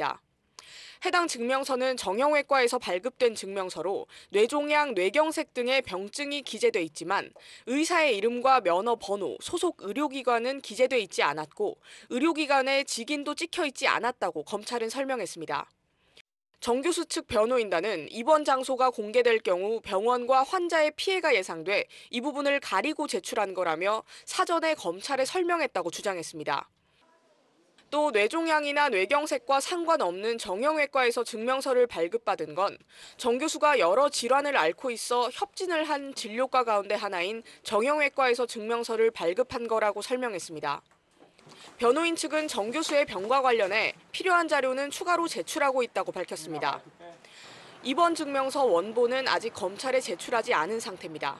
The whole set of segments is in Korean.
밝혔습니다. 해당 증명서는 정형외과에서 발급된 증명서로 뇌종양, 뇌경색 등의 병증이 기재돼 있지만 의사의 이름과 면허 번호, 소속 의료기관은 기재돼 있지 않았고 의료기관의 직인도 찍혀 있지 않았다고 검찰은 설명했습니다. 정 교수 측 변호인단은 입원 장소가 공개될 경우 병원과 환자의 피해가 예상돼 이 부분을 가리고 제출한 거라며 사전에 검찰에 설명했다고 주장했습니다. 또 뇌종양이나 뇌경색과 상관없는 정형외과에서 증명서를 발급받은 건 정 교수가 여러 질환을 앓고 있어 협진을 한 진료과 가운데 하나인 정형외과에서 증명서를 발급한 거라고 설명했습니다. 변호인 측은 정 교수의 병과 관련해 필요한 자료는 추가로 제출하고 있다고 밝혔습니다. 입원 증명서 원본은 아직 검찰에 제출하지 않은 상태입니다.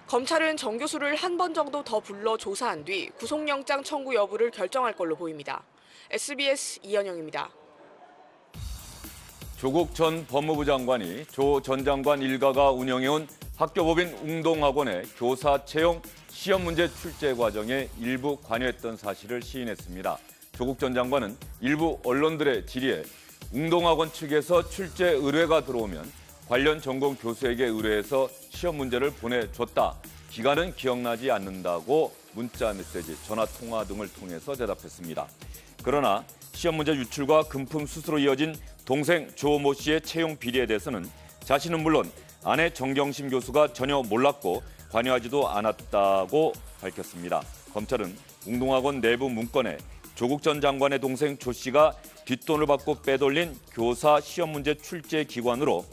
검찰은 정 교수를 한 번 정도 더 불러 조사한 뒤 구속영장 청구 여부를 결정할 걸로 보입니다. SBS 이현영입니다. 조국 전 법무부 장관이 조 전 장관 일가가 운영해온 학교법인 웅동학원의 교사 채용 시험 문제 출제 과정에 일부 관여했던 사실을 시인했습니다. 조국 전 장관은 일부 언론들의 질의에 웅동학원 측에서 출제 의뢰가 들어오면 관련 전공 교수에게 의뢰해서 시험 문제를 보내줬다. 기간은 기억나지 않는다고 문자 메시지, 전화 통화 등을 통해서 대답했습니다. 그러나 시험 문제 유출과 금품 수수로 이어진 동생 조모 씨의 채용 비리에 대해서는 자신은 물론 아내 정경심 교수가 전혀 몰랐고 관여하지도 않았다고 밝혔습니다. 검찰은 웅동학원 내부 문건에 조국 전 장관의 동생 조 씨가 뒷돈을 받고 빼돌린 교사 시험 문제 출제 기관으로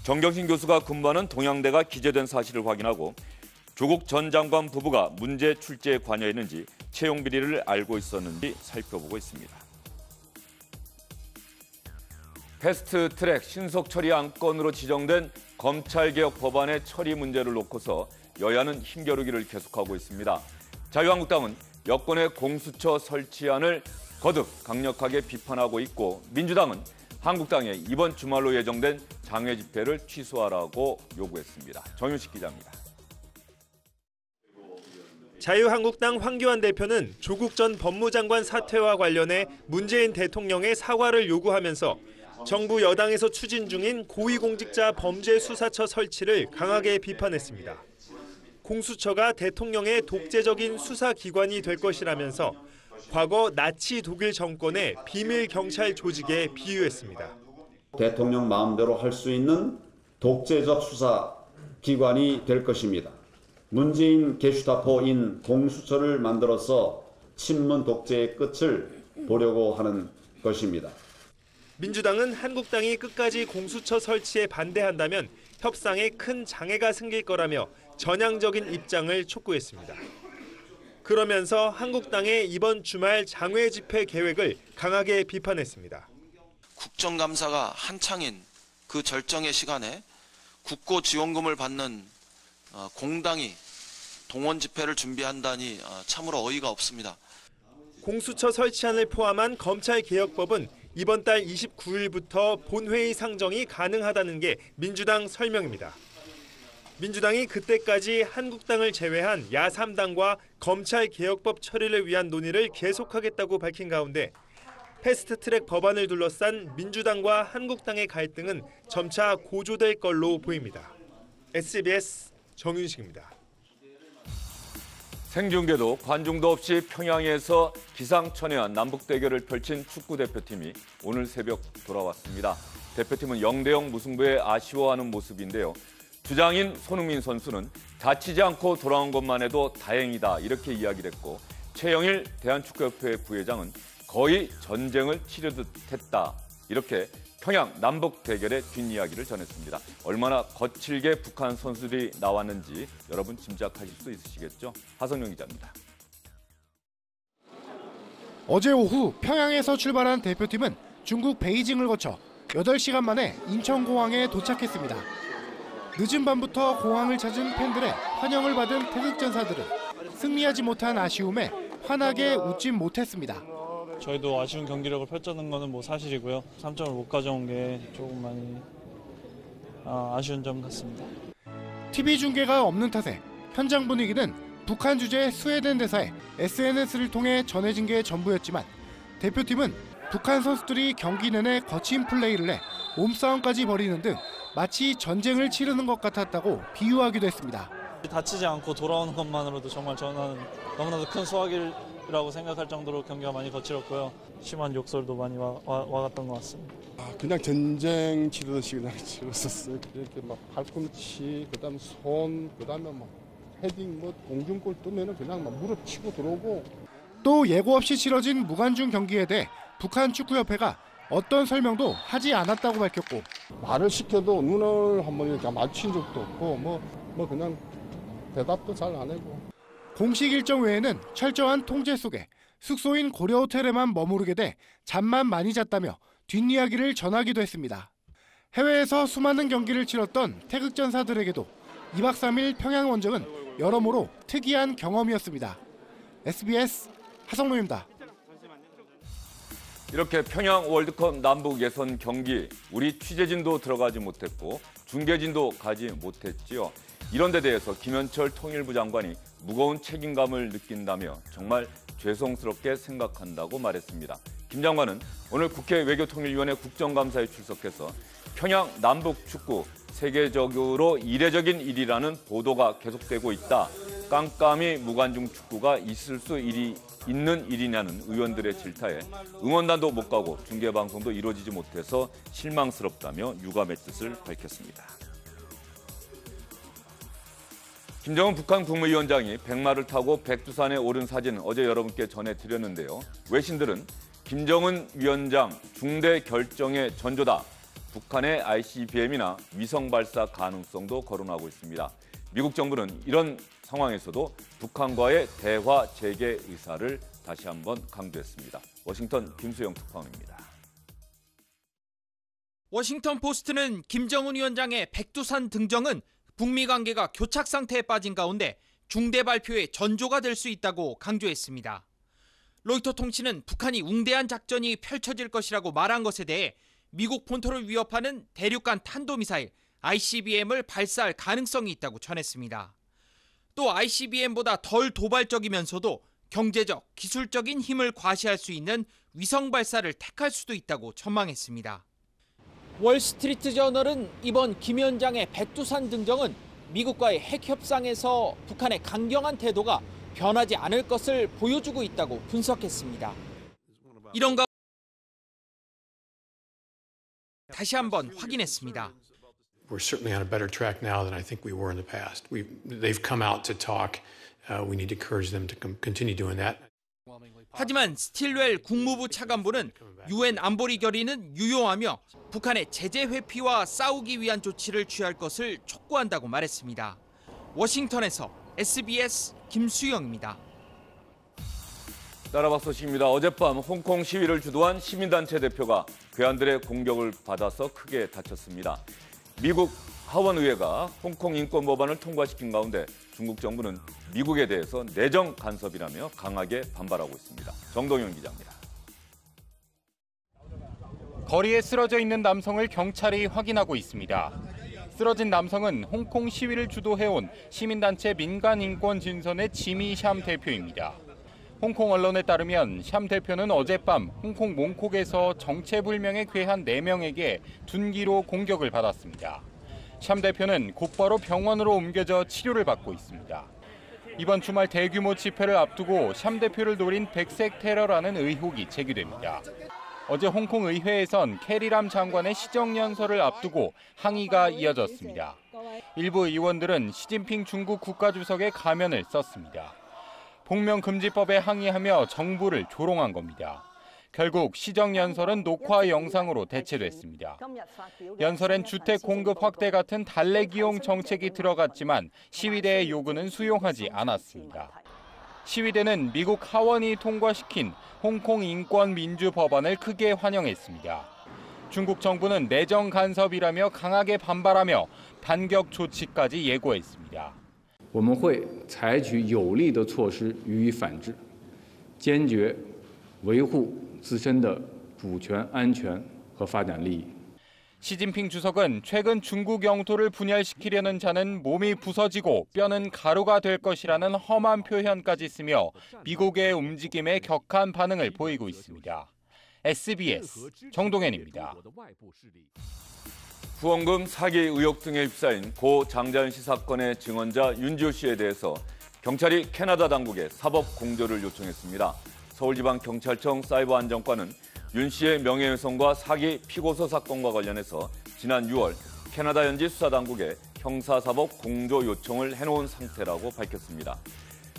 정경심 교수가 근무하는 동양대가 기재된 사실을 확인하고 조국 전 장관 부부가 문제 출제에 관여했는지 채용 비리를 알고 있었는지 살펴보고 있습니다. 패스트트랙 신속 처리 안건으로 지정된 검찰개혁 법안의 처리 문제를 놓고서 여야는 힘겨루기를 계속하고 있습니다. 자유한국당은 여권의 공수처 설치안을 거듭 강력하게 비판하고 있고 민주당은 한국당의 이번 주말로 예정된 장외 집회를 취소하라고 요구했습니다. 정윤식 기자입니다. 자유한국당 황교안 대표는 조국 전 법무장관 사퇴와 관련해 문재인 대통령의 사과를 요구하면서 정부 여당에서 추진 중인 고위공직자 범죄수사처 설치를 강하게 비판했습니다. 공수처가 대통령의 독재적인 수사기관이 될 것이라면서 과거 나치 독일 정권의 비밀 경찰 조직에 비유했습니다. 대통령 마음대로 할 수 있는 독재적 수사기관이 될 것입니다. 문재인 게슈타포인 공수처를 만들어서 친문 독재의 끝을 보려고 하는 것입니다. 민주당은 한국당이 끝까지 공수처 설치에 반대한다면 협상에 큰 장애가 생길 거라며 전향적인 입장을 촉구했습니다. 그러면서 한국당의 이번 주말 장외 집회 계획을 강하게 비판했습니다. 국정감사가 한창인 그 절정의 시간에 국고 지원금을 받는 공당이 동원 집회를 준비한다니 참으로 어이가 없습니다. 공수처 설치안을 포함한 검찰개혁법은 이번 달 29일부터 본회의 상정이 가능하다는 게 민주당 설명입니다. 민주당이 그때까지 한국당을 제외한 야3당과 검찰개혁법 처리를 위한 논의를 계속하겠다고 밝힌 가운데 패스트트랙 법안을 둘러싼 민주당과 한국당의 갈등은 점차 고조될 걸로 보입니다. SBS 정윤식입니다. 생중계도 관중도 없이 평양에서 기상천외한 남북 대결을 펼친 축구 대표팀이 오늘 새벽 돌아왔습니다. 대표팀은 0대0 무승부에 아쉬워하는 모습인데요. 주장인 손흥민 선수는 다치지 않고 돌아온 것만 해도 다행이다 이렇게 이야기를 했고 최영일 대한축구협회 부회장은 거의 전쟁을 치르듯 했다 이렇게 평양 남북 대결의 뒷이야기를 전했습니다. 얼마나 거칠게 북한 선수들이 나왔는지 여러분 짐작하실 수 있으시겠죠? 하성룡 기자입니다. 어제 오후 평양에서 출발한 대표팀은 중국 베이징을 거쳐 8시간 만에 인천공항에 도착했습니다. 늦은 밤부터 공항을 찾은 팬들의 환영을 받은 태극전사들은 승리하지 못한 아쉬움에 환하게 웃진 못했습니다. 저희도 아쉬운 경기력을 펼쳤는 거는 사실이고요. 3점을 못 가져온 게 조금 많이 아쉬운 점 같습니다. TV 중계가 없는 탓에 현장 분위기는 북한 주재 스웨덴 대사의 SNS를 통해 전해진 게 전부였지만 대표팀은 북한 선수들이 경기 내내 거친 플레이를 해 몸싸움까지 벌이는 등 마치 전쟁을 치르는 것 같았다고 비유하기도 했습니다. 다치지 않고 돌아오는 것만으로도 정말 저는 너무나도 큰 수확이라고 생각할 정도로 경기가 많이 거칠었고요. 심한 욕설도 많이 와갔던 것 같습니다. 그냥 전쟁 치르듯이 그냥 치렀었어요. 이렇게 막 팔꿈치, 그다음 손, 그다음에 막 헤딩, 공중골 뜨면은 그냥 막 무릎 치고 들어오고. 또 예고 없이 치러진 무관중 경기에 대해 북한 축구협회가 어떤 설명도 하지 않았다고 밝혔고, 말을 시켜도 눈을 한번 이렇게 마주친 적도 없고 뭐 그냥 대답도 잘 안 하고. 공식 일정 외에는 철저한 통제 속에 숙소인 고려 호텔에만 머무르게 돼 잠만 많이 잤다며 뒷이야기를 전하기도 했습니다. 해외에서 수많은 경기를 치렀던 태극전사들에게도 2박 3일 평양 원정은 여러모로 특이한 경험이었습니다. SBS 하성룡입니다. 이렇게 평양 월드컵 남북 예선 경기 우리 취재진도 들어가지 못했고 중계진도 가지 못했지요. 이런 데 대해서 김현철 통일부 장관이 무거운 책임감을 느낀다며 정말 죄송스럽게 생각한다고 말했습니다. 김 장관은 오늘 국회 외교통일위원회 국정감사에 출석해서 평양 남북 축구 세계적으로 이례적인 일이라는 보도가 계속되고 있다. 깜깜이 무관중 축구가 있을 수 있는 일이냐는 의원들의 질타에 응원단도 못 가고 중계방송도 이루어지지 못해서 실망스럽다며 유감의 뜻을 밝혔습니다. 김정은 북한 국무위원장이 백마를 타고 백두산에 오른 사진은 어제 여러분께 전해드렸는데요. 외신들은 김정은 위원장 중대 결정의 전조다. 북한의 ICBM이나 위성 발사 가능성도 거론하고 있습니다. 미국 정부는 이런 상황에서도 북한과의 대화 재개 의사를 다시 한번 강조했습니다. 워싱턴 김수영 특파원입니다. 워싱턴 포스트는 김정은 위원장의 백두산 등정은 북미 관계가 교착 상태에 빠진 가운데 중대 발표의 전조가 될 수 있다고 강조했습니다. 로이터 통신은 북한이 웅대한 작전이 펼쳐질 것이라고 말한 것에 대해 미국 본토를 위협하는 대륙간 탄도미사일 ICBM을 발사할 가능성이 있다고 전했습니다. 또 ICBM보다 덜 도발적이면서도 경제적, 기술적인 힘을 과시할 수 있는 위성 발사를 택할 수도 있다고 전망했습니다. 월스트리트 저널은 이번 김 위원장의 백두산 등정은 미국과의 핵 협상에서 북한의 강경한 태도가 변하지 않을 것을 보여주고 있다고 분석했습니다. 이런가 다시 한번 확인했습니다. We're certainly on a better track now than I think we were in the past. They've come out to talk. We need to encourage them to continue doing that. 하지만 스틸웰 국무부 차관보는 UN 안보리 결의는 유효하며 북한의 제재 회피와 싸우기 위한 조치를 취할 것을 촉구한다고 말했습니다. 워싱턴에서 SBS 김수영입니다. 따라박 소식입니다. 어젯밤 홍콩 시위를 주도한 시민단체 대표가 괴한들의 공격을 받아서 크게 다쳤습니다. 미국 하원의회가 홍콩 인권 법안을 통과시킨 가운데 중국 정부는 미국에 대해서 내정 간섭이라며 강하게 반발하고 있습니다. 정동현 기자입니다. 거리에 쓰러져 있는 남성을 경찰이 확인하고 있습니다. 쓰러진 남성은 홍콩 시위를 주도해온 시민단체 민간인권진선의 지미 샴 대표입니다. 홍콩 언론에 따르면 샴 대표는 어젯밤 홍콩 몽콕에서 정체불명의 괴한 4명에게 둔기로 공격을 받았습니다. 샴 대표는 곧바로 병원으로 옮겨져 치료를 받고 있습니다. 이번 주말 대규모 집회를 앞두고 샴 대표를 노린 백색 테러라는 의혹이 제기됩니다. 어제 홍콩 의회에선 캐리람 장관의 시정연설을 앞두고 항의가 이어졌습니다. 일부 의원들은 시진핑 중국 국가주석의 가면을 썼습니다. 복면금지법에 항의하며 정부를 조롱한 겁니다. 결국 시정연설은 녹화 영상으로 대체됐습니다. 연설엔 주택 공급 확대 같은 달래기용 정책이 들어갔지만 시위대의 요구는 수용하지 않았습니다. 시위대는 미국 하원이 통과시킨 홍콩 인권 민주 법안을 크게 환영했습니다. 중국 정부는 내정 간섭이라며 강하게 반발하며 반격 조치까지 예고했습니다. 我们会采取有力的措施予以反制，坚决维护自身的主权、安全和发展利益。 시진핑 주석은 최근 중국 영토를 분열시키려는 자는 몸이 부서지고 뼈는 가루가 될 것이라는 험한 표현까지 쓰며 미국의 움직임에 격한 반응을 보이고 있습니다. SBS 정동현입니다. 후원금 사기 의혹 등에 휩싸인 고 장자연 씨 사건의 증언자 윤지호 씨에 대해서 경찰이 캐나다 당국에 사법 공조를 요청했습니다. 서울지방경찰청 사이버안전과는 윤 씨의 명예훼손과 사기 피고서 사건과 관련해서 지난 6월 캐나다 현지 수사당국에 형사사법 공조 요청을 해놓은 상태라고 밝혔습니다.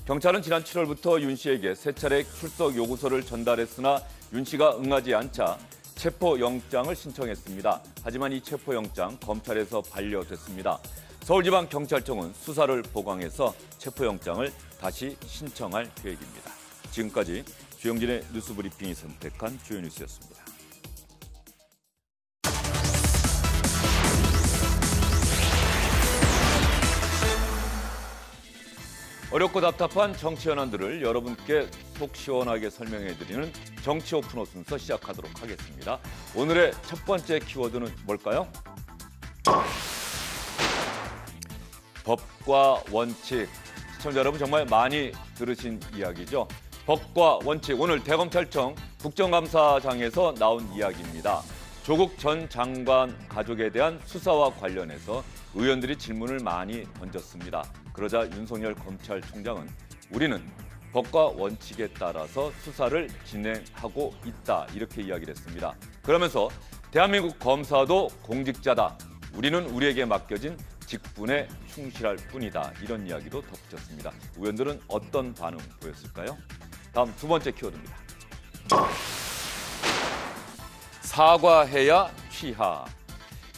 경찰은 지난 7월부터 윤 씨에게 세 차례 출석 요구서를 전달했으나 윤 씨가 응하지 않자 체포영장을 신청했습니다. 하지만 이 체포영장 검찰에서 반려됐습니다. 서울지방경찰청은 수사를 보강해서 체포영장을 다시 신청할 계획입니다. 지금까지 주영진의 뉴스브리핑이 선택한 주요 뉴스였습니다. 어렵고 답답한 정치 현안들을 여러분께 속 시원하게 설명해드리는 정치 오픈호 순서 시작하도록 하겠습니다. 오늘의 첫 번째 키워드는 뭘까요? 법과 원칙. 시청자 여러분 정말 많이 들으신 이야기죠. 법과 원칙. 오늘 대검찰청 국정감사장에서 나온 이야기입니다. 조국 전 장관 가족에 대한 수사와 관련해서 의원들이 질문을 많이 던졌습니다. 그러자 윤석열 검찰총장은 우리는 법과 원칙에 따라서 수사를 진행하고 있다 이렇게 이야기를 했습니다. 그러면서 대한민국 검사도 공직자다. 우리는 우리에게 맡겨진 직분에 충실할 뿐이다. 이런 이야기도 덧붙였습니다. 의원들은 어떤 반응 보였을까요? 다음 두 번째 키워드입니다. 사과해야 취하.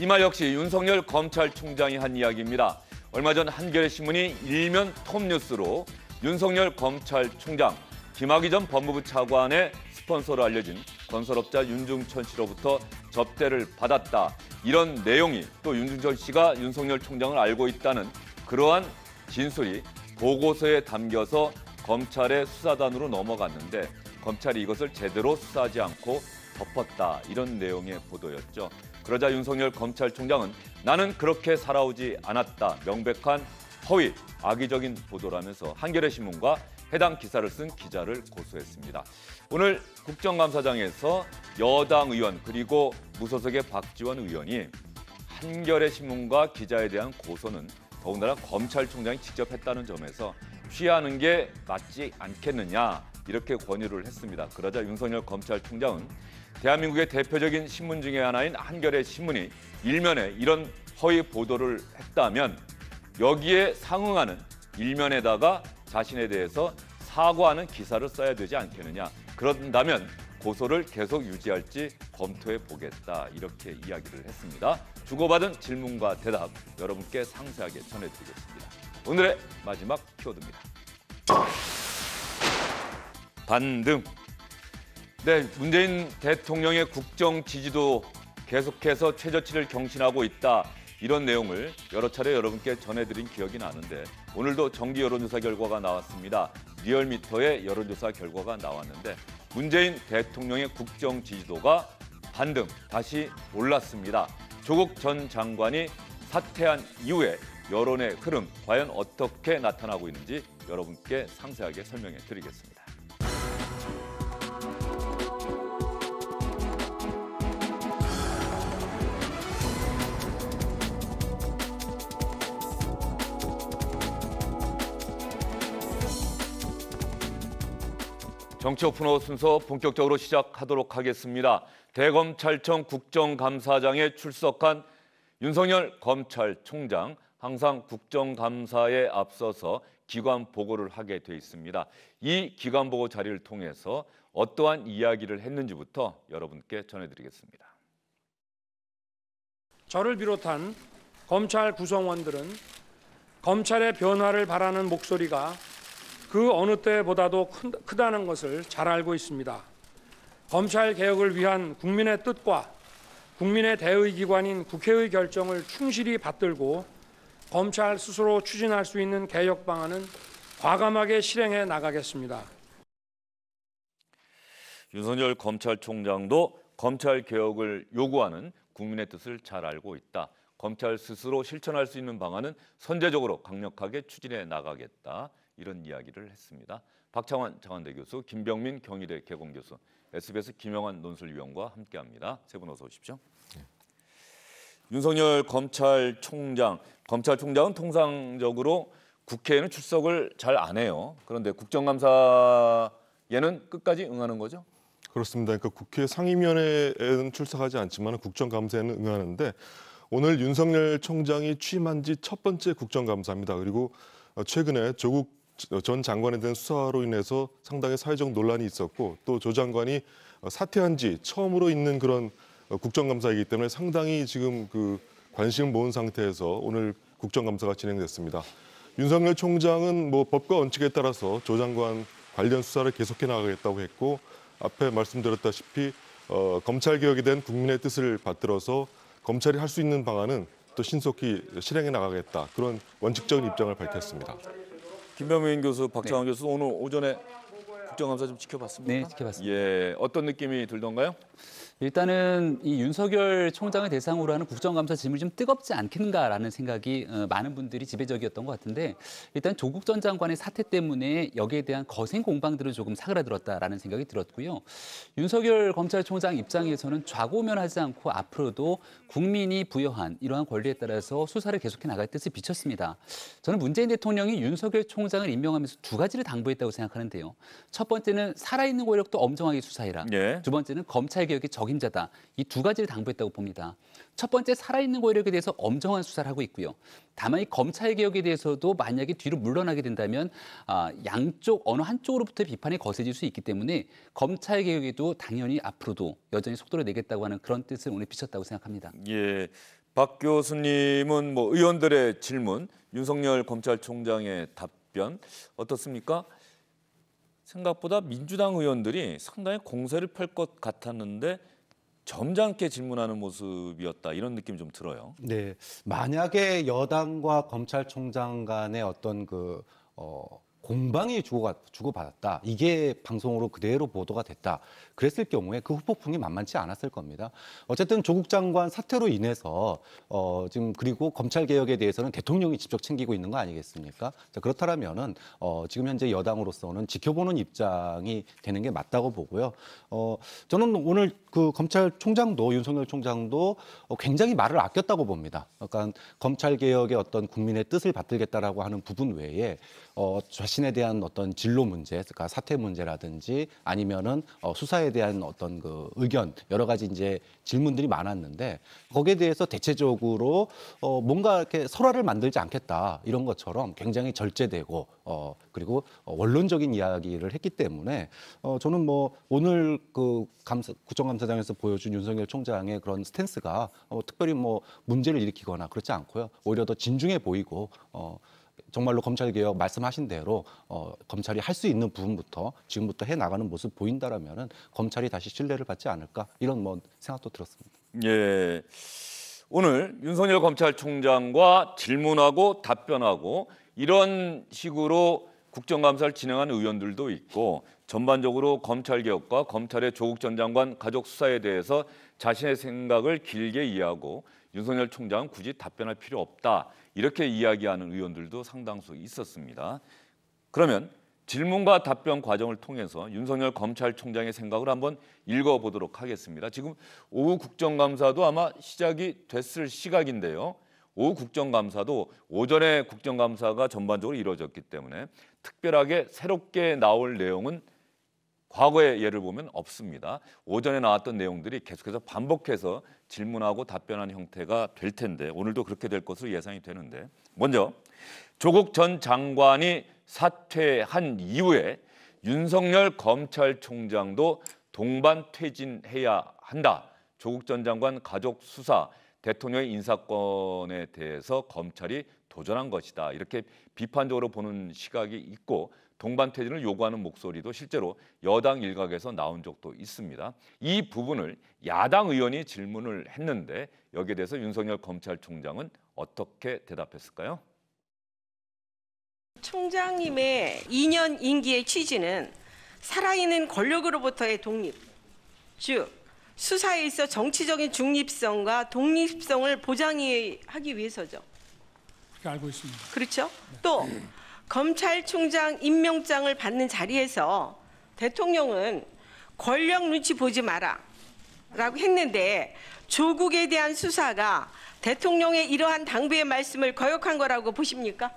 이 말 역시 윤석열 검찰총장이 한 이야기입니다. 얼마 전 한겨레신문이 일면 톱뉴스로 윤석열 검찰총장, 김학의 전 법무부 차관의 스폰서로 알려진 건설업자 윤중천 씨로부터 접대를 받았다. 이런 내용이 또 윤중천 씨가 윤석열 총장을 알고 있다는 그러한 진술이 보고서에 담겨서 검찰의 수사단으로 넘어갔는데 검찰이 이것을 제대로 수사하지 않고 덮었다. 이런 내용의 보도였죠. 그러자 윤석열 검찰총장은 나는 그렇게 살아오지 않았다. 명백한 허위, 악의적인 보도라면서 한겨레신문과 해당 기사를 쓴 기자를 고소했습니다. 오늘 국정감사장에서 여당 의원 그리고 무소속의 박지원 의원이 한겨레신문과 기자에 대한 고소는 더군다나 검찰총장이 직접 했다는 점에서 취하는 게 맞지 않겠느냐 이렇게 권유를 했습니다. 그러자 윤석열 검찰총장은 대한민국의 대표적인 신문 중에 하나인 한겨레신문이 일면에 이런 허위 보도를 했다면 여기에 상응하는 일면에다가 자신에 대해서 사과하는 기사를 써야 되지 않겠느냐. 그런다면 고소를 계속 유지할지 검토해 보겠다. 이렇게 이야기를 했습니다. 주고받은 질문과 대답 여러분께 상세하게 전해드리겠습니다. 오늘의 마지막 키워드입니다. 반등. 네, 문재인 대통령의 국정 지지도 계속해서 최저치를 경신하고 있다. 이런 내용을 여러 차례 여러분께 전해드린 기억이 나는데 오늘도 정기 여론조사 결과가 나왔습니다. 리얼미터의 여론조사 결과가 나왔는데 문재인 대통령의 국정 지지도가 반등, 다시 올랐습니다. 조국 전 장관이 사퇴한 이후에 여론의 흐름 과연 어떻게 나타나고 있는지 여러분께 상세하게 설명해 드리겠습니다. 정치 오픈호 순서 본격적으로 시작하도록 하겠습니다. 대검찰청 국정감사장에 출석한 윤석열 검찰총장, 항상 국정감사에 앞서서 기관 보고를 하게 돼 있습니다. 이 기관 보고 자리를 통해서 어떠한 이야기를 했는지부터 여러분께 전해드리겠습니다. 저를 비롯한 검찰 구성원들은 검찰의 변화를 바라는 목소리가 그 어느 때보다도 크다는 것을 잘 알고 있습니다. 검찰 개혁을 위한 국민의 뜻과 국민의 대의기관인 국회의 결정을 충실히 받들고 검찰 스스로 추진할 수 있는 개혁 방안은 과감하게 실행해 나가겠습니다. 윤석열 검찰총장도 검찰 개혁을 요구하는 국민의 뜻을 잘 알고 있다. 검찰 스스로 실천할 수 있는 방안은 선제적으로 강력하게 추진해 나가겠다. 이런 이야기를 했습니다. 박창환 장한대 교수, 김병민 경희대 개공교수, SBS 김영환 논술위원과 함께합니다. 세 분 어서 오십시오. 윤석열 검찰총장은 통상적으로 국회에는 출석을 잘 안 해요. 그런데 국정감사에는 끝까지 응하는 거죠? 그렇습니다. 그러니까 국회 상임위원회에는 출석하지 않지만 국정감사에는 응하는데 오늘 윤석열 총장이 취임한 지 첫 번째 국정감사입니다. 그리고 최근에 조국 전 장관에 대한 수사로 인해서 상당히 사회적 논란이 있었고 또 조 장관이 사퇴한 지 처음으로 있는 그런 국정감사이기 때문에 상당히 지금 그 관심을 모은 상태에서 오늘 국정감사가 진행됐습니다. 윤석열 총장은 뭐 법과 원칙에 따라서 조 장관 관련 수사를 계속해 나가겠다고 했고 앞에 말씀드렸다시피 검찰개혁에 대한 국민의 뜻을 받들어서 검찰이 할 수 있는 방안은 또 신속히 실행해 나가겠다. 그런 원칙적인 입장을 밝혔습니다. 김병민 교수, 박창환 교수 오늘 오전에 국정감사 좀 지켜봤습니까? 네, 지켜봤습니다. 예, 어떤 느낌이 들던가요? 일단은 이 윤석열 총장을 대상으로 하는 국정감사 질문이 좀 뜨겁지 않겠는가라는 생각이 많은 분들이 지배적이었던 것 같은데 일단 조국 전 장관의 사퇴 때문에 여기에 대한 거센 공방들은 조금 사그라들었다라는 생각이 들었고요. 윤석열 검찰총장 입장에서는 좌고면하지 않고 앞으로도 국민이 부여한 이러한 권리에 따라서 수사를 계속해 나갈 뜻을 비쳤습니다. 저는 문재인 대통령이 윤석열 총장을 임명하면서 두 가지를 당부했다고 생각하는데요. 첫 번째는 살아있는 권력도 엄정하게 수사해라. 예. 두 번째는 검찰개혁의 적임자다. 이 두 가지를 당부했다고 봅니다. 첫 번째 살아있는 권력에 대해서 엄정한 수사를 하고 있고요. 다만 이 검찰개혁에 대해서도 만약에 뒤로 물러나게 된다면 양쪽 어느 한쪽으로부터 비판이 거세질 수 있기 때문에 검찰개혁에도 당연히 앞으로도 여전히 속도를 내겠다고 하는 그런 뜻을 오늘 비쳤다고 생각합니다. 예, 박 교수님은 뭐 의원들의 질문, 윤석열 검찰총장의 답변 어떻습니까? 생각보다 민주당 의원들이 상당히 공세를 펼 것 같았는데 점잖게 질문하는 모습이었다 이런 느낌이 좀 들어요. 네, 만약에 여당과 검찰총장 간의 어떤 공방이 주고받았다. 이게 방송으로 그대로 보도가 됐다. 그랬을 경우에 그 후폭풍이 만만치 않았을 겁니다. 어쨌든 조국 장관 사퇴로 인해서 지금 그리고 검찰 개혁에 대해서는 대통령이 직접 챙기고 있는 거 아니겠습니까? 자, 그렇다면은 지금 현재 여당으로서는 지켜보는 입장이 되는 게 맞다고 보고요. 저는 오늘 그 검찰총장도 윤석열 총장도 굉장히 말을 아꼈다고 봅니다. 그러니까 검찰 개혁의 어떤 국민의 뜻을 받들겠다라고 하는 부분 외에 자신에 대한 어떤 진로 문제, 그러니까 사퇴 문제라든지 아니면은 수사에 대한 어떤 그 의견 여러 가지 이제 질문들이 많았는데 거기에 대해서 대체적으로 뭔가 이렇게 설화를 만들지 않겠다 이런 것처럼 굉장히 절제되고 그리고 원론적인 이야기를 했기 때문에 저는 뭐 오늘 그 국정감사장에서 보여준 윤석열 총장의 그런 스탠스가 특별히 뭐 문제를 일으키거나 그렇지 않고요. 오히려 더 진중해 보이고 정말로 검찰개혁 말씀하신 대로 검찰이 할 수 있는 부분부터 지금부터 해나가는 모습 보인다라면은 검찰이 다시 신뢰를 받지 않을까 이런 뭐 생각도 들었습니다. 예, 오늘 윤석열 검찰총장과 질문하고 답변하고 이런 식으로 국정감사를 진행하는 의원들도 있고 전반적으로 검찰개혁과 검찰의 조국 전 장관 가족 수사에 대해서 자신의 생각을 길게 이해하고 윤석열 총장은 굳이 답변할 필요 없다. 이렇게 이야기하는 의원들도 상당수 있었습니다. 그러면 질문과 답변 과정을 통해서 윤석열 검찰총장의 생각을 한번 읽어보도록 하겠습니다. 지금 오후 국정감사도 아마 시작이 됐을 시각인데요. 오후 국정감사도 오전에 국정감사가 전반적으로 이루어졌기 때문에 특별하게 새롭게 나올 내용은 과거의 예를 보면 없습니다. 오전에 나왔던 내용들이 계속해서 반복해서 질문하고 답변하는 형태가 될 텐데 오늘도 그렇게 될 것으로 예상이 되는데 먼저 조국 전 장관이 사퇴한 이후에 윤석열 검찰총장도 동반 퇴진해야 한다. 조국 전 장관 가족 수사, 대통령의 인사권에 대해서 검찰이 도전한 것이다. 이렇게 비판적으로 보는 시각이 있고 동반 퇴진을 요구하는 목소리도 실제로 여당 일각에서 나온 적도 있습니다. 이 부분을 야당 의원이 질문을 했는데 여기에 대해서 윤석열 검찰총장은 어떻게 대답했을까요? 총장님의 2년 임기의 취지는 살아있는 권력으로부터의 독립, 즉 수사에 있어 정치적인 중립성과 독립성을 보장하기 위해서죠. 그렇게 알고 있습니다. 그렇죠? 또 검찰총장 임명장을 받는 자리에서 대통령은 권력 눈치 보지 마라 라고 했는데 조국에 대한 수사가 대통령의 이러한 당부의 말씀을 거역한 거라고 보십니까?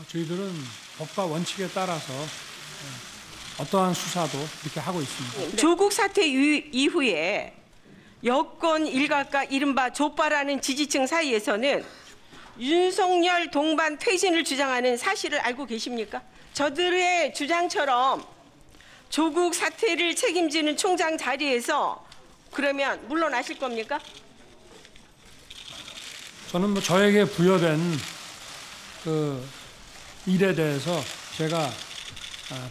저희들은 법과 원칙에 따라서 어떠한 수사도 이렇게 하고 있습니다. 조국 사태 이후에 여권 일각과 이른바 조빠라는 지지층 사이에서는 윤석열 동반 퇴진을 주장하는 사실을 알고 계십니까? 저들의 주장처럼 조국 사태를 책임지는 총장 자리에서 그러면 물러나실 겁니까? 저는 뭐 저에게 부여된 그 일에 대해서 제가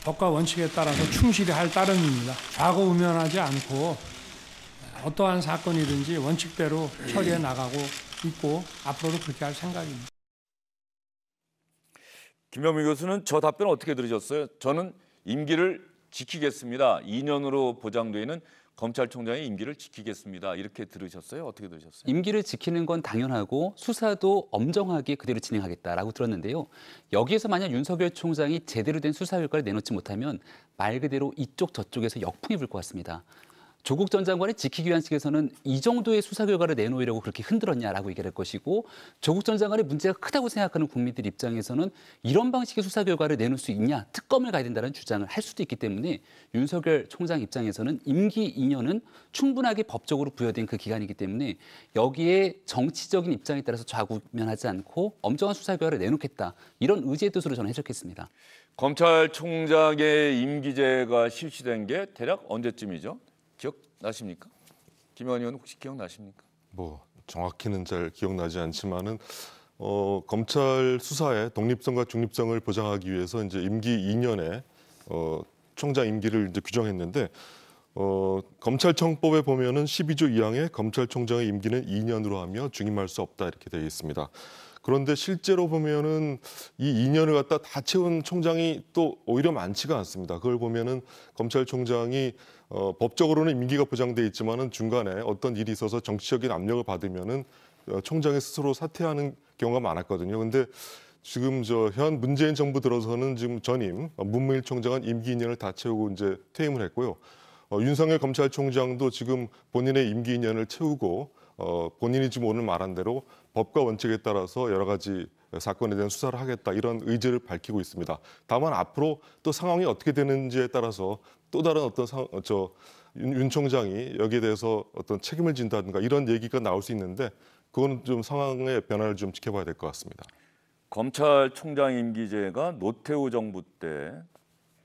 법과 원칙에 따라서 충실히 할 따름입니다. 좌고우면하지 않고 어떠한 사건이든지 원칙대로 처리해 나가고 있고 앞으로도 그렇게 할 생각입니다. 김영민 교수는 저 답변 어떻게 들으셨어요? 저는 임기를 지키겠습니다. 2년으로 보장되어 있는 검찰총장의 임기를 지키겠습니다. 이렇게 들으셨어요? 어떻게 들으셨어요? 임기를 지키는 건 당연하고 수사도 엄정하게 그대로 진행하겠다라고 들었는데요. 여기에서 만약 윤석열 총장이 제대로 된 수사 결과를 내놓지 못하면 말 그대로 이쪽 저쪽에서 역풍이 불 것 같습니다. 조국 전 장관을 지키기 위한 측에서는 이 정도의 수사 결과를 내놓으려고 그렇게 흔들었냐라고 얘기를 할 것이고 조국 전 장관의 문제가 크다고 생각하는 국민들 입장에서는 이런 방식의 수사 결과를 내놓을 수 있냐, 특검을 가야 된다는 주장을 할 수도 있기 때문에 윤석열 총장 입장에서는 임기 2년은 충분하게 법적으로 부여된 그 기간이기 때문에 여기에 정치적인 입장에 따라서 좌우면하지 않고 엄정한 수사 결과를 내놓겠다. 이런 의지의 뜻으로 저는 해석했습니다. 검찰총장의 임기제가 실시된 게 대략 언제쯤이죠? 기억나십니까? 김영환 의원 혹시 기억나십니까? 뭐 정확히는 잘 기억나지 않지만은 검찰 수사의 독립성과 중립성을 보장하기 위해서 이제 임기 2년에 총장 임기를 이제 규정했는데 검찰청법에 보면은 12조 2항에 검찰총장의 임기는 2년으로 하며 중임할 수 없다 이렇게 되어 있습니다. 그런데 실제로 보면은 이 2년을 갖다 다 채운 총장이 또 오히려 많지가 않습니다. 그걸 보면은 검찰총장이 법적으로는 임기가 보장돼 있지만은 중간에 어떤 일이 있어서 정치적인 압력을 받으면은 총장이 스스로 사퇴하는 경우가 많았거든요. 근데 지금 현 문재인 정부 들어서는 지금 전임 문무일 총장은 임기 2년을 다 채우고 이제 퇴임을 했고요. 윤석열 검찰총장도 지금 본인의 임기 2년을 채우고 본인이 지금 오늘 말한 대로 법과 원칙에 따라서 여러 가지 사건에 대한 수사를 하겠다 이런 의지를 밝히고 있습니다. 다만 앞으로 또 상황이 어떻게 되는지에 따라서 또 다른 어떤 윤 총장이 여기에 대해서 어떤 책임을 진다든가 이런 얘기가 나올 수 있는데 그거는 좀 상황의 변화를 좀 지켜봐야 될 것 같습니다. 검찰총장 임기제가 노태우 정부 때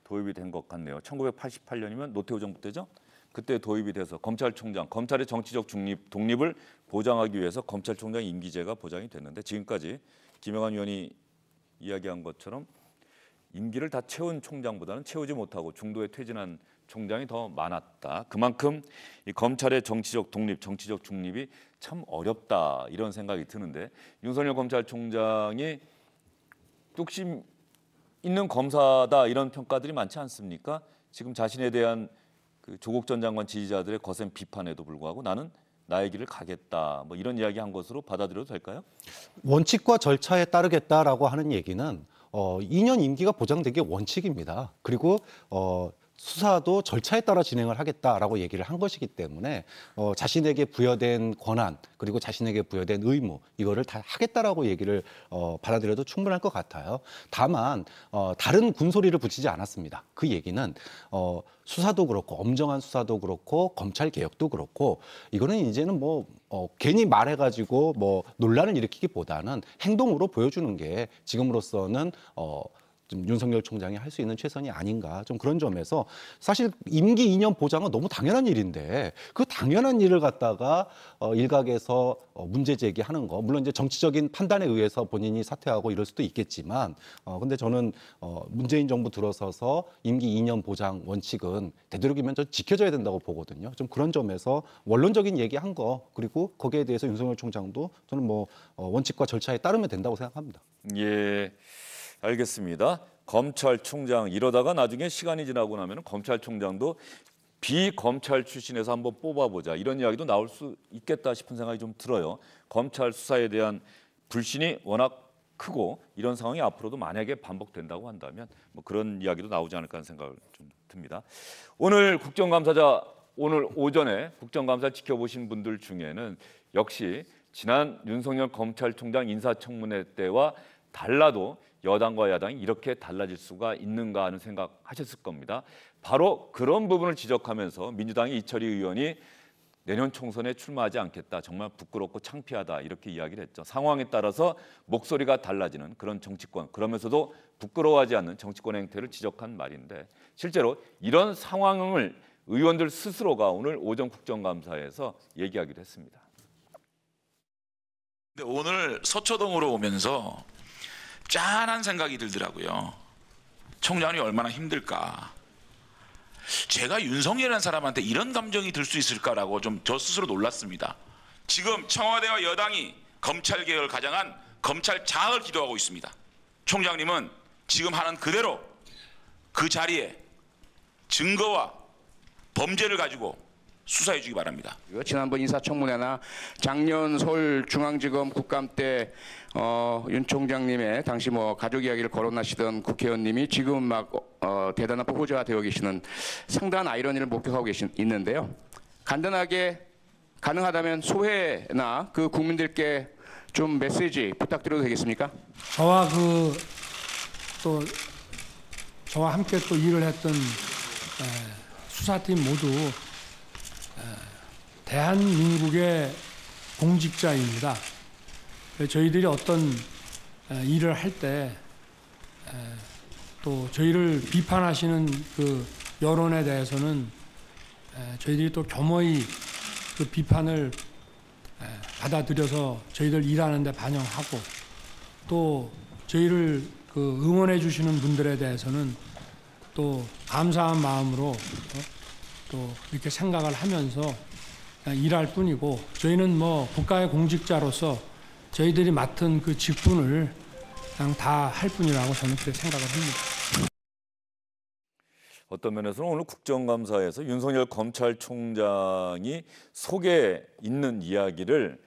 도입이 된 것 같네요. 1988년이면 노태우 정부 때죠? 그때 도입이 돼서 검찰의 정치적 독립을 보장하기 위해서 검찰총장 임기제가 보장이 됐는데 지금까지 김영환 의원이 이야기한 것처럼 임기를 다 채운 총장보다는 채우지 못하고 중도에 퇴진한 총장이 더 많았다. 그만큼 이 검찰의 정치적 중립이 참 어렵다 이런 생각이 드는데 윤석열 검찰총장이 뚝심 있는 검사다 이런 평가들이 많지 않습니까? 지금 자신에 대한 그 조국 전 장관 지지자들의 거센 비판에도 불구하고 나는 나의 길을 가겠다 뭐 이런 이야기한 것으로 받아들여도 될까요? 원칙과 절차에 따르겠다라고 하는 얘기는 2년 임기가 보장되기 원칙입니다. 그리고 수사도 절차에 따라 진행을 하겠다라고 얘기를 한 것이기 때문에 자신에게 부여된 권한 그리고 자신에게 부여된 의무 이거를 다 하겠다라고 얘기를 받아들여도 충분할 것 같아요. 다만 다른 군소리를 붙이지 않았습니다. 그 얘기는 수사도 그렇고 엄정한 수사도 그렇고 검찰 개혁도 그렇고 이거는 이제는 뭐 괜히 말해가지고 뭐 논란을 일으키기보다는 행동으로 보여주는 게 지금으로서는 좀 윤석열 총장이 할 수 있는 최선이 아닌가 좀 그런 점에서 사실 임기 2년 보장은 너무 당연한 일인데 그 당연한 일을 갖다가 일각에서 문제 제기하는 거 물론 이제 정치적인 판단에 의해서 본인이 사퇴하고 이럴 수도 있겠지만 근데 저는 문재인 정부 들어서서 임기 2년 보장 원칙은 되도록이면 좀 지켜져야 된다고 보거든요. 좀 그런 점에서 원론적인 얘기한 거 그리고 거기에 대해서 윤석열 총장도 저는 뭐 원칙과 절차에 따르면 된다고 생각합니다. 예. 알겠습니다. 검찰총장 이러다가 나중에 시간이 지나고 나면 검찰총장도 비검찰 출신에서 한번 뽑아보자 이런 이야기도 나올 수 있겠다 싶은 생각이 좀 들어요. 검찰 수사에 대한 불신이 워낙 크고 이런 상황이 앞으로도 만약에 반복된다고 한다면 뭐 그런 이야기도 나오지 않을까 하는 생각을 좀 듭니다. 오늘 국정감사자 오늘 오전에 국정감사 지켜보신 분들 중에는 역시 지난 윤석열 검찰총장 인사청문회 때와 달라도 여당과 야당이 이렇게 달라질 수가 있는가 하는 생각하셨을 겁니다. 바로 그런 부분을 지적하면서 민주당의 이철희 의원이 내년 총선에 출마하지 않겠다. 정말 부끄럽고 창피하다. 이렇게 이야기를 했죠. 상황에 따라서 목소리가 달라지는 그런 정치권. 그러면서도 부끄러워하지 않는 정치권 행태를 지적한 말인데 실제로 이런 상황을 의원들 스스로가 오늘 오전 국정감사에서 얘기하기도 했습니다. 근데 오늘 서초동으로 오면서 짠한 생각이 들더라고요. 총장이 얼마나 힘들까. 제가 윤석열이라는 사람한테 이런 감정이 들 수 있을까라고 좀 저 스스로 놀랐습니다. 지금 청와대와 여당이 검찰개혁을 가장한 검찰 장악을 기도하고 있습니다. 총장님은 지금 하는 그대로 그 자리에 증거와 범죄를 가지고 수사해 주기 바랍니다. 지난번 인사청문회나 작년 서울중앙지검 국감 때 윤 총장님의 당시 뭐 가족 이야기를 거론하시던 국회의원님이 지금 막 대단한 보호자가 되어 계시는 상당한 아이러니를 목격하고 있는데요. 간단하게 가능하다면 소회나 그 국민들께 좀 메시지 부탁드려도 되겠습니까? 저와 저와 함께 또 일을 했던 수사팀 모두 대한민국의 공직자입니다. 저희들이 어떤 일을 할 때 또 저희를 비판하시는 그 여론에 대해서는 저희들이 또 겸허히 그 비판을 받아들여서 저희들 일하는 데 반영하고 또 저희를 그 응원해 주시는 분들에 대해서는 또 감사한 마음으로 또 이렇게 생각을 하면서 일할 뿐이고 저희는 뭐 국가의 공직자로서 저희들이 맡은 그 직분을 그냥 다 할 뿐이라고 저는 그렇게 생각을 합니다. 어떤 면에서는 오늘 국정감사에서 윤석열 검찰총장이 속에 있는 이야기를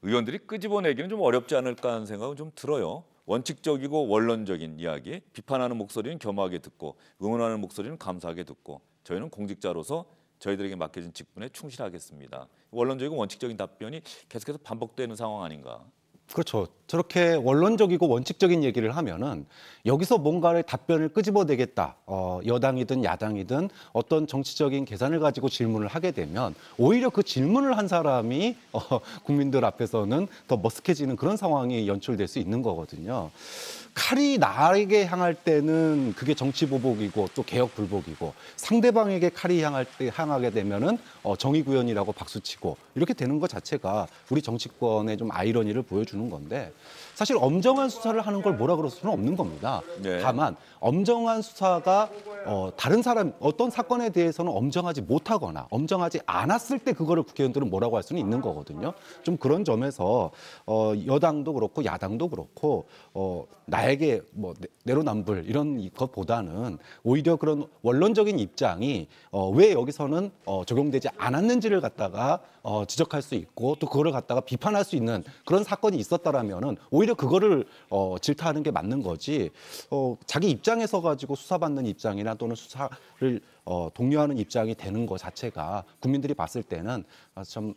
의원들이 끄집어내기는 좀 어렵지 않을까 하는 생각은 좀 들어요. 원칙적이고 원론적인 이야기, 비판하는 목소리는 겸허하게 듣고 응원하는 목소리는 감사하게 듣고 저희는 공직자로서 저희들에게 맡겨진 직분에 충실하겠습니다. 원론적이고 원칙적인 답변이 계속해서 반복되는 상황 아닌가? 그렇죠. 저렇게 원론적이고 원칙적인 얘기를 하면은 여기서 뭔가를 답변을 끄집어내겠다. 여당이든 야당이든 어떤 정치적인 계산을 가지고 질문을 하게 되면 오히려 그 질문을 한 사람이 국민들 앞에서는 더 머쓱해지는 그런 상황이 연출될 수 있는 거거든요. 칼이 나에게 향할 때는 그게 정치 보복이고 또 개혁 불복이고 상대방에게 칼이 향하게 되면은 정의 구현이라고 박수치고 이렇게 되는 것 자체가 우리 정치권의 좀 아이러니를 보여주는 건데 사실 엄정한 수사를 하는 걸 뭐라 그럴 수는 없는 겁니다. 네. 다만 엄정한 수사가 다른 사람 어떤 사건에 대해서는 엄정하지 못하거나 엄정하지 않았을 때 그거를 국회의원들은 뭐라고 할 수는 있는 거거든요. 좀 그런 점에서 여당도 그렇고 야당도 그렇고 나에게 뭐 내로남불 이런 것보다는 오히려 그런 원론적인 입장이 왜 여기서는 적용되지 않았는지를 갖다가 지적할 수 있고 또 그거를 갖다가 비판할 수 있는 그런 사건이 있었다라면은 오히려 그거를 질타하는 게 맞는 거지. 자기 입장에서 가지고 수사받는 입장이나 또는 수사를 독려하는 입장이 되는 것 자체가 국민들이 봤을 때는 좀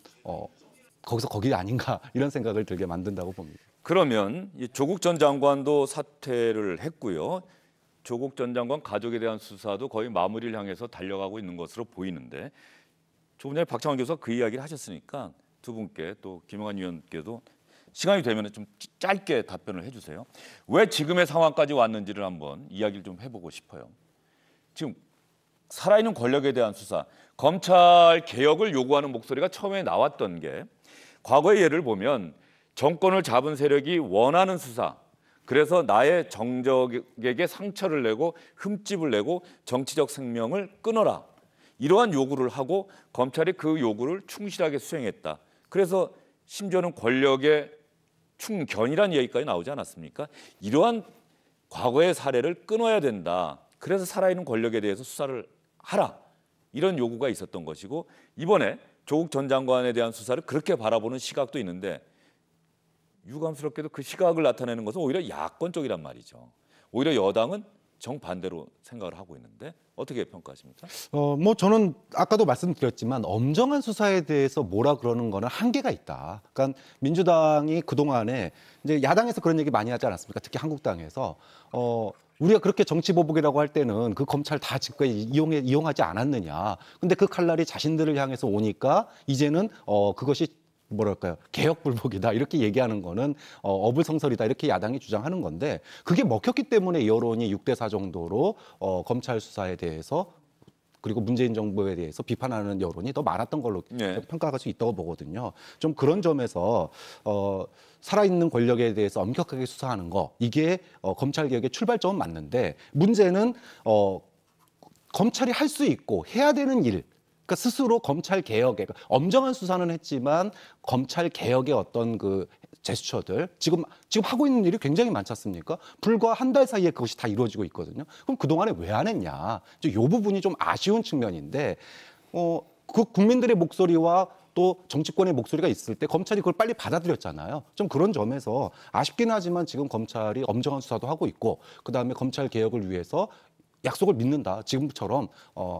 거기서 거기 아닌가 이런 생각을 들게 만든다고 봅니다. 그러면 조국 전 장관도 사퇴를 했고요. 조국 전 장관 가족에 대한 수사도 거의 마무리를 향해서 달려가고 있는 것으로 보이는데 조금 전에 박창원 교수가 그 이야기를 하셨으니까 두 분께 또 김영환 의원께도 시간이 되면 좀 짧게 답변을 해주세요. 왜 지금의 상황까지 왔는지를 한번 이야기를 좀 해보고 싶어요. 지금 살아있는 권력에 대한 수사, 검찰 개혁을 요구하는 목소리가 처음에 나왔던 게 과거의 예를 보면 정권을 잡은 세력이 원하는 수사, 그래서 나의 정적에게 상처를 내고 흠집을 내고 정치적 생명을 끊어라. 이러한 요구를 하고 검찰이 그 요구를 충실하게 수행했다. 그래서 심지어는 권력의 충견이라는 얘기까지 나오지 않았습니까? 이러한 과거의 사례를 끊어야 된다. 그래서 살아있는 권력에 대해서 수사를 하라. 이런 요구가 있었던 것이고 이번에 조국 전 장관에 대한 수사를 그렇게 바라보는 시각도 있는데 유감스럽게도 그 시각을 나타내는 것은 오히려 야권 쪽이란 말이죠. 오히려 여당은 정반대로 생각을 하고 있는데 어떻게 평가하십니까? 뭐 저는 아까도 말씀드렸지만 엄정한 수사에 대해서 뭐라 그러는 거는 한계가 있다. 그러니까 민주당이 그동안에 이제 야당에서 그런 얘기 많이 하지 않았습니까? 특히 한국당에서 우리가 그렇게 정치 보복이라고 할 때는 그 검찰 다 지금까지 이용하지 않았느냐. 근데 그 칼날이 자신들을 향해서 오니까 이제는 그것이 뭐랄까요, 개혁불복이다 이렇게 얘기하는 거는 어불성설이다 이렇게 야당이 주장하는 건데 그게 먹혔기 때문에 여론이 6대4 정도로 검찰 수사에 대해서 그리고 문재인 정부에 대해서 비판하는 여론이 더 많았던 걸로 평가할 수 있다고 보거든요. 좀 그런 점에서 살아있는 권력에 대해서 엄격하게 수사하는 거 이게 검찰개혁의 출발점은 맞는데 문제는 검찰이 할 수 있고 해야 되는 일 그러니까 스스로 검찰 개혁에 엄정한 수사는 했지만 검찰 개혁의 어떤 그 제스처들 지금 하고 있는 일이 굉장히 많지 않습니까? 불과 한 달 사이에 그것이 다 이루어지고 있거든요. 그럼 그동안에 왜 안 했냐? 이 부분이 좀 아쉬운 측면인데 그 국민들의 목소리와 또 정치권의 목소리가 있을 때 검찰이 그걸 빨리 받아들였잖아요. 좀 그런 점에서 아쉽긴 하지만 지금 검찰이 엄정한 수사도 하고 있고 그다음에 검찰 개혁을 위해서 약속을 믿는다. 지금처럼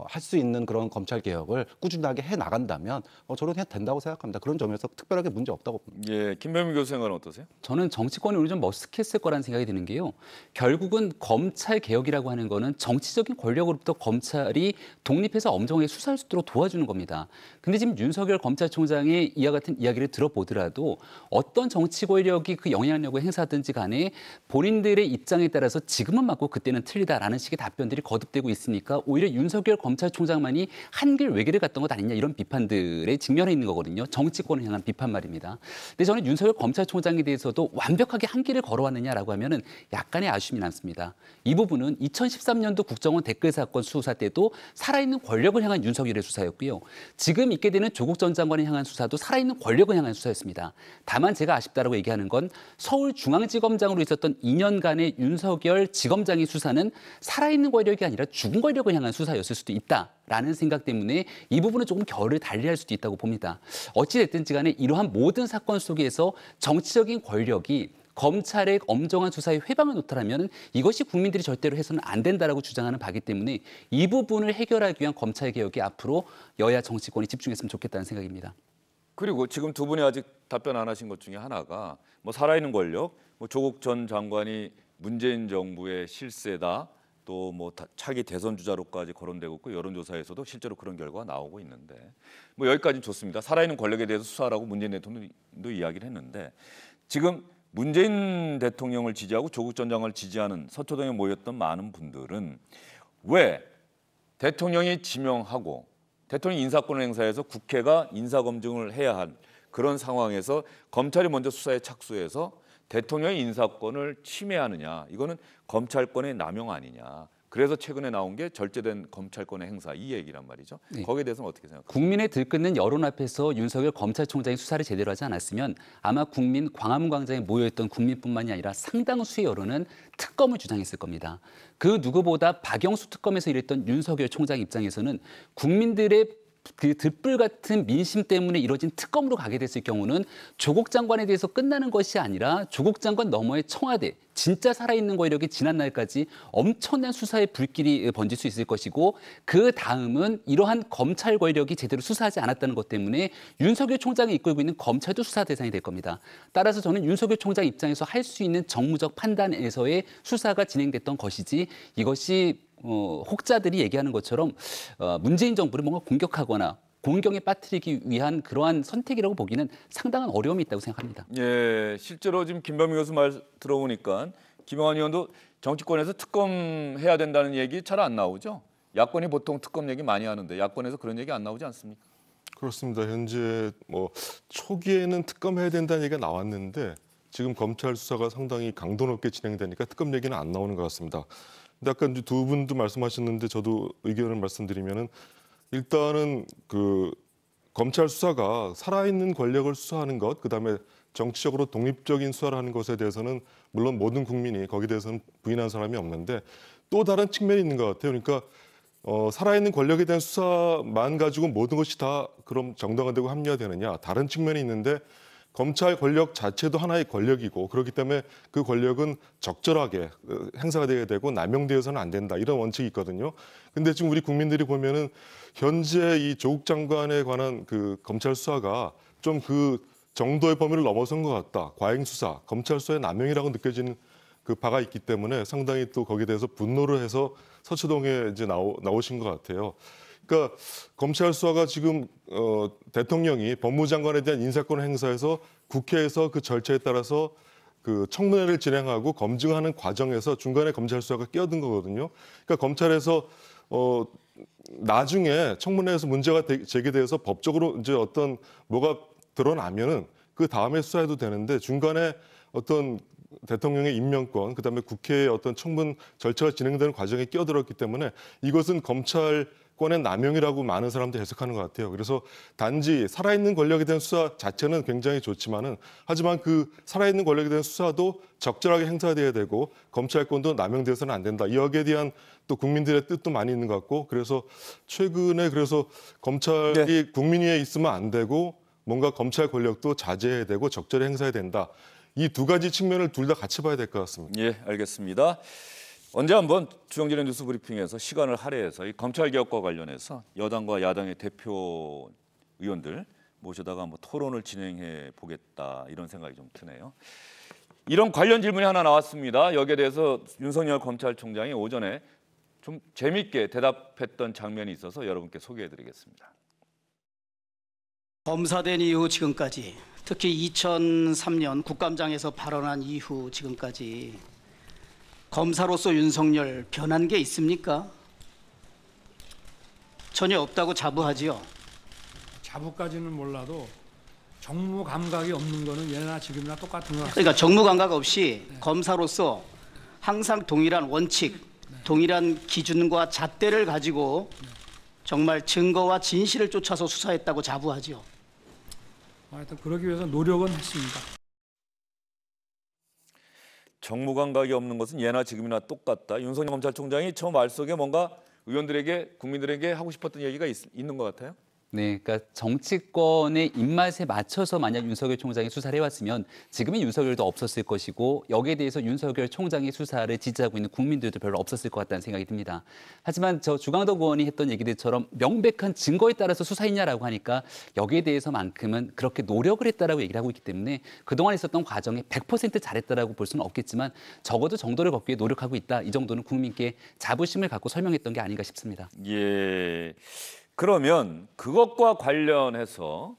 할 수 있는 그런 검찰 개혁을 꾸준하게 해 나간다면 저는 해도 된다고 생각합니다. 그런 점에서 특별하게 문제 없다고 봅니다. 예, 김병민 교수 생각은 어떠세요? 저는 정치권이 오늘 좀 머쓱했을 거라는 생각이 드는 게요. 결국은 검찰 개혁이라고 하는 거는 정치적인 권력으로부터 검찰이 독립해서 엄정하게 수사할 수 있도록 도와주는 겁니다. 근데 지금 윤석열 검찰총장의 이와 같은 이야기를 들어보더라도 어떤 정치 권력이 그 영향력을 행사하든지 간에 본인들의 입장에 따라서 지금은 맞고 그때는 틀리다라는 식의 답변들이 거듭되고 있으니까 오히려 윤석열 검찰총장만이 한길 외길을 갔던 것 아니냐 이런 비판들에 직면해 있는 거거든요. 정치권을 향한 비판 말입니다. 근데 저는 윤석열 검찰총장에 대해서도 완벽하게 한길을 걸어왔느냐라고 하면은 약간의 아쉬움이 남습니다. 이 부분은 2013년도 국정원 댓글 사건 수사 때도 살아있는 권력을 향한 윤석열의 수사였고요. 지금 있게 되는 조국 전 장관을 향한 수사도 살아있는 권력을 향한 수사였습니다. 다만 제가 아쉽다라고 얘기하는 건 서울중앙지검장으로 있었던 2년간의 윤석열 지검장의 수사는 살아있는 권력이 아니라 죽은 권력을 향한 수사였을 수도 있다라는 생각 때문에 이 부분은 조금 결을 달리할 수도 있다고 봅니다. 어찌됐든지 간에 이러한 모든 사건 속에서 정치적인 권력이 검찰의 엄정한 수사에 회방을 놓더라면 이것이 국민들이 절대로 해서는 안 된다라고 주장하는 바기 때문에 이 부분을 해결하기 위한 검찰 개혁에 앞으로 여야 정치권이 집중했으면 좋겠다는 생각입니다. 그리고 지금 두 분이 아직 답변 안 하신 것 중에 하나가 뭐 살아있는 권력, 뭐 조국 전 장관이 문재인 정부의 실세다. 또 뭐 차기 대선 주자로까지 거론되고 있고 여론조사에서도 실제로 그런 결과가 나오고 있는데 뭐 여기까지는 좋습니다. 살아있는 권력에 대해서 수사하라고 문재인 대통령도 이야기를 했는데 지금 문재인 대통령을 지지하고 조국 전 장관을 지지하는 서초동에 모였던 많은 분들은 왜 대통령이 지명하고 대통령 인사권을 행사해서 국회가 인사검증을 해야 할 그런 상황에서 검찰이 먼저 수사에 착수해서 대통령의 인사권을 침해하느냐. 이거는 검찰권의 남용 아니냐. 그래서 최근에 나온 게 절제된 검찰권의 행사 이 얘기란 말이죠. 네. 거기에 대해서는 어떻게 생각하세요? 국민의 들끓는 여론 앞에서 윤석열 검찰총장이 수사를 제대로 하지 않았으면 아마 국민 광화문 광장에 모여있던 국민뿐만이 아니라 상당수의 여론은 특검을 주장했을 겁니다. 그 누구보다 박영수 특검에서 일했던 윤석열 총장 입장에서는 국민들의 그 들불 같은 민심 때문에 이뤄진 특검으로 가게 됐을 경우는 조국 장관에 대해서 끝나는 것이 아니라 조국 장관 너머의 청와대, 진짜 살아있는 권력이 지난 날까지 엄청난 수사의 불길이 번질 수 있을 것이고 그 다음은 이러한 검찰 권력이 제대로 수사하지 않았다는 것 때문에 윤석열 총장이 이끌고 있는 검찰도 수사 대상이 될 겁니다. 따라서 저는 윤석열 총장 입장에서 할 수 있는 정무적 판단에서의 수사가 진행됐던 것이지 이것이 혹자들이 얘기하는 것처럼 문재인 정부를 뭔가 공격하거나 공경에 빠뜨리기 위한 그러한 선택이라고 보기는 상당한 어려움이 있다고 생각합니다. 예, 실제로 지금 김병민 교수 말 들어보니까 김영환 의원도 정치권에서 특검 해야 된다는 얘기 잘 안 나오죠? 야권이 보통 특검 얘기 많이 하는데 야권에서 그런 얘기 안 나오지 않습니까? 그렇습니다. 현재 뭐 초기에는 특검 해야 된다는 얘기가 나왔는데 지금 검찰 수사가 상당히 강도 높게 진행되니까 특검 얘기는 안 나오는 것 같습니다. 근데 아까 이제 두 분도 말씀하셨는데 저도 의견을 말씀드리면은 일단은 그 검찰 수사가 살아있는 권력을 수사하는 것, 그다음에 정치적으로 독립적인 수사를 하는 것에 대해서는 물론 모든 국민이 거기에 대해서는 부인하는 사람이 없는데 또 다른 측면이 있는 것 같아요. 그러니까 살아있는 권력에 대한 수사만 가지고 모든 것이 다 그럼 정당화되고 합리화되느냐? 다른 측면이 있는데 검찰 권력 자체도 하나의 권력이고 그렇기 때문에 그 권력은 적절하게 행사가 돼야 되고 남용되어서는 안 된다 이런 원칙이 있거든요. 근데 지금 우리 국민들이 보면은 현재 이 조국 장관에 관한 그 검찰 수사가 좀 그 정도의 범위를 넘어선 것 같다. 과잉 수사, 검찰 수사의 남용이라고 느껴지는 그 바가 있기 때문에 상당히 또 거기에 대해서 분노를 해서 서초동에 이제 나오신 것 같아요. 그러니까 검찰 수사가 지금 대통령이 법무장관에 대한 인사권 행사에서 국회에서 그 절차에 따라서 그 청문회를 진행하고 검증하는 과정에서 중간에 검찰 수사가 끼어든 거거든요. 그러니까 검찰에서 나중에 청문회에서 문제가 제기돼서 법적으로 이제 어떤 뭐가 드러나면은 그 다음에 수사해도 되는데 중간에 어떤 대통령의 임명권, 그다음에 국회의 어떤 청문 절차가 진행되는 과정에 끼어들었기 때문에 이것은 검찰권의 남용이라고 많은 사람들이 해석하는 것 같아요. 그래서 단지 살아있는 권력에 대한 수사 자체는 굉장히 좋지만은 하지만 그 살아있는 권력에 대한 수사도 적절하게 행사돼야 되고 검찰권도 남용돼서는 안 된다. 여기에 대한 또 국민들의 뜻도 많이 있는 것 같고 그래서 최근에 그래서 검찰이 국민 위에 있으면 안 되고 뭔가 검찰 권력도 자제해야 되고 적절히 행사해야 된다. 이 두 가지 측면을 둘 다 같이 봐야 될 것 같습니다. 예, 알겠습니다. 언제 한번 주영진의 뉴스 브리핑에서 시간을 할애해서 이 검찰 개혁과 관련해서 여당과 야당의 대표 의원들 모셔다가 뭐 토론을 진행해 보겠다 이런 생각이 좀 드네요. 이런 관련 질문이 하나 나왔습니다. 여기에 대해서 윤석열 검찰총장이 오전에 좀 재밌게 대답했던 장면이 있어서 여러분께 소개해드리겠습니다. 검사된 이후 지금까지 특히 2003년 국감장에서 발언한 이후 지금까지 검사로서 윤석열 변한 게 있습니까? 전혀 없다고 자부하지요. 자부까지는 몰라도 정무 감각이 없는 거는 예나 지금이나 똑같은 것 같습니다. 그러니까 정무 감각 없이 검사로서 항상 동일한 원칙, 동일한 기준과 잣대를 가지고 정말 증거와 진실을 쫓아서 수사했다고 자부하지요. 하여튼 그러기 위해서 노력은 했습니다. 정무 감각이 없는 것은 예나 지금이나 똑같다. 윤석열 검찰총장이 저 말 속에 뭔가 의원들에게 국민들에게 하고 싶었던 얘기가 있는 것 같아요. 네, 그러니까 정치권의 입맛에 맞춰서 만약 윤석열 총장이 수사를 해왔으면 지금의 윤석열도 없었을 것이고 여기에 대해서 윤석열 총장의 수사를 지지하고 있는 국민들도 별로 없었을 것 같다는 생각이 듭니다. 하지만 저 주광덕 의원이 했던 얘기들처럼 명백한 증거에 따라서 수사했냐라고 하니까 여기에 대해서만큼은 그렇게 노력을 했다라고 얘기를 하고 있기 때문에 그동안 있었던 과정에 100% 잘했다라고 볼 수는 없겠지만 적어도 정도를 걷기 위해 노력하고 있다. 이 정도는 국민께 자부심을 갖고 설명했던 게 아닌가 싶습니다. 예. 그러면 그것과 관련해서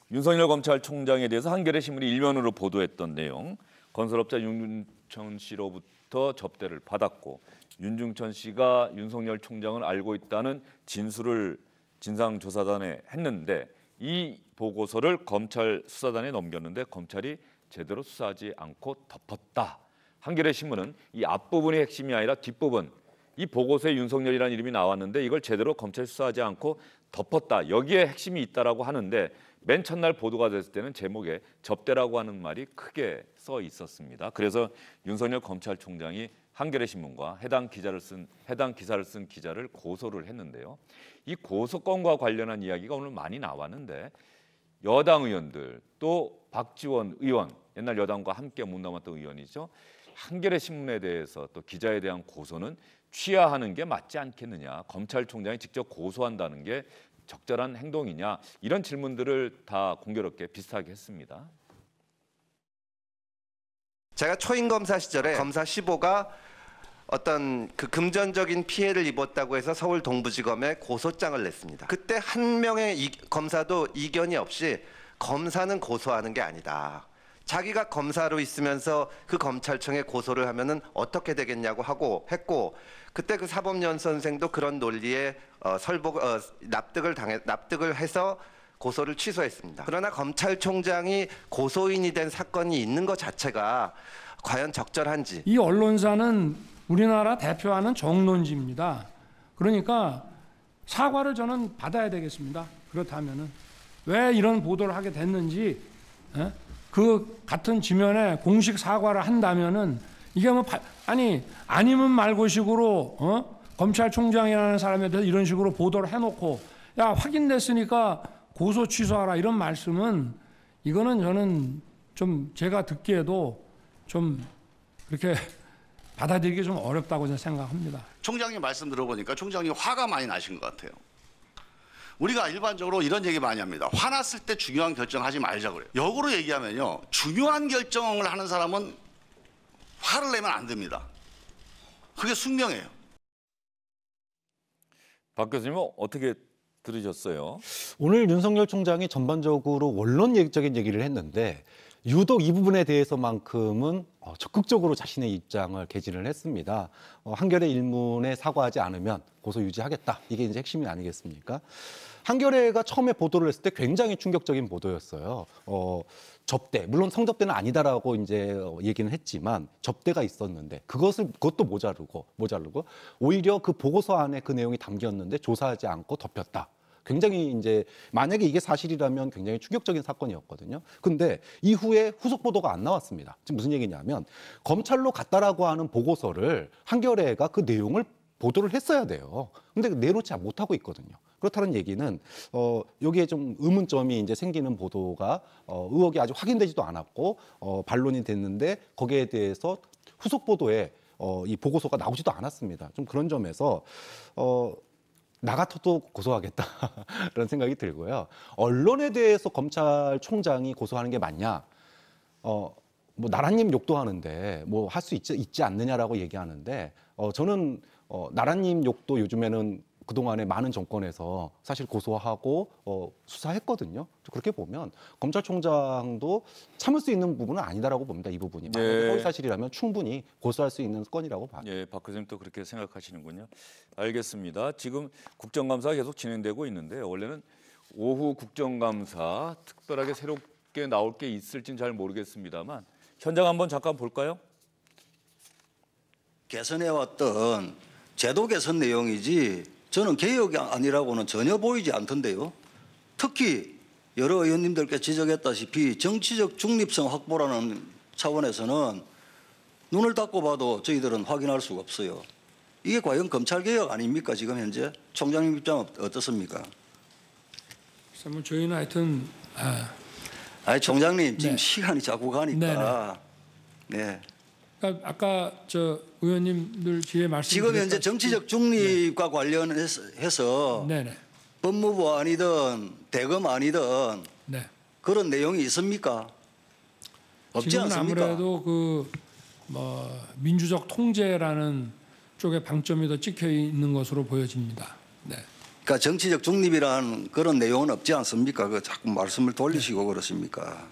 윤석열 검찰총장에 대해서 한겨레 신문이 일면으로 보도했던 내용, 건설업자 윤중천 씨로부터 접대를 받았고 윤중천 씨가 윤석열 총장을 알고 있다는 진술을 진상조사단에 했는데 이 보고서를 검찰 수사단에 넘겼는데 검찰이 제대로 수사하지 않고 덮었다. 한겨레 신문은 이 앞부분이 핵심이 아니라 뒷부분, 이 보고서에 윤석열이라는 이름이 나왔는데 이걸 제대로 검찰 수사하지 않고 덮었다. 여기에 핵심이 있다라고 하는데 맨 첫날 보도가 됐을 때는 제목에 접대라고 하는 말이 크게 써 있었습니다. 그래서 윤석열 검찰총장이 한겨레 신문과 해당 기사를 쓴 기자를 고소를 했는데요. 이 고소건과 관련한 이야기가 오늘 많이 나왔는데 여당 의원들 또 박지원 의원, 옛날 여당과 함께 몸담았던 의원이죠. 한겨레 신문에 대해서 또 기자에 대한 고소는 취하하는 게 맞지 않겠느냐, 검찰총장이 직접 고소한다는 게 적절한 행동이냐, 이런 질문들을 다 공교롭게 비슷하게 했습니다. 제가 초임 검사 시절에 검사 15가 어떤 그 금전적인 피해를 입었다고 해서 서울 동부지검에 고소장을 냈습니다. 그때 한 명의 검사도 이견이 없이 검사는 고소하는 게 아니다. 자기가 검사로 있으면서 그 검찰청에 고소를 하면은 어떻게 되겠냐고 하고 했고, 그때 그 사법연 선생도 그런 논리에 납득을 해서 고소를 취소했습니다. 그러나 검찰총장이 고소인이 된 사건이 있는 것 자체가 과연 적절한지. 이 언론사는 우리나라 대표하는 정론지입니다. 그러니까 사과를 저는 받아야 되겠습니다. 그렇다면은 왜 이런 보도를 하게 됐는지, 그 같은 지면에 공식 사과를 한다면은 이게 뭐 아니면 말고식으로 검찰총장이라는 사람에 대해서 이런 식으로 보도를 해놓고 야 확인됐으니까 고소 취소하라 이런 말씀은 이거는 저는 좀 제가 듣기에도 좀 그렇게 받아들이기 좀 어렵다고 저는 생각합니다. 총장님 말씀 들어보니까 총장님 화가 많이 나신 것 같아요. 우리가 일반적으로 이런 얘기 많이 합니다. 화났을 때 중요한 결정하지 말자 그래요. 역으로 얘기하면요. 중요한 결정을 하는 사람은 화를 내면 안 됩니다. 그게 숙명이에요. 박 교수님은 어떻게 들으셨어요? 오늘 윤석열 총장이 전반적으로 원론적인 얘기를 했는데 유독 이 부분에 대해서만큼은 적극적으로 자신의 입장을 개진을 했습니다. 한겨레 일문에 사과하지 않으면 고소 유지하겠다. 이게 이제 핵심이 아니겠습니까? 한겨레가 처음에 보도를 했을 때 굉장히 충격적인 보도였어요. 접대, 물론 성접대는 아니다라고 이제 얘기는 했지만 접대가 있었는데 그것도 모자르고 오히려 그 보고서 안에 그 내용이 담겼는데 조사하지 않고 덮였다. 굉장히 이제 만약에 이게 사실이라면 굉장히 충격적인 사건이었거든요. 근데 이후에 후속 보도가 안 나왔습니다. 지금 무슨 얘기냐면 검찰로 갔다라고 하는 보고서를 한겨레가 그 내용을 보도를 했어야 돼요. 근데 내놓지 못하고 있거든요. 그렇다는 얘기는 여기에 좀 의문점이 이제 생기는 보도가 의혹이 아직 확인되지도 않았고 반론이 됐는데 거기에 대해서 후속 보도에 이 보고서가 나오지도 않았습니다. 좀 그런 점에서 나 같아도 고소하겠다 그런 생각이 들고요. 언론에 대해서 검찰총장이 고소하는 게 맞냐? 뭐 나라님 욕도 하는데 뭐 할 수 있지 않느냐라고 얘기하는데 저는 나라님 욕도 요즘에는 그동안에 많은 정권에서 사실 고소하고 수사했거든요. 그렇게 보면 검찰총장도 참을 수 있는 부분은 아니다라고 봅니다. 이 부분이. 만약에 허위 사실이라면 충분히 고소할 수 있는 건이라고 봐요. 예, 박 교수님 또 그렇게 생각하시는군요. 알겠습니다. 지금 국정감사가 계속 진행되고 있는데 원래는 오후 국정감사 특별하게 새롭게 나올 게 있을지는 잘 모르겠습니다만 현장 한번 잠깐 볼까요? 개선해왔던 제도 개선 내용이지 저는 개혁이 아니라고는 전혀 보이지 않던데요. 특히 여러 의원님들께 지적했다시피 정치적 중립성 확보라는 차원에서는 눈을 닫고 봐도 저희들은 확인할 수가 없어요. 이게 과연 검찰개혁 아닙니까? 지금 현재 총장님 입장은 어떻습니까? 뭐 저희는 하여튼 아니 총장님 지금 시간이 자꾸 가니까 네. 그러니까 아까 저 의원님들 뒤에 말씀 지금 현재 정치적 중립과 관련해서 법무부 아니든 대검 아니든 그런 내용이 있습니까? 없지 지금은 않습니까? 아무래도 그 민주적 통제라는 쪽에 방점이 더 찍혀 있는 것으로 보여집니다. 네. 그러니까 정치적 중립이라는 그런 내용은 없지 않습니까? 그 자꾸 말씀을 돌리시고 그렇습니까?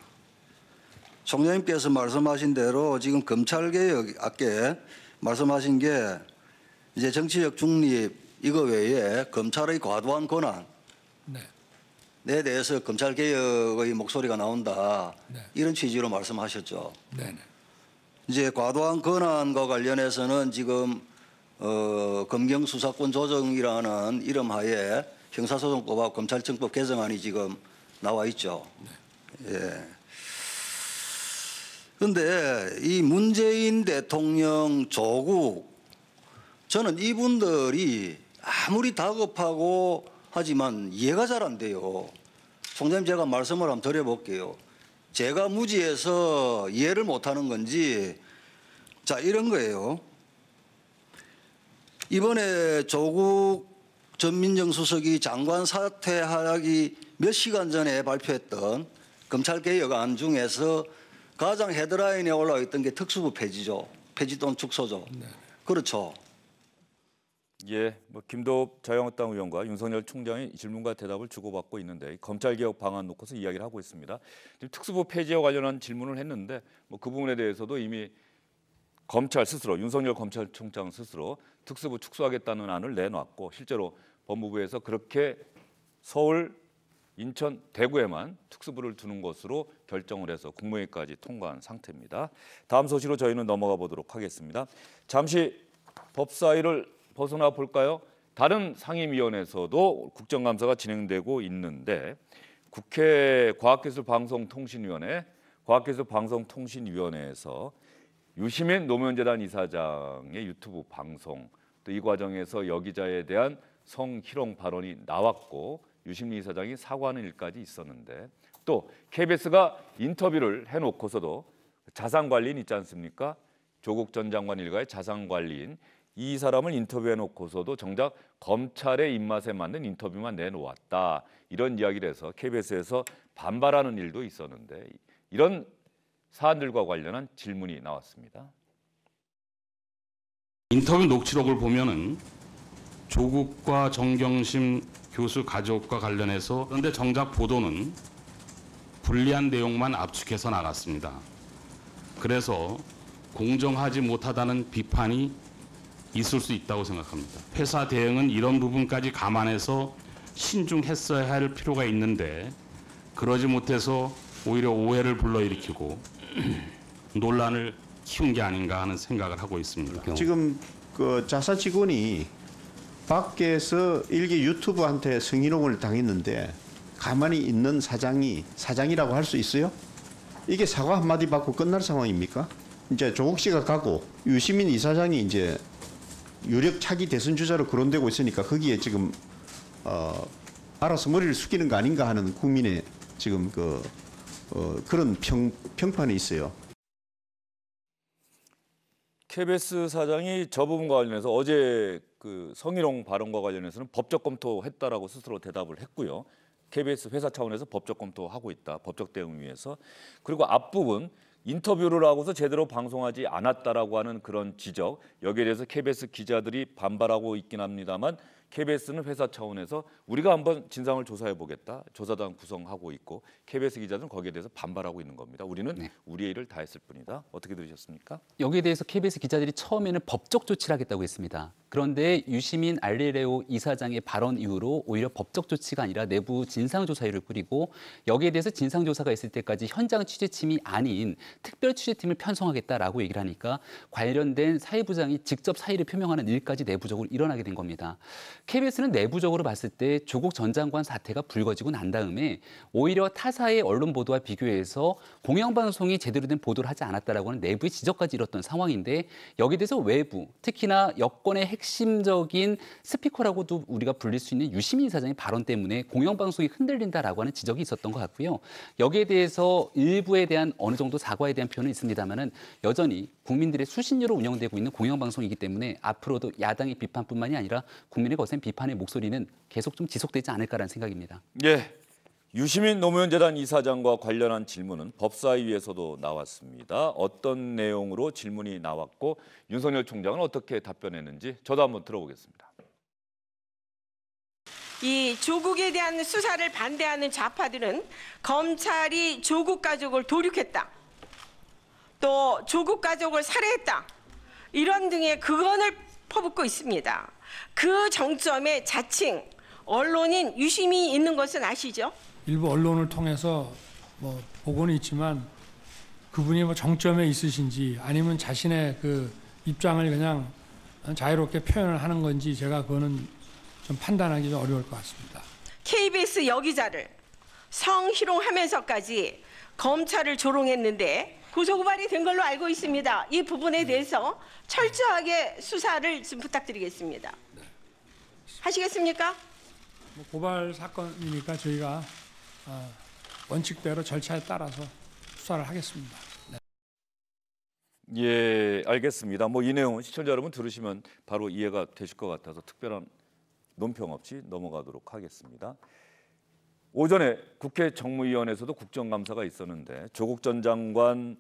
총장님께서 말씀하신 대로 지금 검찰개혁 아까 말씀하신 게 이제 정치적 중립 이거 외에 검찰의 과도한 권한에 대해서 검찰개혁의 목소리가 나온다. 이런 취지로 말씀하셨죠. 이제 과도한 권한과 관련해서는 지금 검경수사권 조정이라는 이름하에 형사소송법하고 검찰청법 개정안이 지금 나와 있죠. 예. 그런데 이 문재인 대통령 조국 저는 이분들이 아무리 다급하고 하지만 이해가 잘 안 돼요. 총장님 제가 말씀을 한번 드려볼게요. 제가 무지해서 이해를 못하는 건지 자 이런 거예요. 이번에 조국 전 민정수석이 장관 사퇴하기 몇 시간 전에 발표했던 검찰개혁안 중에서 가장 헤드라인에 올라와 있던 게 특수부 폐지죠. 폐지 또는 축소죠. 그렇죠. 예, 김도읍 자유한국당 의원과 윤석열 총장이 질문과 대답을 주고받고 있는데 검찰개혁 방안 놓고서 이야기를 하고 있습니다. 지금 특수부 폐지와 관련한 질문을 했는데 그 부분에 대해서도 이미 검찰 스스로 윤석열 검찰총장 스스로 특수부 축소하겠다는 안을 내놨고 실제로 법무부에서 그렇게 서울, 인천, 대구에만 특수부를 두는 것으로 결정을 해서 국무회의까지 통과한 상태입니다. 다음 소식으로 저희는 넘어가 보도록 하겠습니다. 잠시 법사위를 벗어나 볼까요? 다른 상임위원회에서도 국정감사가 진행되고 있는데 국회 과학기술방송통신위원회, 과학기술방송통신위원회에서 유시민 노무현재단 이사장의 유튜브 방송, 또 이 과정에서 여기자에 대한 성희롱 발언이 나왔고 유시민 이사장이 사과하는 일까지 있었는데 또 KBS가 인터뷰를 해놓고서도 자산관리인 있지 않습니까? 조국 전 장관 일가의 자산관리인 이 사람을 인터뷰해놓고서도 정작 검찰의 입맛에 맞는 인터뷰만 내놓았다. 이런 이야기를 해서 KBS에서 반발하는 일도 있었는데 이런 사안들과 관련한 질문이 나왔습니다. 인터뷰 녹취록을 보면은 조국과 정경심 교수 가족과 관련해서 그런데 정작 보도는 불리한 내용만 압축해서 나갔습니다. 그래서 공정하지 못하다는 비판이 있을 수 있다고 생각합니다. 회사 대응은 이런 부분까지 감안해서 신중했어야 할 필요가 있는데 그러지 못해서 오히려 오해를 불러일으키고 논란을 키운 게 아닌가 하는 생각을 하고 있습니다. 지금 그 자사 직원이 밖에서 일개 유튜버한테 성희롱을 당했는데 가만히 있는 사장이 사장이라고 할 수 있어요? 이게 사과 한마디 받고 끝날 상황입니까? 이제 조국 씨가 가고 유시민 이사장이 이제 유력 차기 대선 주자로 거론되고 있으니까 거기에 지금 알아서 머리를 숙이는 거 아닌가 하는 국민의 지금 그런 평판이 있어요. KBS 사장이 저 부분과 관련해서 어제 그 성희롱 발언과 관련해서는 법적 검토했다라고 스스로 대답을 했고요. KBS 회사 차원에서 법적 검토하고 있다. 법적 대응 위해서. 그리고 앞부분 인터뷰를 하고서 제대로 방송하지 않았다라고 하는 그런 지적. 여기에 대해서 KBS 기자들이 반발하고 있긴 합니다만 KBS는 회사 차원에서 우리가 한번 진상을 조사해 보겠다. 조사단 구성하고 있고 KBS 기자들은 거기에 대해서 반발하고 있는 겁니다. 우리는 우리의 일을 다 했을 뿐이다. 어떻게 들으셨습니까? 여기에 대해서 KBS 기자들이 처음에는 법적 조치를 하겠다고 했습니다. 그런데 유시민 알레레오 이사장의 발언 이후로 오히려 법적 조치가 아니라 내부 진상조사위를 꾸리고 여기에 대해서 진상조사가 있을 때까지 현장 취재팀이 아닌 특별 취재팀을 편성하겠다라고 얘기를 하니까 관련된 사회부장이 직접 사의를 표명하는 일까지 내부적으로 일어나게 된 겁니다. KBS는 내부적으로 봤을 때 조국 전 장관 사태가 불거지고 난 다음에 오히려 타사의 언론 보도와 비교해서 공영방송이 제대로 된 보도를 하지 않았다라고 하는 내부의 지적까지 일었던 상황인데 여기에 대해서 외부, 특히나 여권의 핵심적인 스피커라고도 우리가 불릴 수 있는 유시민 이사장의 발언 때문에 공영방송이 흔들린다라고 하는 지적이 있었던 것 같고요. 여기에 대해서 일부에 대한 어느 정도 사과에 대한 표현은 있습니다만은 여전히 국민들의 수신료로 운영되고 있는 공영방송이기 때문에 앞으로도 야당의 비판뿐만이 아니라 국민의 거센 비판의 목소리는 계속 좀 지속되지 않을까라는 생각입니다. 예, 유시민 노무현 재단 이사장과 관련한 질문은 법사위에서도 나왔습니다. 어떤 내용으로 질문이 나왔고 윤석열 총장은 어떻게 답변했는지 저도 한번 들어보겠습니다. 이 조국에 대한 수사를 반대하는 좌파들은 검찰이 조국 가족을 도륙했다. 또 조국 가족을 살해했다. 이런 등의 극언을 퍼붓고 있습니다. 그 정점에 자칭 언론인 유시민이 있는 것은 아시죠? 일부 언론을 통해서 뭐 보고는 있지만 그분이 뭐 정점에 있으신지 아니면 자신의 그 입장을 그냥 자유롭게 표현을 하는 건지 제가 그거는 좀 판단하기 좀 어려울 것 같습니다. KBS 여기자를 성희롱하면서까지 검찰을 조롱했는데 고소고발이 된 걸로 알고 있습니다. 이 부분에 대해서 철저하게 수사를 좀 부탁드리겠습니다. 하시겠습니까? 뭐 고발 사건이니까 저희가 원칙대로 절차에 따라서 수사를 하겠습니다. 네. 예, 알겠습니다. 뭐 이 내용은 시청자 여러분 들으시면 바로 이해가 되실 것 같아서 특별한 논평 없이 넘어가도록 하겠습니다. 오전에 국회 정무위원회에서도 국정감사가 있었는데 조국 전 장관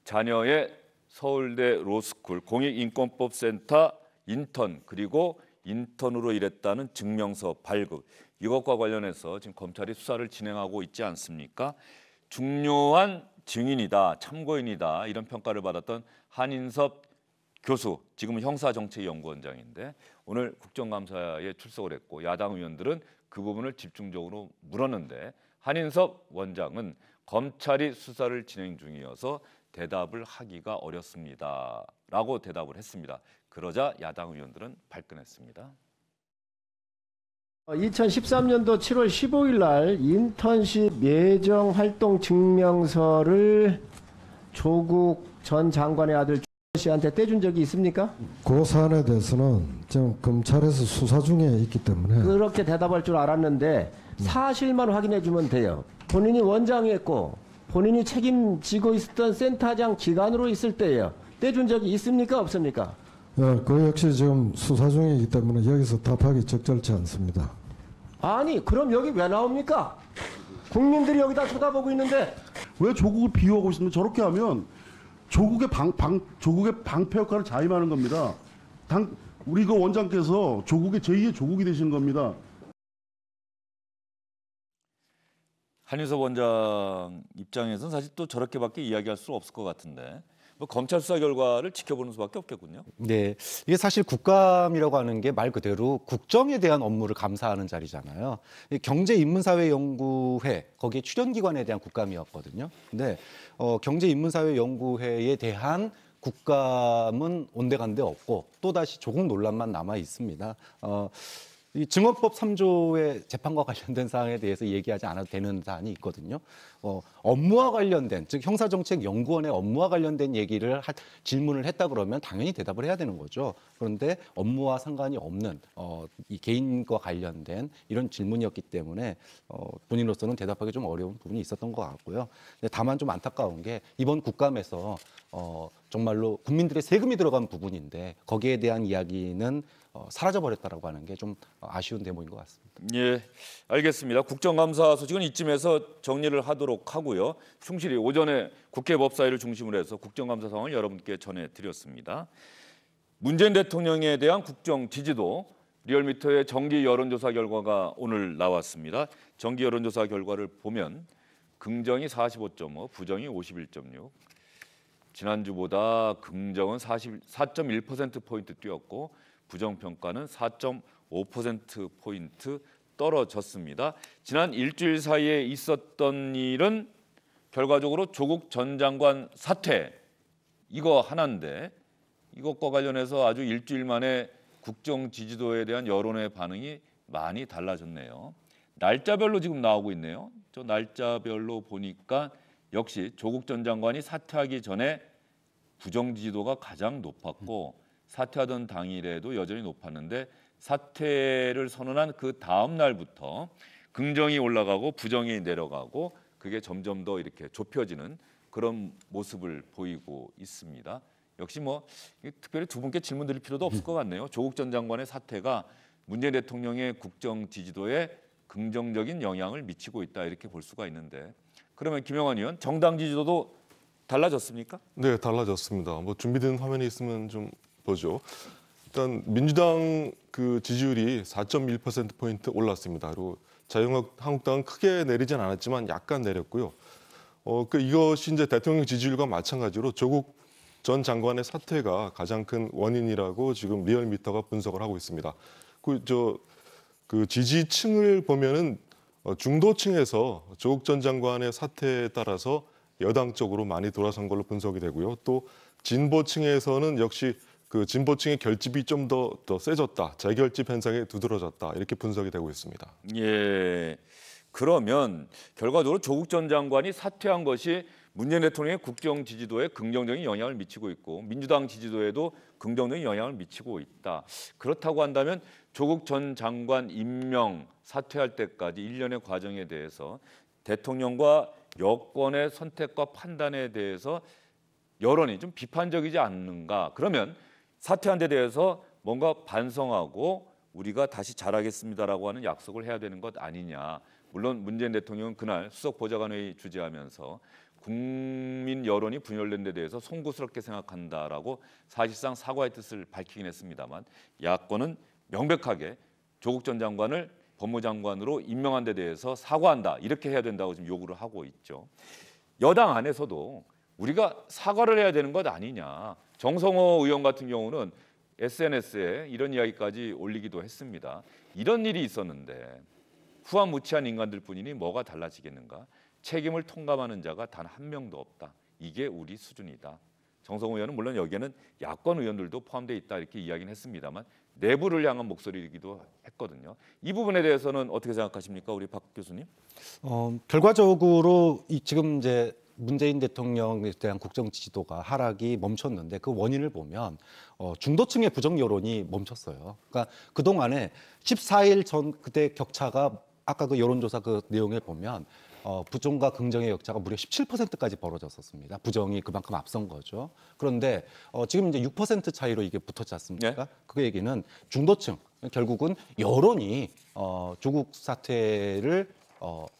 자녀의 서울대 로스쿨 공익인권법센터 인턴 그리고 인턴으로 일했다는 증명서 발급 이것과 관련해서 지금 검찰이 수사를 진행하고 있지 않습니까? 중요한 증인이다, 참고인이다 이런 평가를 받았던 한인섭 교수, 지금은 형사정책연구원장인데 오늘 국정감사에 출석을 했고 야당 의원들은 그 부분을 집중적으로 물었는데 한인섭 원장은 검찰이 수사를 진행 중이어서 대답을 하기가 어렵습니다라고 대답을 했습니다. 그러자 야당 의원들은 발끈했습니다. 2013년도 7월 15일 날 인턴십 예정 활동 증명서를 조국 전 장관의 아들 씨한테 떼준 적이 있습니까? 그 사안에 대해서는 지금 검찰에서 수사 중에 있기 때문에 그렇게 대답할 줄 알았는데 사실만 확인해 주면 돼요. 본인이 원장이었고 본인이 책임지고 있었던 센터장 기관으로 있을 때예요. 떼준 적이 있습니까? 없습니까? 그 역시 지금 수사 중이기 때문에 여기서 답하기 적절치 않습니다. 아니 그럼 여기 왜 나옵니까? 국민들이 여기다 쳐다보고 있는데 왜 조국을 비유하고 있습니까? 저렇게 하면 조국의 방패 역할을 자임하는 겁니다. 우리 그 원장께서 조국의 제2의 조국이 되시는 겁니다. 한윤석 원장 입장에서는 사실 또 저렇게밖에 이야기할 수 없을 것 같은데 뭐 검찰 수사 결과를 지켜보는 수밖에 없겠군요. 네, 이게 사실 국감이라고 하는 게 말 그대로 국정에 대한 업무를 감사하는 자리잖아요. 경제인문사회연구회 거기에 출연기관에 대한 국감이었거든요. 근데 경제인문사회연구회에 대한 국감은 온데간데 없고 또다시 조국 논란만 남아 있습니다. 이 증언법 3조의 재판과 관련된 사항에 대해서 얘기하지 않아도 되는 사안이 있거든요. 업무와 관련된, 즉 형사정책연구원의 업무와 관련된 얘기를 질문을 했다 그러면 당연히 대답을 해야 되는 거죠. 그런데 업무와 상관이 없는 이 개인과 관련된 이런 질문이었기 때문에 본인으로서는 대답하기 좀 어려운 부분이 있었던 것 같고요. 다만 좀 안타까운 게 이번 국감에서 정말로 국민들의 세금이 들어간 부분인데 거기에 대한 이야기는 사라져버렸다라고 하는 게 좀 아쉬운 대목인 것 같습니다. 예, 알겠습니다. 국정감사 소식은 이쯤에서 정리를 하도록 하고요. 충실히 오전에 국회 법사위를 중심으로 해서 국정감사 상황을 여러분께 전해드렸습니다. 문재인 대통령에 대한 국정 지지도 리얼미터의 정기 여론조사 결과가 오늘 나왔습니다. 정기 여론조사 결과를 보면 긍정이 45.5, 부정이 51.6. 지난주보다 긍정은 4.1%포인트 뛰었고 부정평가는 4.5%포인트 떨어졌습니다. 지난 일주일 사이에 있었던 일은 결과적으로 조국 전 장관 사퇴 이거 하나인데 이것과 관련해서 아주 일주일 만에 국정 지지도에 대한 여론의 반응이 많이 달라졌네요. 날짜별로 지금 나오고 있네요. 저 날짜별로 보니까 역시 조국 전 장관이 사퇴하기 전에 부정 지지도가 가장 높았고 사퇴하던 당일에도 여전히 높았는데 사퇴를 선언한 그 다음 날부터 긍정이 올라가고 부정이 내려가고 그게 점점 더 이렇게 좁혀지는 그런 모습을 보이고 있습니다. 역시 뭐 특별히 두 분께 질문 드릴 필요도 없을 것 같네요. 조국 전 장관의 사퇴가 문재인 대통령의 국정 지지도에 긍정적인 영향을 미치고 있다 이렇게 볼 수가 있는데 그러면 김영환 의원 정당 지지도도 달라졌습니까? 네, 달라졌습니다. 뭐 준비된 화면이 있으면 좀 보죠. 일단 민주당 그 지지율이 4.1%포인트 올랐습니다. 그리고 자유한국당은 크게 내리진 않았지만 약간 내렸고요. 이것이 이제 대통령 지지율과 마찬가지로 조국 전 장관의 사퇴가 가장 큰 원인이라고 지금 리얼미터가 분석을 하고 있습니다. 그 지지층을 보면은 중도층에서 조국 전 장관의 사퇴에 따라서 여당 쪽으로 많이 돌아선 걸로 분석이 되고요. 또 진보층에서는 역시 그 진보층의 결집이 좀 더 세졌다, 재결집 현상이 두드러졌다 이렇게 분석이 되고 있습니다. 예, 그러면 결과적으로 조국 전 장관이 사퇴한 것이 문재인 대통령의 국정 지지도에 긍정적인 영향을 미치고 있고 민주당 지지도에도 긍정적인 영향을 미치고 있다. 그렇다고 한다면 조국 전 장관 임명 사퇴할 때까지 일련의 과정에 대해서 대통령과 여권의 선택과 판단에 대해서 여론이 좀 비판적이지 않는가? 그러면 사퇴한 데 대해서 뭔가 반성하고 우리가 다시 잘하겠습니다라고 하는 약속을 해야 되는 것 아니냐. 물론 문재인 대통령은 그날 수석보좌관회의 주재하면서 국민 여론이 분열된 데 대해서 송구스럽게 생각한다라고 사실상 사과의 뜻을 밝히긴 했습니다만 야권은 명백하게 조국 전 장관을 법무장관으로 임명한 데 대해서 사과한다. 이렇게 해야 된다고 지금 요구를 하고 있죠. 여당 안에서도 우리가 사과를 해야 되는 것 아니냐. 정성호 의원 같은 경우는 SNS에 이런 이야기까지 올리기도 했습니다. 이런 일이 있었는데 후한무치한 인간들 뿐이니 뭐가 달라지겠는가. 책임을 통감하는 자가 단 한 명도 없다. 이게 우리 수준이다. 정성호 의원은 물론 여기에는 야권 의원들도 포함되어 있다 이렇게 이야기는 했습니다만 내부를 향한 목소리이기도 했거든요. 이 부분에 대해서는 어떻게 생각하십니까? 우리 박 교수님. 결과적으로 지금 이제 문재인 대통령에 대한 국정 지지도가 하락이 멈췄는데 그 원인을 보면 중도층의 부정 여론이 멈췄어요. 그러니까 그동안에 14일 전 그때 격차가 아까 그 여론조사 그 내용에 보면 부정과 긍정의 격차가 무려 17%까지 벌어졌었습니다. 부정이 그만큼 앞선 거죠. 그런데 지금 이제 6% 차이로 이게 붙었지 않습니까? 네. 그 얘기는 중도층, 결국은 여론이 조국 사퇴를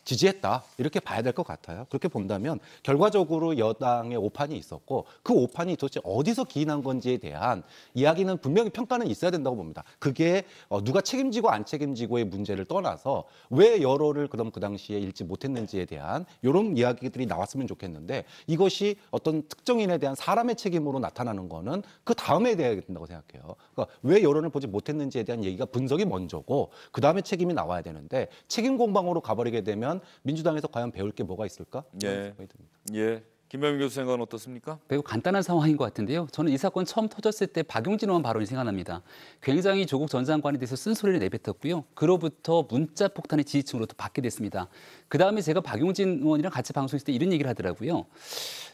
지지했다 이렇게 봐야 될 것 같아요. 그렇게 본다면 결과적으로 여당의 오판이 있었고 그 오판이 도대체 어디서 기인한 건지에 대한 이야기는 분명히 평가는 있어야 된다고 봅니다. 그게 누가 책임지고 안 책임지고의 문제를 떠나서 왜 여론을 그럼 그 당시에 읽지 못했는지에 대한 이런 이야기들이 나왔으면 좋겠는데 이것이 어떤 특정인에 대한 사람의 책임으로 나타나는 거는 그 다음에 돼야 된다고 생각해요. 그러니까 왜 여론을 보지 못했는지에 대한 얘기가 분석이 먼저고 그 다음에 책임이 나와야 되는데 책임 공방으로 가버리게 되면 민주당에서 과연 배울 게 뭐가 있을까? 예. 예. 김병민 교수 생각은 어떻습니까? 매우 간단한 상황인 것 같은데요. 저는 이 사건 처음 터졌을 때 박용진 의원 발언이 생각납니다. 굉장히 조국 전 장관에 대해서 쓴소리를 내뱉었고요. 그로부터 문자 폭탄의 지지층으로 또 받게 됐습니다. 그다음에 제가 박용진 의원이랑 같이 방송했을 때 이런 얘기를 하더라고요.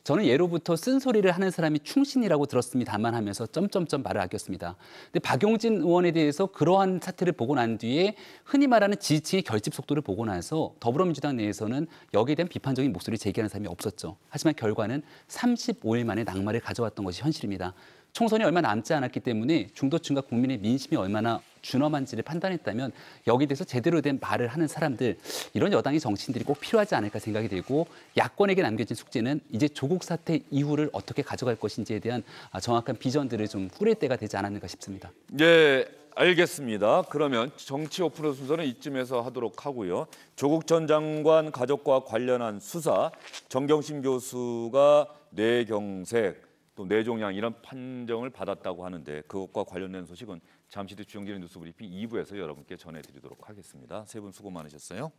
저는 예로부터 쓴소리를 하는 사람이 충신이라고 들었습니다만 하면서 점점점 말을 아꼈습니다. 근데 박용진 의원에 대해서 그러한 사태를 보고 난 뒤에 흔히 말하는 지지층의 결집 속도를 보고 나서 더불어민주당 내에서는 여기에 대한 비판적인 목소리를 제기하는 사람이 없었죠. 하지만 결과는 35일 만에 낙마를 가져왔던 것이 현실입니다. 총선이 얼마 남지 않았기 때문에 중도층과 국민의 민심이 얼마나 준엄한지를 판단했다면 여기에 대해서 제대로 된 말을 하는 사람들, 이런 여당의 정치인들이 꼭 필요하지 않을까 생각이 들고 야권에게 남겨진 숙제는 이제 조국 사태 이후를 어떻게 가져갈 것인지에 대한 정확한 비전들을 좀 꾸릴 때가 되지 않았는가 싶습니다. 네, 알겠습니다. 그러면 정치 오픈의 순서는 이쯤에서 하도록 하고요. 조국 전 장관 가족과 관련한 수사, 정경심 교수가 뇌경색, 또 뇌종양 이런 판정을 받았다고 하는데 그것과 관련된 소식은 잠시 뒤 주영진의 뉴스브리핑 2부에서 여러분께 전해드리도록 하겠습니다. 세 분 수고 많으셨어요.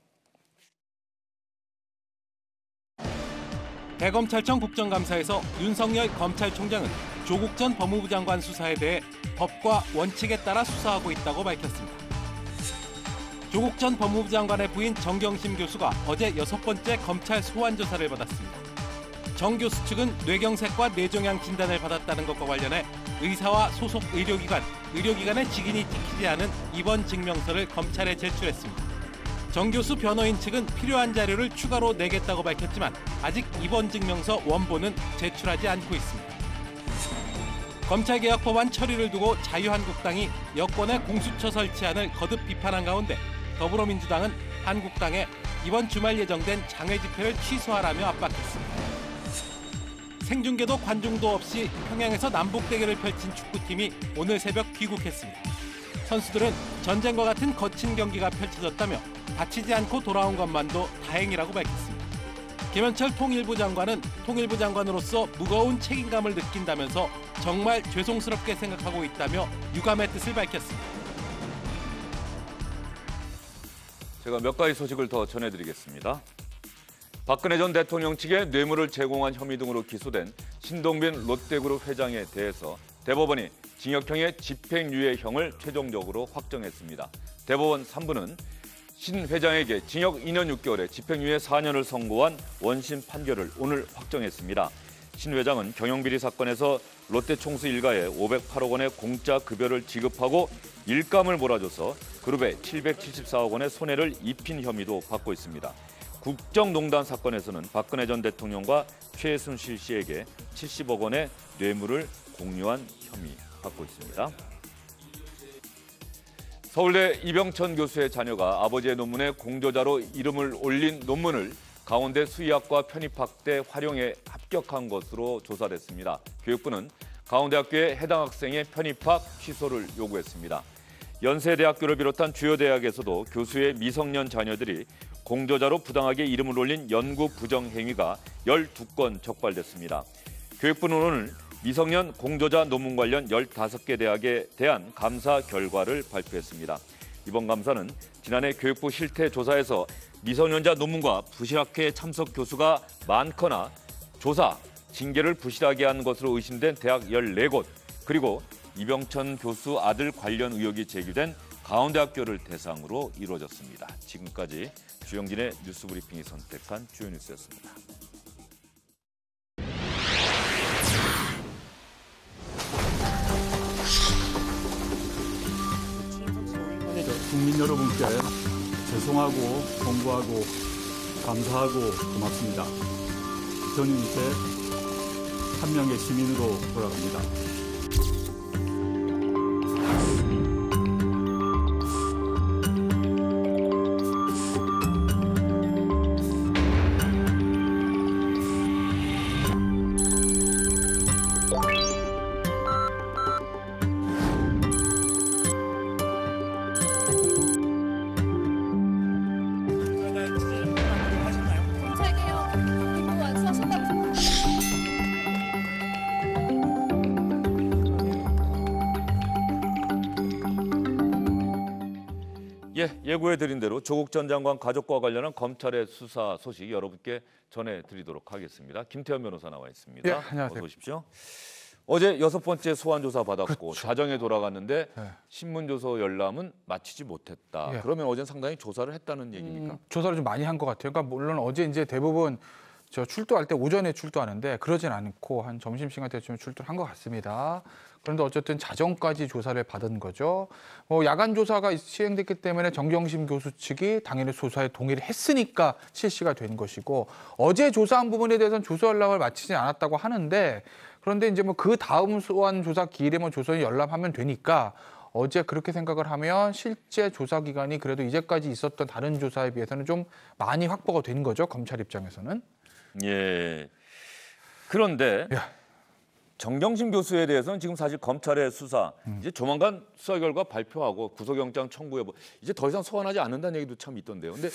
대검찰청 국정감사에서 윤석열 검찰총장은 조국 전 법무부 장관 수사에 대해 법과 원칙에 따라 수사하고 있다고 밝혔습니다. 조국 전 법무부 장관의 부인 정경심 교수가 어제 6번째 검찰 소환 조사를 받았습니다. 정 교수 측은 뇌경색과 뇌종양 진단을 받았다는 것과 관련해 의사와 소속 의료기관의 직인이 찍히지 않은 입원 증명서를 검찰에 제출했습니다. 정 교수 변호인 측은 필요한 자료를 추가로 내겠다고 밝혔지만 아직 입원 증명서 원본은 제출하지 않고 있습니다. 검찰개혁법안 처리를 두고 자유한국당이 여권의 공수처 설치안을 거듭 비판한 가운데 더불어민주당은 한국당에 이번 주말 예정된 장외 집회를 취소하라며 압박했습니다. 생중계도 관중도 없이 평양에서 남북 대결을 펼친 축구팀이 오늘 새벽 귀국했습니다. 선수들은 전쟁과 같은 거친 경기가 펼쳐졌다며 다치지 않고 돌아온 것만도 다행이라고 밝혔습니다. 김현철 통일부 장관은 통일부 장관으로서 무거운 책임감을 느낀다면서 정말 죄송스럽게 생각하고 있다며 유감의 뜻을 밝혔습니다. 제가 몇 가지 소식을 더 전해드리겠습니다. 박근혜 전 대통령 측에 뇌물을 제공한 혐의 등으로 기소된 신동빈 롯데그룹 회장에 대해서 대법원이 징역형의 집행유예형을 최종적으로 확정했습니다. 대법원 3부는 신 회장에게 징역 2년 6개월에 집행유예 4년을 선고한 원심 판결을 오늘 확정했습니다. 신 회장은 경영비리 사건에서 롯데 총수 일가에 508억 원의 공짜 급여를 지급하고 일감을 몰아줘서 그룹에 774억 원의 손해를 입힌 혐의도 받고 있습니다. 국정농단 사건에서는 박근혜 전 대통령과 최순실 씨에게 70억 원의 뇌물을 공유한 혐의 받고 있습니다. 서울대 이병천 교수의 자녀가 아버지의 논문에 공저자로 이름을 올린 논문을 강원대 수의학과 편입학대 활용에 합격한 것으로 조사됐습니다. 교육부는 강원대학교에 해당 학생의 편입학 취소를 요구했습니다. 연세대학교를 비롯한 주요 대학에서도 교수의 미성년 자녀들이 공저자로 부당하게 이름을 올린 연구 부정 행위가 12건 적발됐습니다. 교육부는 오늘 미성년 공저자 논문 관련 15개 대학에 대한 감사 결과를 발표했습니다. 이번 감사는 지난해 교육부 실태 조사에서 미성년자 논문과 부실학회 참석 교수가 많거나 조사, 징계를 부실하게 한 것으로 의심된 대학 14곳, 그리고 이병천 교수 아들 관련 의혹이 제기된 강원대학교를 대상으로 이루어졌습니다. 지금까지 주영진의 뉴스브리핑이 선택한 주요 뉴스였습니다. 국민 여러분께 죄송하고 송구하고 감사하고 고맙습니다. 저는 이제 한 명의 시민으로 돌아갑니다. 예고해드린 대로 조국 전 장관 가족과 관련한 검찰의 수사 소식 여러분께 전해드리도록 하겠습니다. 김태현 변호사 나와 있습니다. 예, 안녕하세요. 어서 오십시오. 어제 6번째 소환조사 받았고 그렇죠. 자정에 돌아갔는데 네. 신문조서 열람은 마치지 못했다. 예. 그러면 어제는 상당히 조사를 했다는 얘기입니까? 조사를 좀 많이 한 것 같아요. 그러니까 물론 어제 이제 대부분 저 출두할 때 오전에 출두하는데 그러진 않고 한 점심시간 때쯤 출두를 한 것 같습니다. 그런데 어쨌든 자정까지 조사를 받은 거죠. 야간 조사가 시행됐기 때문에 정경심 교수 측이 당연히 조사에 동의를 했으니까 실시가 된 것이고 어제 조사한 부분에 대해서는 조사 열람을 마치지 않았다고 하는데 그런데 이제 뭐 그 다음 소환 조사 기일에 뭐 조사 열람하면 되니까 어제 그렇게 생각을 하면 실제 조사 기간이 그래도 이제까지 있었던 다른 조사에 비해서는 좀 많이 확보가 된 거죠. 검찰 입장에서는. 예. 그런데 정경심 교수에 대해서는 지금 사실 검찰의 수사 이제 조만간 수사 결과 발표하고 구속영장 청구해 이제 더 이상 소환하지 않는다는 얘기도 참 있던데요. 근데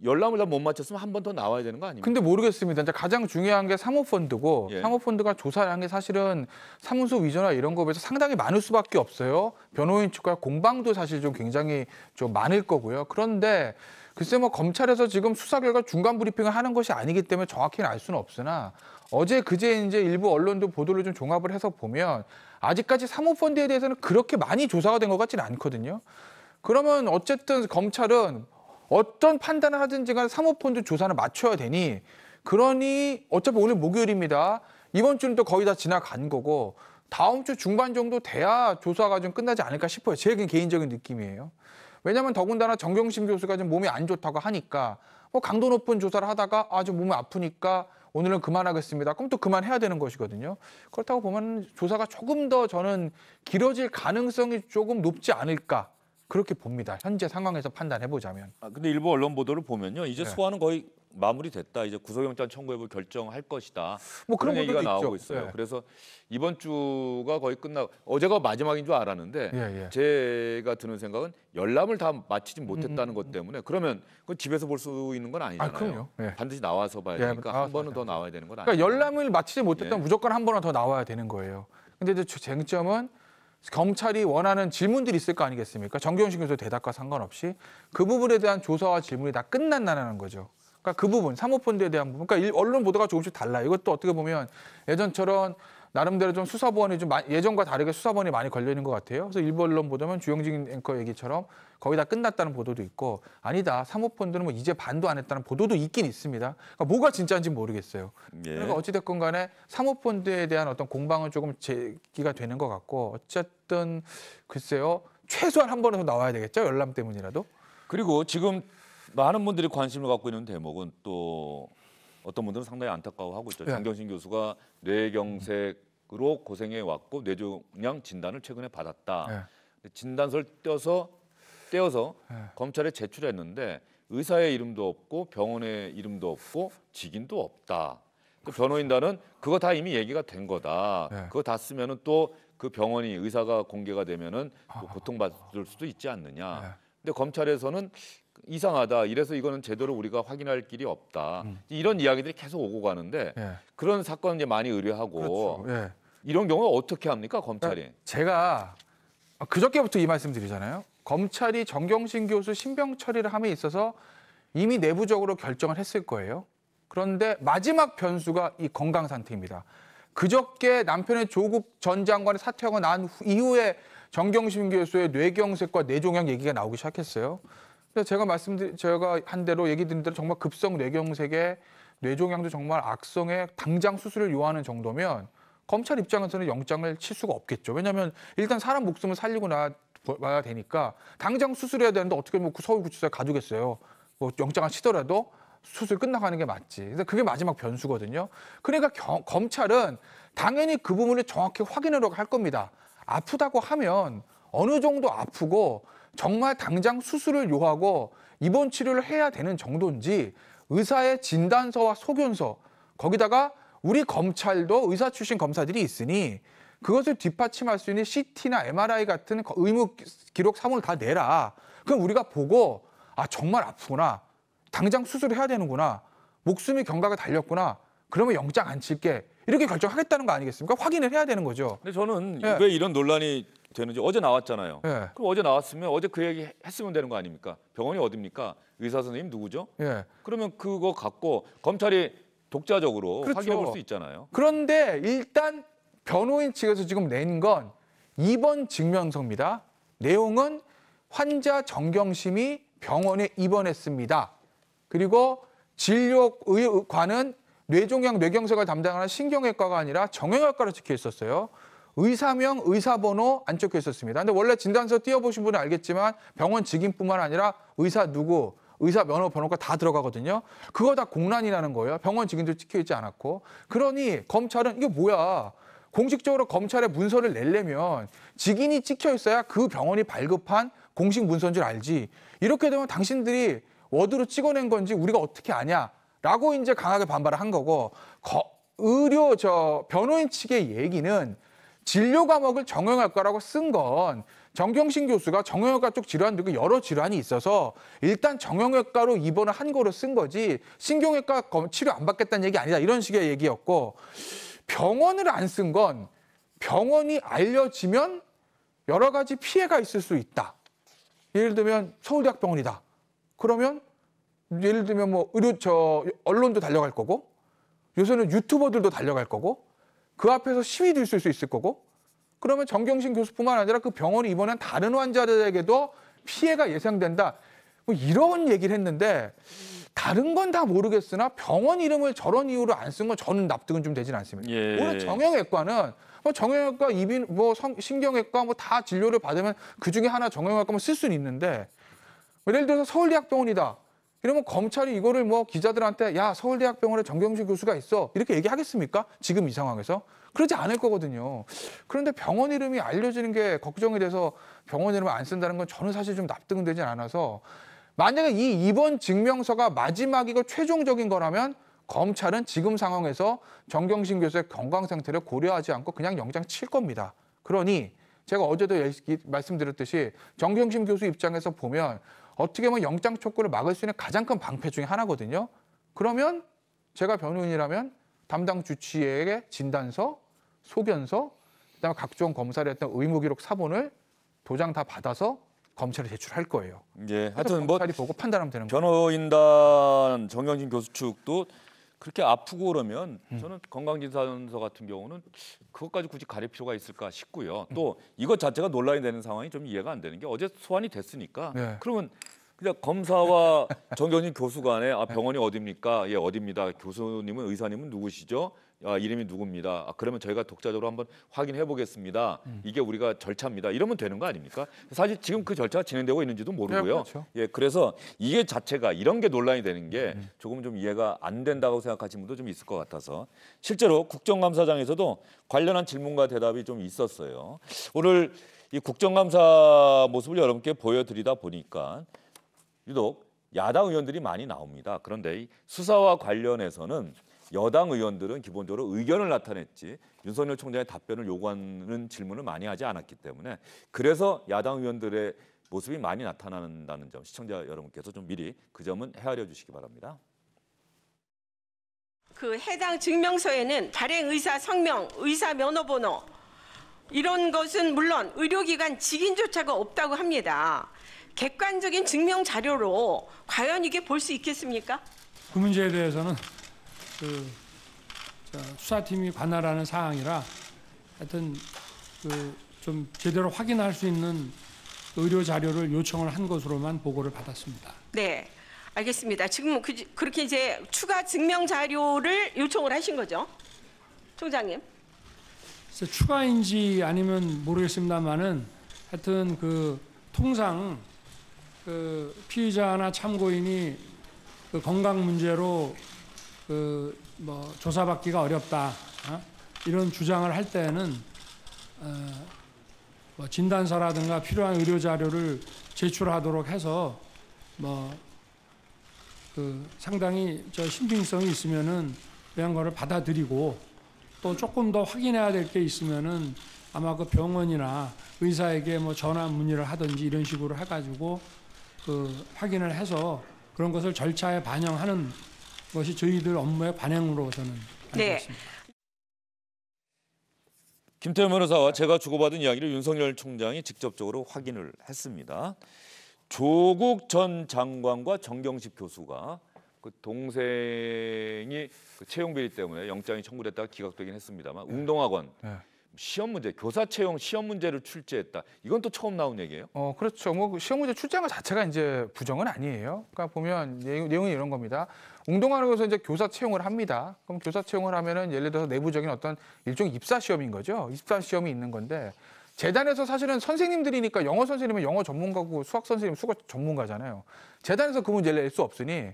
열람을 다 못 마쳤으면 한 번 더 나와야 되는 거 아닙니까? 근데 모르겠습니다. 이제 가장 중요한 게 사모펀드고 예. 사모펀드가 조사한 게 사실은 사무소 위조나 이런 거에 비해서 상당히 많을 수밖에 없어요. 변호인 측과 공방도 사실 좀 굉장히 좀 많을 거고요. 그런데 글쎄 뭐 검찰에서 지금 수사 결과 중간 브리핑을 하는 것이 아니기 때문에 정확히는 알 수는 없으나 어제 그제 이제 일부 언론도 보도를 좀 종합을 해서 보면 아직까지 사모펀드에 대해서는 그렇게 많이 조사가 된 것 같지는 않거든요. 그러면 어쨌든 검찰은 어떤 판단을 하든지 간에 사모펀드 조사는 맞춰야 되니 그러니 어차피 오늘 목요일입니다. 이번 주는 또 거의 다 지나간 거고 다음 주 중반 정도 돼야 조사가 좀 끝나지 않을까 싶어요. 제 개인적인 느낌이에요. 왜냐하면 더군다나 정경심 교수가 좀 몸이 안 좋다고 하니까 뭐 강도 높은 조사를 하다가 좀 몸이 아프니까 오늘은 그만하겠습니다. 그럼 또 그만해야 되는 것이거든요. 그렇다고 보면 조사가 조금 더 저는 길어질 가능성이 조금 높지 않을까 그렇게 봅니다. 현재 상황에서 판단해보자면. 근데 일부 언론 보도를 보면요. 이제 네. 소환은 거의 마무리됐다. 이제 구속영장 청구여부 결정할 것이다. 뭐 그런 얘기가 보도도 나오고 있죠. 있어요. 네. 그래서 이번 주가 거의 끝나고 어제가 마지막인 줄 알았는데 예. 제가 드는 생각은 열람을 다 마치지 못했다는 것 때문에 그러면 그 집에서 볼 수 있는 건 아니잖아요. 그럼요. 예. 반드시 나와서 봐야 예, 되니까 한 번은 더 나와야 되는 건 아니에요. 그러니까 열람을 마치지 못했다면 예. 무조건 한 번은 더 나와야 되는 거예요. 근데 이제 쟁점은 검찰이 원하는 질문들이 있을 거 아니겠습니까? 정경심 교수 대답과 상관없이 그 부분에 대한 조사와 질문이 다 끝났다는 거죠. 그러니까 그 부분, 사모펀드에 대한 부분. 그러니까 언론 보도가 조금씩 달라요. 이것도 어떻게 보면 예전처럼 나름대로 좀 수사본이 좀 예전과 다르게 수사본이 많이 걸려 있는 것 같아요. 그래서 일부 언론 보도면 주영진 앵커 얘기처럼 거의 다 끝났다는 보도도 있고 아니다. 사모펀드는 뭐 이제 반도 안 했다는 보도도 있긴 있습니다. 그러니까 뭐가 진짜인지 모르겠어요. 예. 그러니까 어찌됐건 간에 사모펀드에 대한 어떤 공방은 조금 제기가 되는 것 같고 어쨌든 글쎄요. 최소한 한 번은 더 나와야 되겠죠. 열람 때문이라도. 그리고 지금 많은 분들이 관심을 갖고 있는 대목은 또 어떤 분들은 상당히 안타까워하고 있죠. 네. 정경심 교수가 뇌경색으로 고생해 왔고 뇌종양 진단을 최근에 받았다. 진단서를 떼어서 검찰에 제출했는데 의사의 이름도 없고 병원의 이름도 없고 직인도 없다. 그 변호인단은 그거 다 이미 얘기가 된 거다. 그거 다 쓰면은 또 그 병원이 의사가 공개가 되면은 또 고통받을 수도 있지 않느냐. 근데 검찰에서는 이상하다. 이래서 이거는 제대로 우리가 확인할 길이 없다. 이런 이야기들이 계속 오고 가는데 그런 사건 이제 많이 의뢰하고 그렇죠. 이런 경우 어떻게 합니까 검찰이? 제가 그저께부터 이 말씀 드리잖아요. 검찰이 정경심 교수 신병 처리를 함에 있어서 이미 내부적으로 결정을 했을 거예요. 그런데 마지막 변수가 이 건강 상태입니다. 그저께 남편의 조국 전 장관의 사퇴하고 난 이후에 정경심 교수의 뇌경색과 뇌종양 얘기가 나오기 시작했어요. 그래서 제가 한 대로 얘기 드린 대로 정말 급성 뇌경색에 뇌종양도 정말 악성에 당장 수술을 요하는 정도면 검찰 입장에서는 영장을 칠 수가 없겠죠. 왜냐하면 일단 사람 목숨을 살리고 나와야 되니까 당장 수술해야 되는데 어떻게 뭐 서울구치소에 가두겠어요. 뭐 영장을 치더라도 수술 끝나가는 게 맞지. 그래서 그게 마지막 변수거든요. 그러니까 검찰은 당연히 그 부분을 정확히 확인하려고 할 겁니다. 아프다고 하면 어느 정도 아프고 정말 당장 수술을 요하고 입원 치료를 해야 되는 정도인지 의사의 진단서와 소견서 거기다가 우리 검찰도 의사 출신 검사들이 있으니 그것을 뒷받침할 수 있는 CT나 MRI 같은 의무 기록 사본을 다 내라. 그럼 우리가 보고 아 정말 아프구나. 당장 수술을 해야 되는구나. 목숨이 경각에 달렸구나. 그러면 영장 안 칠게. 이렇게 결정하겠다는 거 아니겠습니까? 확인을 해야 되는 거죠. 근데 저는 예. 왜 이런 논란이 되는지 어제 나왔잖아요. 예. 그럼 어제 나왔으면 어제 그 얘기 했으면 되는 거 아닙니까? 병원이 어딥니까? 의사 선생님 누구죠? 예. 그러면 그거 갖고 검찰이 독자적으로 그렇죠. 확인해 볼 수 있잖아요. 그런데 일단 변호인 측에서 지금 낸 건 입원 증명서입니다. 내용은 환자 정경심이 병원에 입원했습니다. 그리고 진료관은 뇌종양 뇌경색을 담당하는 신경외과가 아니라 정형외과로 적혀 있었어요. 의사명, 의사번호 안 적혀 있었습니다. 근데 원래 진단서 띄워보신 분은 알겠지만 병원 직인뿐만 아니라 의사 누구, 의사 면허 번호가 다 들어가거든요. 그거 다 공란이 나는 거예요. 병원 직인도 찍혀 있지 않았고. 그러니 검찰은 이게 뭐야. 공식적으로 검찰에 문서를 내려면 직인이 찍혀 있어야 그 병원이 발급한 공식 문서인 줄 알지. 이렇게 되면 당신들이 워드로 찍어낸 건지 우리가 어떻게 아냐라고 이제 강하게 반발을 한 거고 변호인 측의 얘기는 진료 과목을 정형외과라고 쓴 건 정경심 교수가 정형외과 쪽 질환 들고 여러 질환이 있어서 일단 정형외과로 입원을 한 거로 쓴 거지 신경외과 치료 안 받겠다는 얘기 아니다. 이런 식의 얘기였고 병원을 안 쓴 건 병원이 알려지면 여러 가지 피해가 있을 수 있다. 예를 들면 서울대학병원이다. 그러면 예를 들면 뭐 언론도 달려갈 거고 요새는 유튜버들도 달려갈 거고 그 앞에서 시위도 있을 수 있을 거고 그러면 정경심 교수뿐만 아니라 그 병원에 입원한 다른 환자들에게도 피해가 예상된다. 뭐 이런 얘기를 했는데 다른 건 다 모르겠으나 병원 이름을 저런 이유로 안 쓴 건 저는 납득은 좀 되진 않습니다. 예. 오늘 정형외과는 뭐 정형외과, 신경외과 뭐 다 진료를 받으면 그 중에 하나 정형외과만 쓸 수는 있는데 예를 들어서 서울대학병원이다. 이러면 검찰이 이거를 뭐 기자들한테 야 서울대학병원에 정경심 교수가 있어 이렇게 얘기하겠습니까? 지금 이 상황에서 그러지 않을 거거든요. 그런데 병원 이름이 알려지는 게 걱정이 돼서 병원 이름을 안 쓴다는 건 저는 사실 좀 납득은 되지 않아서 만약에 이 입원 증명서가 마지막이고 최종적인 거라면 검찰은 지금 상황에서 정경심 교수의 건강 상태를 고려하지 않고 그냥 영장 칠 겁니다. 그러니 제가 어제도 말씀드렸듯이 정경심 교수 입장에서 보면 어떻게 보면 영장 촉구를 막을 수 있는 가장 큰 방패 중에 하나거든요. 그러면 제가 변호인이라면 담당 주치의에게 진단서, 소견서, 그다음에 각종 검사를 했던 의무기록 사본을 도장 다 받아서 검찰에 제출할 거예요. 예, 하여튼 뭐 검찰이 보고 판단하면 되는 거예요. 변호인단 정경심 교수 측도 그렇게 아프고 그러면 저는 건강진단서 같은 경우는 그것까지 굳이 가릴 필요가 있을까 싶고요. 또 이것 자체가 논란이 되는 상황이 좀 이해가 안 되는 게 어제 소환이 됐으니까 네. 그러면 그냥 검사와 정경심 교수 간에 아, 병원이 어딥니까? 예, 어딥니다. 교수님은 의사님은 누구시죠? 아, 이름이 누굽니다. 아, 그러면 저희가 독자적으로 한번 확인해 보겠습니다. 이게 우리가 절차입니다. 이러면 되는 거 아닙니까? 사실 지금 그 절차가 진행되고 있는지도 모르고요. 네, 그렇죠. 예, 그래서 이게 자체가 이런 게 논란이 되는 게 조금 좀 이해가 안 된다고 생각하시는 분도 좀 있을 것 같아서 실제로 국정감사장에서도 관련한 질문과 대답이 좀 있었어요. 오늘 이 국정감사 모습을 여러분께 보여드리다 보니까 유독 야당 의원들이 많이 나옵니다. 그런데 이 수사와 관련해서는 여당 의원들은 기본적으로 의견을 나타냈지 윤석열 총장의 답변을 요구하는 질문을 많이 하지 않았기 때문에 그래서 야당 의원들의 모습이 많이 나타난다는 점 시청자 여러분께서 좀 미리 그 점은 헤아려 주시기 바랍니다. 그 해당 증명서에는 발행 의사 성명, 의사 면허 번호 이런 것은 물론 의료기관 직인조차가 없다고 합니다. 객관적인 증명 자료로 과연 이게 볼 수 있겠습니까? 그 문제에 대해서는 수사팀이 관할하는 사항이라 하여튼 좀 제대로 확인할 수 있는 의료 자료를 요청을 한 것으로만 보고를 받았습니다. 네, 알겠습니다. 지금 그렇게 이제 추가 증명 자료를 요청을 하신 거죠, 총장님? 그래서 추가인지 아니면 모르겠습니다만은 하여튼 통상 피의자나 참고인이 그 건강 문제로 그 뭐 조사받기가 어렵다 이런 주장을 할 때는 뭐 진단서라든가 필요한 의료 자료를 제출하도록 해서 뭐 그 상당히 저 신빙성이 있으면은 그런 거를 받아들이고 또 조금 더 확인해야 될 게 있으면은 아마 그 병원이나 의사에게 뭐 전화 문의를 하든지 이런 식으로 해가지고 그 확인을 해서 그런 것을 절차에 반영하는 것이 저희들 업무의 관행으로 저는 알고 있습니다. 김태현 변호사와 제가 주고받은 이야기를 윤석열 총장이 직접적으로 확인을 했습니다. 조국 전 장관과 정경심 교수가 그 동생이 그 채용 비리 때문에 영장이 청구됐다가 기각되긴 했습니다만 웅동학원 시험 문제, 교사 채용 시험 문제를 출제했다. 이건 또 처음 나온 얘기예요? 그렇죠. 뭐 시험 문제 출제한 것 자체가 이제 부정은 아니에요. 그러니까 보면 내용이 이런 겁니다. 웅동학원에서 이제 교사 채용을 합니다. 그럼 교사 채용을 하면은 예를 들어서 내부적인 어떤 일종의 입사 시험인 거죠. 입사 시험이 있는 건데 재단에서 사실은 선생님들이니까 영어 선생님은 영어 전문가고 수학 선생님은 수학 전문가잖아요. 재단에서 그 문제를 낼 수 없으니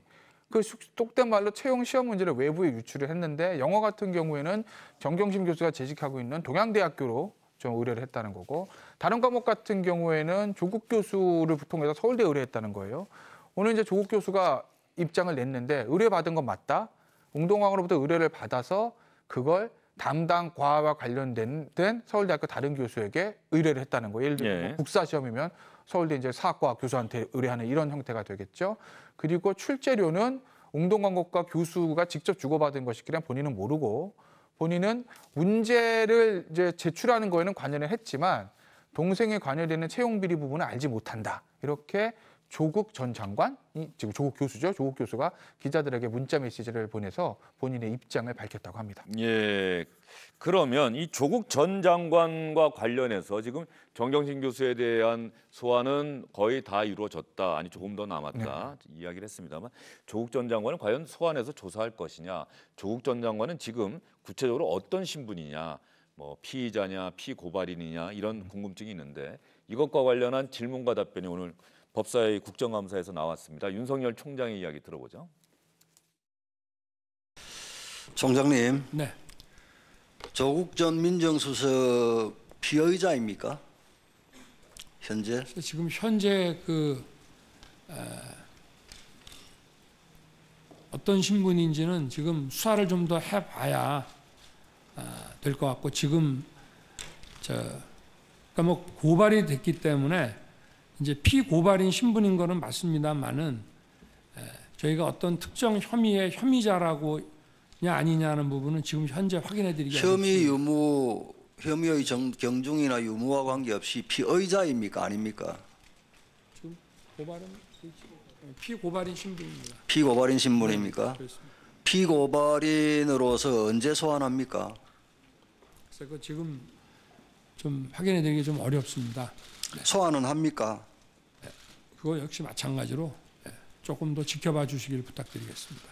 그 속된 말로 채용 시험 문제를 외부에 유출을 했는데 영어 같은 경우에는 정경심 교수가 재직하고 있는 동양대학교로 좀 의뢰를 했다는 거고 다른 과목 같은 경우에는 조국 교수를 통해서 서울대에 의뢰했다는 거예요. 오늘 이제 조국 교수가 입장을 냈는데 의뢰받은 건 맞다. 웅동학원으로부터 의뢰를 받아서 그걸 담당 과와 관련된 서울대학교 다른 교수에게 의뢰를 했다는 거예요. 예를 들면 국사 시험이면 서울대 이제 사학과 교수한테 의뢰하는 이런 형태가 되겠죠. 그리고 출제료는 웅동광고과 교수가 직접 주고받은 것이기란 본인은 모르고 본인은 문제를 이제 제출하는 거에는 관여를 했지만 동생에 관여되는 채용 비리 부분은 알지 못한다. 이렇게 조국 전 장관이 지금 조국 교수죠. 조국 교수가 기자들에게 문자 메시지를 보내서 본인의 입장을 밝혔다고 합니다. 예. 그러면 이 조국 전 장관과 관련해서 지금 정경심 교수에 대한 소환은 거의 다 이루어졌다. 아니 조금 더 남았다. 이야기를 했습니다만 조국 전 장관은 과연 소환해서 조사할 것이냐. 조국 전 장관은 지금 구체적으로 어떤 신분이냐. 뭐 피의자냐 피고발인이냐 이런 궁금증이 있는데 이것과 관련한 질문과 답변이 오늘 법사위 국정감사에서 나왔습니다. 윤석열 총장의 이야기 들어보죠. 총장님. 네. 조국 전 민정수석 피의자입니까? 현재? 지금 현재 그 어떤 신분인지는 지금 수사를 좀 더 해봐야 될 것 같고 지금 그러니까 뭐 고발이 됐기 때문에 이제 피고발인 신분인 거는 맞습니다만은 저희가 어떤 특정 혐의의 혐의자라고냐 아니냐는 부분은 지금 현재 확인해드리기 혐의 유무 혐의의 경중이나 유무와 관계없이 피의자입니까 아닙니까? 지금 고발은 피고발인 신분입니다. 피고발인 신분입니까? 네, 피고발인으로서 언제 소환합니까? 그래서 그 지금 좀 확인해드리기 좀 어렵습니다. 네. 소환은 합니까? 네, 그거 역시 마찬가지로 조금 더 지켜봐 주시길 부탁드리겠습니다.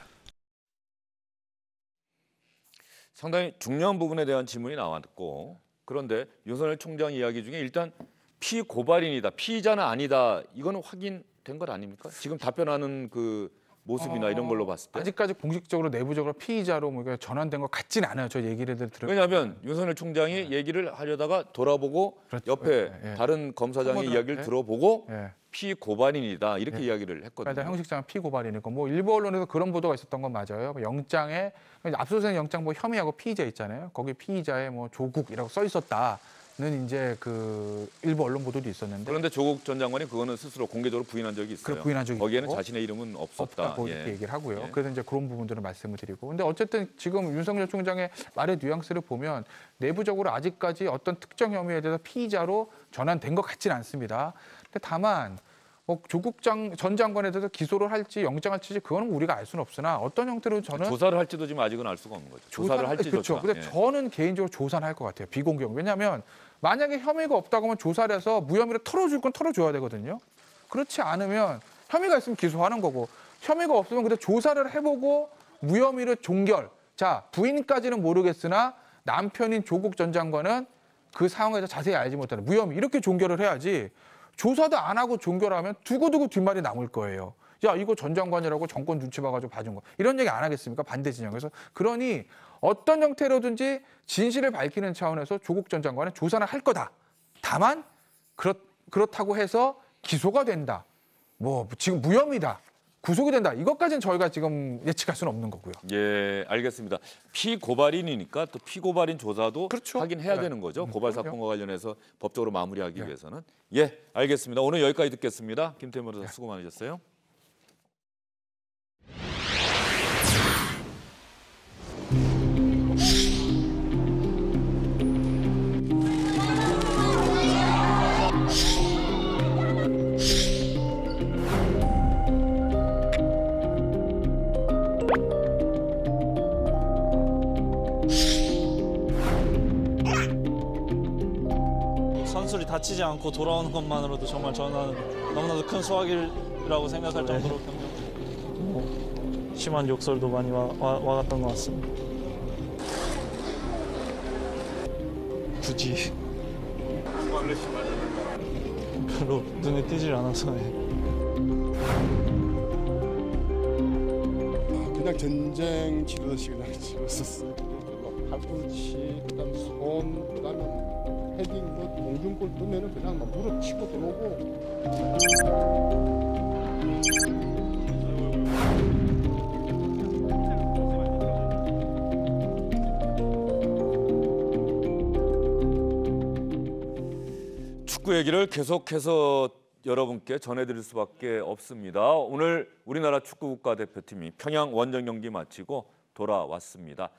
상당히 중요한 부분에 대한 질문이 나왔고 그런데 윤석열 총장 이야기 중에 일단 피고발인이다, 피의자는 아니다 이거는 확인된 것 아닙니까? 지금 답변하는 그 모습이나 이런 걸로 봤을 때 아직까지 공식적으로 내부적으로 피의자로 뭐 전환된 것 같지는 않아요. 저 얘기를 들으면. 왜냐하면 윤석열 총장이 얘기를 하려다가 돌아보고 그렇죠. 옆에 다른 검사장의 이야기를 들어보고 피고발인이다 이렇게 이야기를 했거든요. 그러니까 형식상 피고발인이고 뭐 일부 언론에서 그런 보도가 있었던 건 맞아요. 영장에 압수수색 영장 뭐 혐의하고 피의자 있잖아요. 거기 피의자에 뭐 조국이라고 써 있었다는 이제 그 일부 언론 보도도 있었는데 그런데 조국 전 장관이 그거는 스스로 공개적으로 부인한 적이 있어요. 부인한 적이 거기에는 있고, 자신의 이름은 없다고 이렇게 얘기를 하고요. 그래서 이제 그런 부분들을 말씀을 드리고 근데 어쨌든 지금 윤석열 총장의 말의 뉘앙스를 보면 내부적으로 아직까지 어떤 특정 혐의에 대해서 피의자로 전환된 것 같지는 않습니다. 근데 다만 뭐 조국 전 장관에 대해서 기소를 할지 영장을 칠지 그거는 우리가 알 수는 없으나 어떤 형태로 저는 조사를 할지도 지금 아직은 알 수가 없는 거죠. 조사를 할지조차. 그렇죠. 근데 저는 개인적으로 조사는 할 것 같아요. 비공개로. 왜냐하면 만약에 혐의가 없다고 하면 조사를 해서 무혐의를 털어줄 건 털어줘야 되거든요. 그렇지 않으면 혐의가 있으면 기소하는 거고 혐의가 없으면 근데 조사를 해보고 무혐의를 종결. 자, 부인까지는 모르겠으나 남편인 조국 전 장관은 그 상황에서 자세히 알지 못하는 무혐의 이렇게 종결을 해야지 조사도 안 하고 종결하면 두고두고 뒷말이 남을 거예요. 야 이거 전 장관이라고 정권 눈치 봐가지고 봐준 거 이런 얘기 안 하겠습니까? 반대 진영에서. 그러니 어떤 형태로든지 진실을 밝히는 차원에서 조국 전 장관은 조사를 할 거다. 다만 그렇다고 해서 기소가 된다. 뭐 지금 무혐의다. 구속이 된다. 이것까지는 저희가 지금 예측할 수는 없는 거고요. 예, 알겠습니다. 피고발인이니까 또 피고발인 조사도 그렇죠. 하긴 해야 네. 되는 거죠. 고발 그럼요. 사건과 관련해서 법적으로 마무리하기 위해서는. 예, 알겠습니다. 오늘 여기까지 듣겠습니다. 김태현 변호사 수고 많으셨어요. 선수들이 다치지 않고 돌아오는 것만으로도 정말 저는 너무나도 큰 수확이라고 생각할 정도로 심한 욕설도 많이 와갔던 것 같습니다. 굳이 별로 눈에 띄질 않아서. 그냥 전쟁 치르듯이 그냥 치렀었어요. 팔꿈치, 그다음 손, 그다음에 헤딩, 뭐 공중골 뜨면은 그냥 막 무릎 치고 들어오고. 축구 얘기를 계속해서 여러분께 전해드릴 수밖에 없습니다. 오늘 우리나라 축구 국가대표팀이 평양 원정 경기 마치고 돌아왔습니다.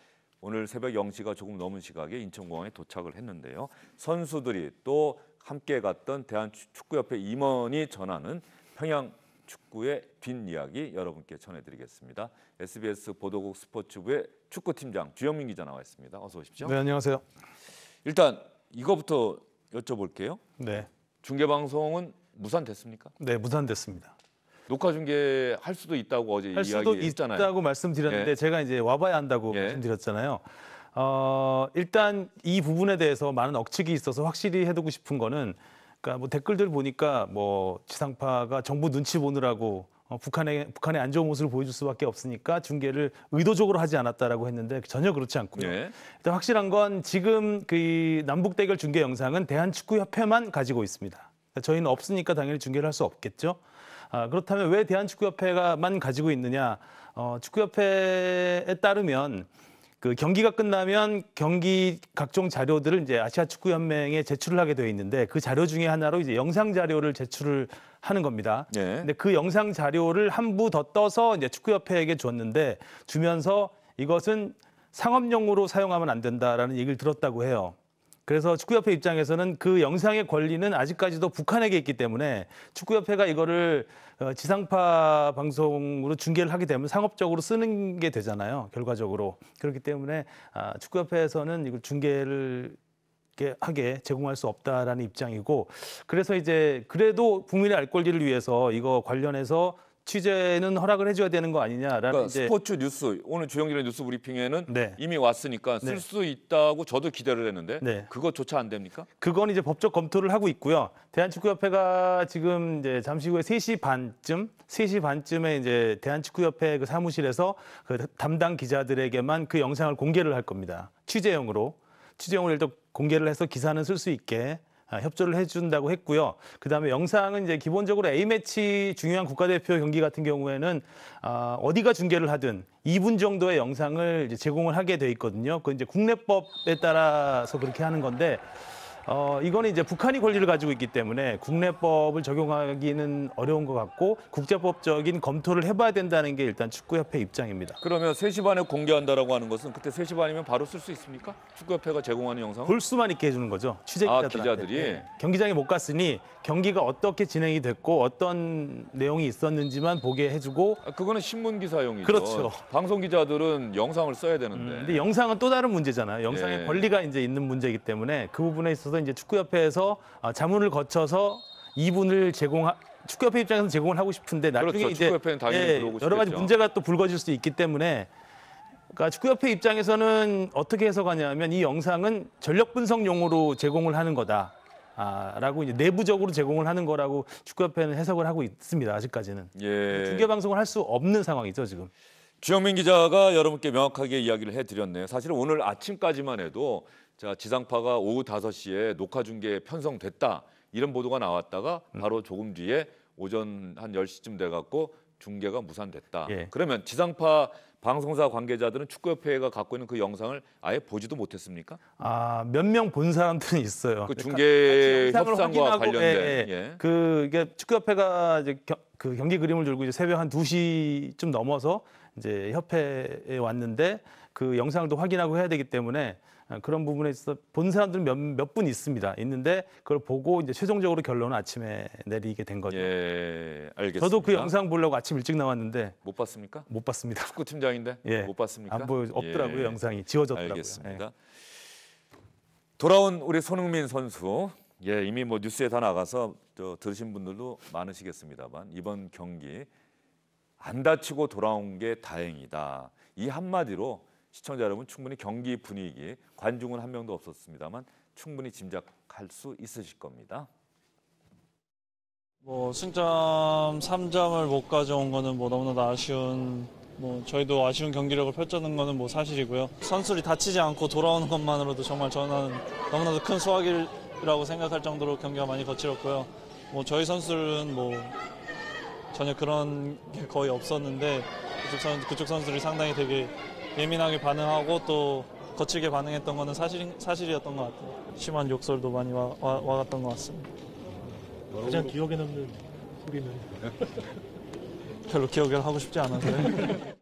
오늘 새벽 0시가 조금 넘은 시각에 인천공항에 도착을 했는데요. 선수들이 또 함께 갔던 대한축구협회 임원이 전하는 평양 축구의 뒷이야기 여러분께 전해드리겠습니다. SBS 보도국 스포츠부의 축구팀장 주영민 기자 나와 있습니다. 어서 오십시오. 네, 안녕하세요. 일단 이거부터 여쭤볼게요. 네. 중계방송은 무산됐습니까? 네, 무산됐습니다. 녹화 중계할 수도 있다고 어제 할 수도 이야기했잖아요. 있다고 말씀드렸는데 예. 제가 이제 와봐야 한다고 말씀드렸잖아요. 일단 이 부분에 대해서 많은 억측이 있어서 확실히 해두고 싶은 거는, 그러니까 뭐 댓글들 보니까 뭐 지상파가 정부 눈치 보느라고 북한의 안 좋은 모습을 보여줄 수밖에 없으니까 중계를 의도적으로 하지 않았다라고 했는데 전혀 그렇지 않고요. 예. 일단 확실한 건 지금 그 남북 대결 중계 영상은 대한축구협회만 가지고 있습니다. 그러니까 저희는 없으니까 당연히 중계를 할 수 없겠죠. 그렇다면 왜 대한축구협회가만 가지고 있느냐? 축구협회에 따르면 그 경기가 끝나면 경기 각종 자료들을 이제 아시아축구연맹에 제출을 하게 되어 있는데 그 자료 중에 하나로 이제 영상 자료를 제출을 하는 겁니다. 근데 그 영상 자료를 한 부 더 떠서 이제 축구협회에게 줬는데 주면서 이것은 상업용으로 사용하면 안 된다라는 얘기를 들었다고 해요. 그래서 축구협회 입장에서는 그 영상의 권리는 아직까지도 북한에게 있기 때문에 축구협회가 이거를 지상파 방송으로 중계를 하게 되면 상업적으로 쓰는 게 되잖아요. 결과적으로. 그렇기 때문에 축구협회에서는 이걸 중계를 하게 제공할 수 없다라는 입장이고, 그래서 이제 그래도 국민의 알 권리를 위해서 이거 관련해서 취재는 허락을 해줘야 되는 거 아니냐라는 그러니까 이제 스포츠 뉴스 오늘 주영진의 뉴스 브리핑에는 이미 왔으니까 쓸 수 있다고 저도 기대를 했는데 그것조차 안 됩니까? 그건 이제 법적 검토를 하고 있고요. 대한축구협회가 지금 이제 잠시 후에 3시 반쯤에 이제 대한축구협회 그 사무실에서 그 담당 기자들에게만 그 영상을 공개를 할 겁니다. 취재용으로 일단 공개를 해서 기사는 쓸 수 있게 협조를 해준다고 했고요. 그다음에 영상은 이제 기본적으로 A매치 중요한 국가대표 경기 같은 경우에는 어디가 중계를 하든 2분 정도의 영상을 이제 제공을 하게 돼 있거든요. 그 이제 국내법에 따라서 그렇게 하는 건데 이거는 이제 북한이 권리를 가지고 있기 때문에 국내법을 적용하기는 어려운 것 같고 국제법적인 검토를 해봐야 된다는 게 일단 축구협회 입장입니다. 그러면 3시 반에 공개한다라고 하는 것은 그때 3시 반이면 바로 쓸 수 있습니까? 축구협회가 제공하는 영상? 볼 수만 있게 해주는 거죠. 취재 기자들한테. 기자들이? 네. 경기장에 못 갔으니 경기가 어떻게 진행이 됐고 어떤 내용이 있었는지만 보게 해주고. 그거는 신문 기사용이죠. 그렇죠. 방송 기자들은 영상을 써야 되는데. 근데 영상은 또 다른 문제잖아요. 영상의 예. 권리가 이제 있는 문제이기 때문에 그 부분에 있어서 이제 축구협회에서 자문을 거쳐서 2분을 축구협회 입장에서 제공을 하고 싶은데 나중에 그렇죠. 이제 축구협회는 당연히 그러고 여러 가지 싶겠죠. 문제가 또 불거질 수 있기 때문에, 그러니까 축구협회 입장에서는 어떻게 해석하냐면 이 영상은 전력 분석용으로 제공을 하는 거다. 라고 이제 내부적으로 제공을 하는 거라고 축구협회는 해석을 하고 있습니다. 아직까지는. 예. 중계 방송을 할 수 없는 상황이죠, 지금. 주영민 기자가 여러분께 명확하게 이야기를 해드렸네요. 사실은 오늘 아침까지만 해도 자, 지상파가 오후 5시에 녹화 중계 편성됐다 이런 보도가 나왔다가 바로 조금 뒤에 오전 한 10시쯤 돼갖고 중계가 무산됐다. 예. 그러면 지상파 방송사 관계자들은 축구협회가 갖고 있는 그 영상을 아예 보지도 못했습니까? 몇 명 본 사람들은 있어요. 그 중계 영상을 협상과 확인하고, 관련된. 예. 이게 축구협회가 이제 그 경기 그림을 들고 이제 새벽 한 2시쯤 넘어서 이제 협회에 왔는데 그 영상도 확인하고 해야 되기 때문에 그런 부분에 있어서 본 사람들은 몇 분 있는데 그걸 보고 이제 최종적으로 결론은 아침에 내리게 된 거죠. 예, 알겠습니다. 저도 그 영상 보려고 아침 일찍 나왔는데 못 봤습니까? 못 봤습니다. 축구팀장인데 예. 못 봤습니까? 없더라고요. 예. 영상이 지워졌더라고요. 알겠습니다. 예. 돌아온 우리 손흥민 선수, 예, 이미 뭐 뉴스에 다 나가서 들으신 분들도 많으시겠습니다만 이번 경기 안 다치고 돌아온 게 다행이다. 이 한마디로 시청자 여러분 충분히 경기 분위기, 관중은 한 명도 없었습니다만 충분히 짐작할 수 있으실 겁니다. 뭐 승점 3점을 못 가져온 거는 뭐 너무나도 아쉬운, 뭐 저희도 아쉬운 경기력을 펼쳤는 거는 뭐 사실이고요. 선수들이 다치지 않고 돌아오는 것만으로도 정말 저는 너무나도 큰 수확이라고 생각할 정도로 경기가 많이 거칠었고요. 뭐 저희 선수들은 뭐 전혀 그런 게 거의 없었는데 그쪽 선수들이 상당히 되게 예민하게 반응하고 또 거칠게 반응했던 거는 사실이었던 것 같아요. 심한 욕설도 많이 와갔던 것 같습니다. 가장 기억에 남는 소리는? 별로 기억을 하고 싶지 않아서요.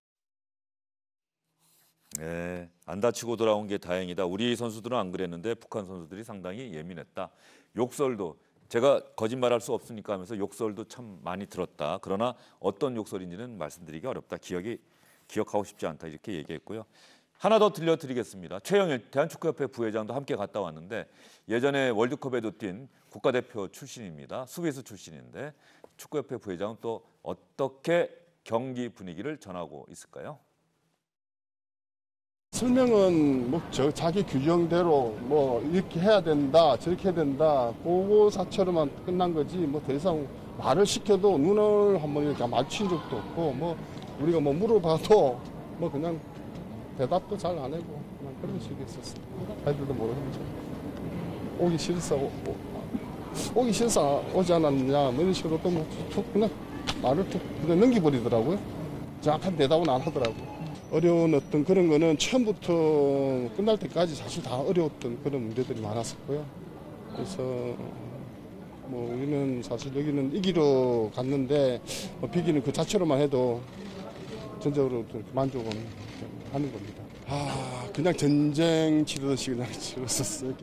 네, 안 다치고 돌아온 게 다행이다. 우리 선수들은 안 그랬는데 북한 선수들이 상당히 예민했다. 욕설도 제가 거짓말할 수 없으니까 하면서 욕설도 참 많이 들었다. 그러나 어떤 욕설인지는 말씀드리기 어렵다. 기억하고 싶지 않다 이렇게 얘기했고요. 하나 더 들려드리겠습니다. 최영일 대한축구협회 부회장도 함께 갔다 왔는데 예전에 월드컵에도 뛴 국가대표 출신입니다. 수비수 출신인데 축구협회 부회장은 또 어떻게 경기 분위기를 전하고 있을까요? 설명은 뭐 자기 규정대로 뭐 이렇게 해야 된다 저렇게 해야 된다 그거 자체로만 끝난 거지 뭐 더 이상 말을 시켜도 눈을 한번 이렇게 마주친 적도 없고 뭐 우리가 뭐 물어봐도 뭐 그냥 대답도 잘 안 하고 그냥 그런 식이었었어요. 아이들도 모르겠죠. 오기 싫어서 오기 싫어서 오지 않았느냐 뭐 이런 식으로 또 뭐 그냥 말을 또 그냥 넘겨버리더라고요. 정확한 대답은 안 하더라고요. 어려운 어떤 그런 거는 처음부터 끝날 때까지 사실 다 어려웠던 그런 문제들이 많았었고요. 그래서 뭐 우리는 사실 여기는 이기러 갔는데 뭐 비기는 그 자체로만 해도 전적으로 만족은 하는 겁니다. 그냥 전쟁 치르듯이 그냥 치렀었어요.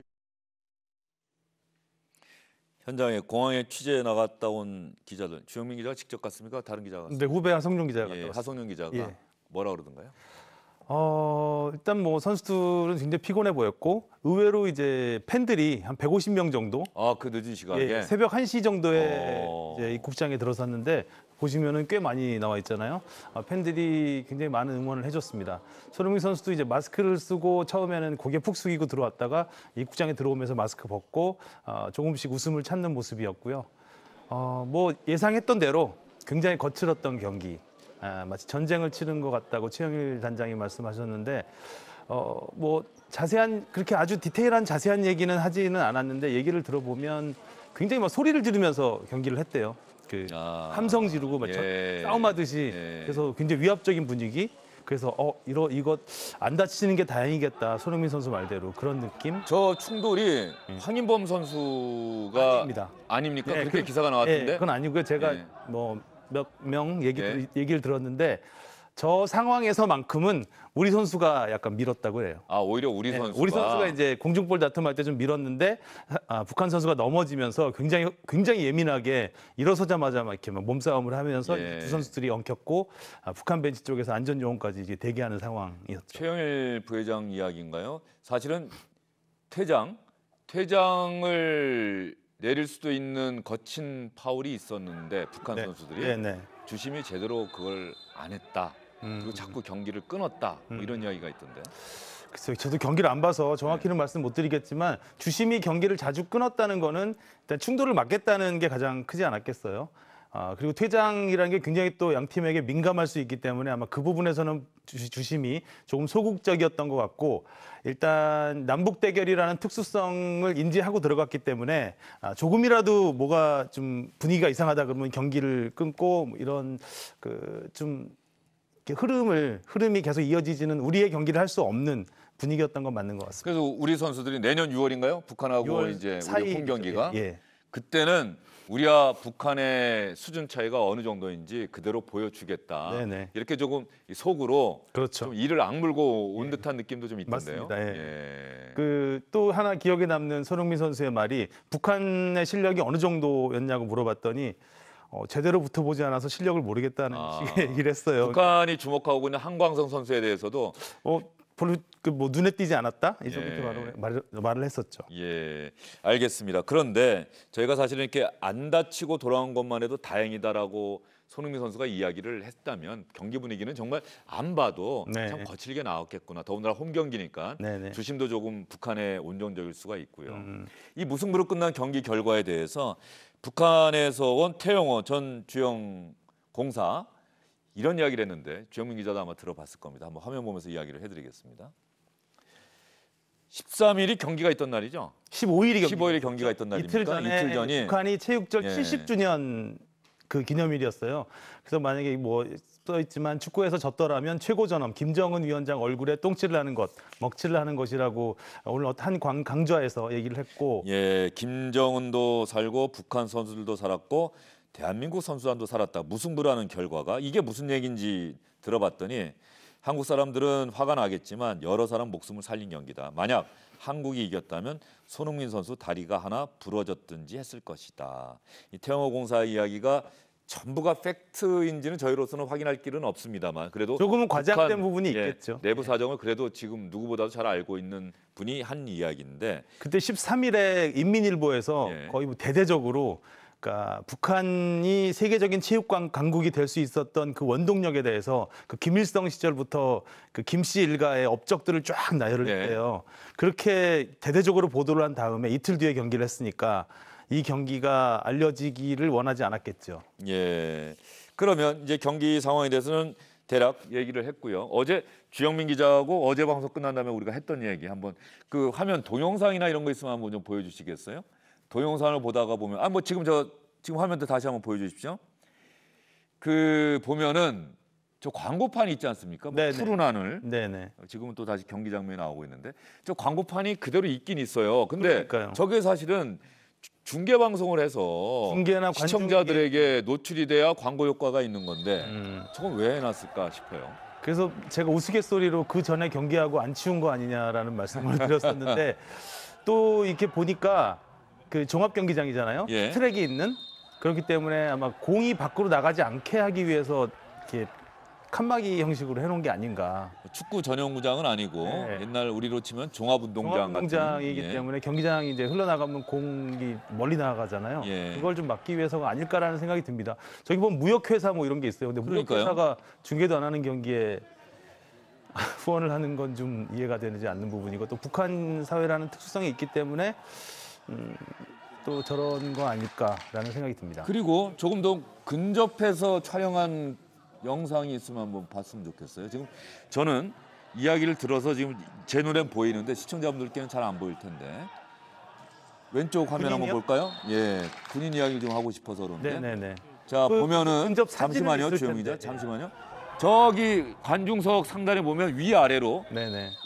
현장에 공항에 취재 나갔다 온 기자들, 주영민 기자가 직접 갔습니까? 다른 기자가 갔습니까? 네, 후배 하성룡 기자가 갔다 예, 왔습니다. 하성룡 기자가 예. 뭐라 그러던가요? 일단 뭐 선수들은 굉장히 피곤해 보였고 의외로 이제 팬들이 한 150명 정도. 그 늦은 시간에 예, 새벽 1시 정도에 이제 입국장에 들어섰는데 보시면은 꽤 많이 나와 있잖아요. 팬들이 굉장히 많은 응원을 해줬습니다. 손흥민 선수도 이제 마스크를 쓰고 처음에는 고개 푹 숙이고 들어왔다가 입국장에 들어오면서 마스크 벗고 조금씩 웃음을 찾는 모습이었고요. 뭐 예상했던 대로 굉장히 거칠었던 경기. 마치 전쟁을 치른 것 같다고 최영일 단장이 말씀하셨는데 뭐 자세한 그렇게 아주 디테일한 자세한 얘기는 하지는 않았는데 얘기를 들어보면 굉장히 막 소리를 지르면서 경기를 했대요. 그 함성 지르고 막 싸움하듯이 그래서 굉장히 위압적인 분위기. 그래서 이거 안 다치는 게 다행이겠다. 손흥민 선수 말대로 그런 느낌. 저 충돌이 황인범 선수가 아닙니까? 그렇게 기사가 나왔던데. 그건 아니고요. 제가 뭐 몇 명 얘기를 들었는데 저 상황에서만큼은 우리 선수가 약간 밀었다고 해요. 오히려 우리 선수가. 우리 선수가 이제 공중볼 다툼할 때 좀 밀었는데 북한 선수가 넘어지면서 굉장히 예민하게 일어서자마자 막 이렇게 막 몸싸움을 하면서 두 선수들이 엉켰고 북한 벤치 쪽에서 안전 요원까지 이제 대기하는 상황이었죠. 최영일 부회장 이야기인가요? 사실은 퇴장을 내릴 수도 있는 거친 파울이 있었는데 북한 선수들이 주심이 제대로 그걸 안 했다. 그리고 자꾸 경기를 끊었다. 뭐 이런 이야기가 있던데. 글쎄요, 저도 경기를 안 봐서 정확히는 말씀 못 드리겠지만 주심이 경기를 자주 끊었다는 거는 일단 충돌을 막겠다는 게 가장 크지 않았겠어요. 그리고 퇴장이라는 게 굉장히 또 양 팀에게 민감할 수 있기 때문에 아마 그 부분에서는 주심이 조금 소극적이었던 것 같고 일단 남북 대결이라는 특수성을 인지하고 들어갔기 때문에 조금이라도 뭐가 좀 분위기가 이상하다 그러면 경기를 끊고 뭐 이런 좀 흐름이 계속 이어지지는 우리의 경기를 할 수 없는 분위기였던 건 맞는 것 같습니다. 그래서 우리 선수들이 내년 6월인가요? 북한하고 6월 이제 사이 우리 홈 경기가 예. 그때는 우리와 북한의 수준 차이가 어느 정도인지 그대로 보여주겠다. 네네. 이렇게 조금 속으로 그렇죠. 좀 이를 악물고 온 듯한 느낌도 좀 있던데요. 맞습니다. 예. 예. 또 하나 기억에 남는 손흥민 선수의 말이 북한의 실력이 어느 정도였냐고 물어봤더니 제대로 붙어보지 않아서 실력을 모르겠다는 식의 얘기를 했어요. 북한이 주목하고 있는 한광성 선수에 대해서도 별로 뭐 눈에 띄지 않았다? 이 정도 말을 했었죠. 예, 알겠습니다. 그런데 저희가 사실은 이렇게 안 다치고 돌아온 것만 해도 다행이다라고 손흥민 선수가 이야기를 했다면 경기 분위기는 정말 안 봐도 참 거칠게 나왔겠구나. 더군다나 홈 경기니까 주심도 조금 북한에 온정적일 수가 있고요. 이 무승부로 끝난 경기 결과에 대해서 북한에서 온 태영호 전 주영 공사 이런 이야기를 했는데 주영민 기자도 아마 들어봤을 겁니다. 한번 화면 보면서 이야기를 해드리겠습니다. 13일이 경기가 있던 날이죠? 15일이 경기가 있던 날입니까? 이틀 전이 북한이 체육절 70주년 그 기념일이었어요. 그래서 만약에 뭐 써있지만 축구에서 졌더라면 최고 전엄 김정은 위원장 얼굴에 똥칠을 하는 것, 먹칠을 하는 것이라고 오늘 한 강좌에서 얘기를 했고 예, 김정은도 살고 북한 선수들도 살았고 대한민국 선수단도 살았다. 무승부라는 결과가 이게 무슨 얘기인지 들어봤더니 한국 사람들은 화가 나겠지만 여러 사람 목숨을 살린 경기다. 만약 한국이 이겼다면 손흥민 선수 다리가 하나 부러졌든지 했을 것이다. 이 태영호 공사 이야기가 전부가 팩트인지는 저희로서는 확인할 길은 없습니다만 그래도 조금은 과장된 부분이 있겠죠. 내부 사정을 그래도 지금 누구보다도 잘 알고 있는 분이 한 이야기인데 그때 13일에 인민일보에서 거의 뭐 대대적으로 그러니까 북한이 세계적인 체육 강국이 될 수 있었던 그 원동력에 대해서 그 김일성 시절부터 그 김씨 일가의 업적들을 쫙 나열을 했대요. 그렇게 대대적으로 보도를 한 다음에 이틀 뒤에 경기를 했으니까 이 경기가 알려지기를 원하지 않았겠죠. 예. 그러면 이제 경기 상황에 대해서는 대략 얘기를 했고요. 어제 주영민 기자하고 어제 방송 끝난 다음에 우리가 했던 얘기 한번 그 화면 동영상이나 이런 거 있으면 한번 좀 보여주시겠어요? 동영상을 보다가 보면 뭐 지금 화면도 다시 한번 보여주십시오. 그 보면은 저 광고판이 있지 않습니까? 뭐 푸른 하늘. 지금은 또 다시 경기 장면이 나오고 있는데 저 광고판이 그대로 있긴 있어요. 근데 저게 사실은 중계 방송을 해서 시청자들에게 노출이 돼야 광고 효과가 있는 건데 저건 왜 해놨을까 싶어요. 그래서 제가 우스갯소리로 그 전에 경기하고 안 치운 거 아니냐라는 말씀을 드렸었는데 또 이렇게 보니까 그 종합 경기장이잖아요. 트랙이 있는 그렇기 때문에 아마 공이 밖으로 나가지 않게 하기 위해서 이렇게 칸막이 형식으로 해놓은 게 아닌가. 축구 전용구장은 아니고 옛날 우리로 치면 종합운동장이기 때문에 경기장이 이제 흘러나가면 공이 멀리 나가잖아요. 그걸 좀 막기 위해서가 아닐까라는 생각이 듭니다. 저기 보면 무역회사 뭐 이런 게 있어요. 근데 무역회사가 중계도 안 하는 경기에 후원을 하는 건 좀 이해가 되지 않는 부분이고 또 북한 사회라는 특수성이 있기 때문에 또 저런 거 아닐까라는 생각이 듭니다. 그리고 조금 더 근접해서 촬영한 영상이 있으면 한번 봤으면 좋겠어요. 지금 저는 이야기를 들어서 지금 제 눈엔 보이는데 시청자분들께는 잘 안 보일 텐데 왼쪽 화면 군인이요? 한번 볼까요? 예, 군인 이야기를 좀 하고 싶어서 그런데. 네네네. 자 그 보면은 근접 사진은 잠시만요, 있을 주영 기자, 텐데. 잠시만요. 저기 관중석 상단에 보면 위 아래로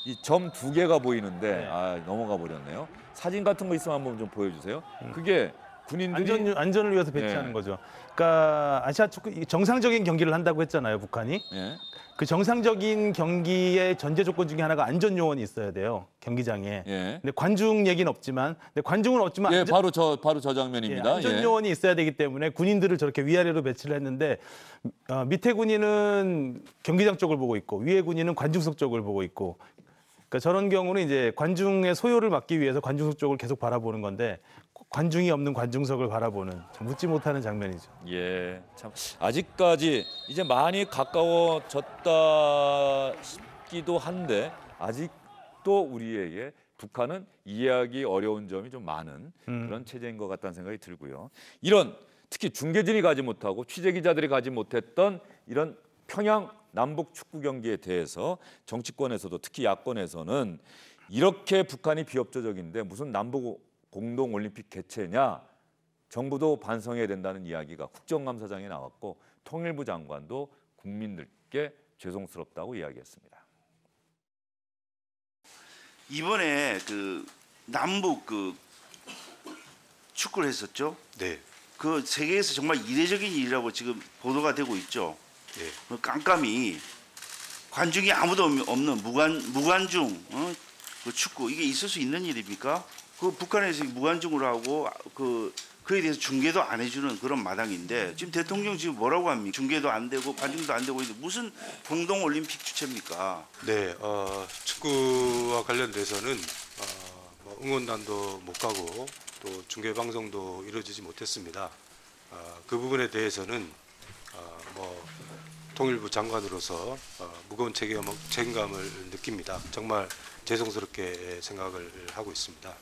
이 점 2개가 보이는데 넘어가 버렸네요. 사진 같은 거 있으면 한번 좀 보여주세요. 그게 군인들이 안전을 위해서 배치하는 거죠. 그러니까 아시아 축구 정상적인 경기를 한다고 했잖아요, 북한이. 그 정상적인 경기의 전제 조건 중에 하나가 안전 요원이 있어야 돼요, 경기장에. 근데 관중 얘기는 없지만, 관중은 없지만 바로 저 장면입니다. 안전 요원이 있어야 되기 때문에 군인들을 저렇게 위아래로 배치를 했는데 밑에 군인은 경기장 쪽을 보고 있고 위에 군인은 관중석 쪽을 보고 있고. 그러니까 저런 경우는 이제 관중의 소요를 막기 위해서 관중석 쪽을 계속 바라보는 건데 관중이 없는 관중석을 바라보는 참 웃지 못하는 장면이죠. 예, 참 아직까지 이제 많이 가까워졌다 싶기도 한데 아직도 아직도 우리에게 북한은 이해하기 어려운 점이 좀 많은 그런 체제인 것 같다는 생각이 들고요. 이런 특히 중계진이 가지 못하고 취재기자들이 가지 못했던 이런 평양 남북 축구 경기에 대해서 정치권에서도 특히 야권에서는 이렇게 북한이 비협조적인데 무슨 남북 공동 올림픽 개최냐, 정부도 반성해야 된다는 이야기가 국정감사장에 나왔고 통일부 장관도 국민들께 죄송스럽다고 이야기했습니다. 이번에 그 남북 그 축구를 했었죠. 네. 그 세계에서 정말 이례적인 일이라고 지금 보도가 되고 있죠. 네. 깜깜이 관중이 아무도 없는 무관중 그 축구 이게 있을 수 있는 일입니까? 그 북한에서 무관중으로 하고 그에 대해서 중계도 안 해주는 그런 마당인데 지금 대통령 지금 뭐라고 합니까? 중계도 안 되고 관중도 안 되고 있는데 무슨 공동 올림픽 주최입니까? 네, 축구와 관련돼서는 뭐 응원단도 못 가고 또 중계 방송도 이루어지지 못했습니다. 그 부분에 대해서는 뭐 통일부 장관으로서 무거운 책임감을 느낍니다. 정말 죄송스럽게 생각을 하고 있습니다.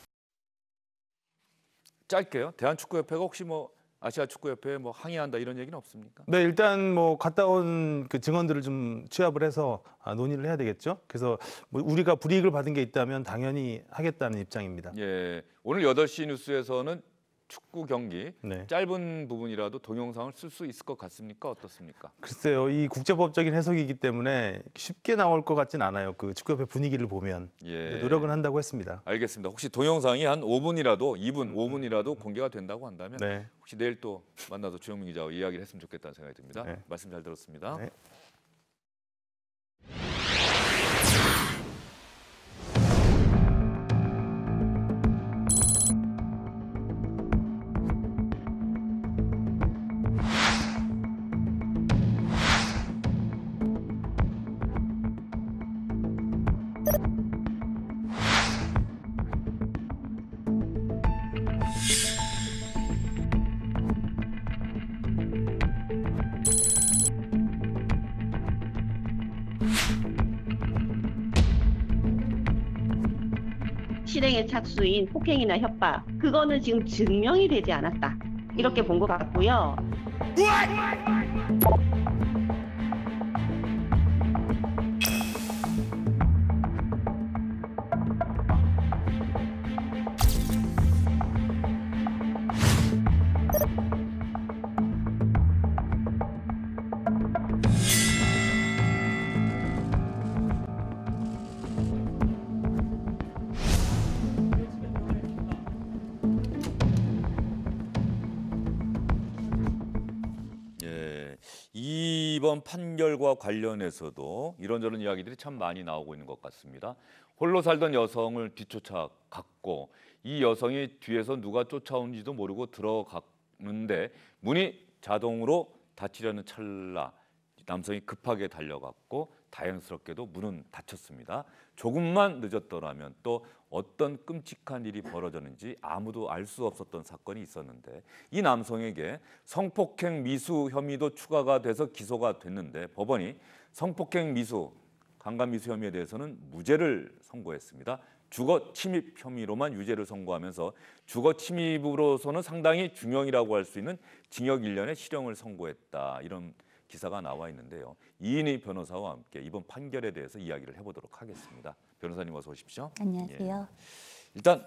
짧게요. 대한축구협회가 혹시 뭐 아시아축구협회에 뭐 항의한다 이런 얘기는 없습니까? 네, 일단 뭐 갔다 온 그 증언들을 좀 취합을 해서 논의를 해야 되겠죠. 그래서 뭐 우리가 불이익을 받은 게 있다면 당연히 하겠다는 입장입니다. 예, 오늘 8시 뉴스에서는 축구 경기 네. 짧은 부분이라도 동영상을 쓸 수 있을 것 같습니까? 어떻습니까? 글쎄요, 이 국제법적인 해석이기 때문에 쉽게 나올 것 같진 않아요. 그 축구협회 분위기를 보면 노력은 한다고 했습니다. 알겠습니다. 혹시 동영상이 한 5분이라도 2분, 5분이라도 공개가 된다고 한다면 네. 혹시 내일 또 만나서 주영민 기자와 이야기를 했으면 좋겠다는 생각이 듭니다. 네. 말씀 잘 들었습니다. 네. 실행에 착수인 폭행이나 협박, 그거는 지금 증명이 되지 않았다. 이렇게 본 것 같고요. 이번 판결과 관련해서도 이런저런 이야기들이 참 많이 나오고 있는 것 같습니다. 홀로 살던 여성을 뒤쫓아갔고 이 여성이 뒤에서 누가 쫓아온지도 모르고 들어갔는데 문이 자동으로 닫히려는 찰나 남성이 급하게 달려갔고 다행스럽게도 문은 닫혔습니다. 조금만 늦었더라면 또 어떤 끔찍한 일이 벌어졌는지 아무도 알 수 없었던 사건이 있었는데 이 남성에게 성폭행 미수 혐의도 추가가 돼서 기소가 됐는데 법원이 성폭행 미수, 강간 미수 혐의에 대해서는 무죄를 선고했습니다. 주거 침입 혐의로만 유죄를 선고하면서 주거 침입으로서는 상당히 중형이라고 할 수 있는 징역 1년의 실형을 선고했다. 이런 기사가 나와 있는데요. 이인희 변호사와 함께 이번 판결에 대해서 이야기를 해보도록 하겠습니다. 변호사님 어서 오십시오. 안녕하세요. 일단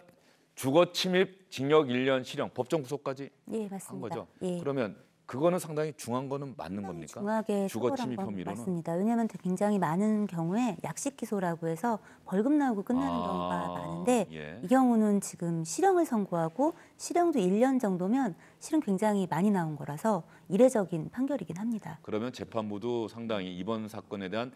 주거 침입 징역 1년 실형 법정 구속까지 예, 맞습니다. 한 거죠. 예. 그러면 그거는 상당히 중한 거는 맞는 겁니까? 중하게 주거 처벌한 침입 건 혐의로는 맞습니다. 왜냐하면 굉장히 많은 경우에 약식 기소라고 해서 벌금 나오고 끝나는 경우가 많은데 예. 이 경우는 지금 실형을 선고하고 실형도 1년 정도면 실은 굉장히 많이 나온 거라서 이례적인 판결이긴 합니다. 그러면 재판부도 상당히 이번 사건에 대한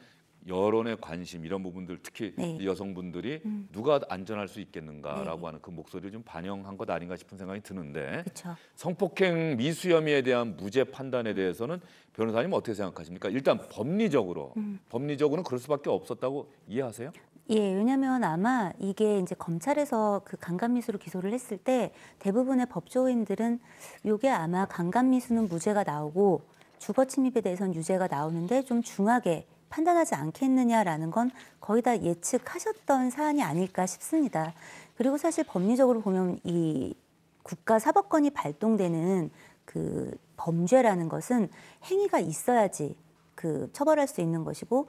여론의 관심 이런 부분들 특히 네. 여성분들이 누가 안전할 수 있겠는가라고 하는 그 목소리를 좀 반영한 것 아닌가 싶은 생각이 드는데 그쵸. 성폭행 미수 혐의에 대한 무죄 판단에 대해서는 변호사님 어떻게 생각하십니까? 일단 법리적으로는 그럴 수밖에 없었다고 이해하세요? 예, 왜냐하면 아마 이게 이제 검찰에서 그 강간미수로 기소를 했을 때 대부분의 법조인들은 이게 아마 강간미수는 무죄가 나오고 주거 침입에 대해서는 유죄가 나오는데 좀 중하게 판단하지 않겠느냐라는 건 거의 다 예측하셨던 사안이 아닐까 싶습니다. 그리고 사실 법리적으로 보면 이 국가사법권이 발동되는 그 범죄라는 것은 행위가 있어야지 그 처벌할 수 있는 것이고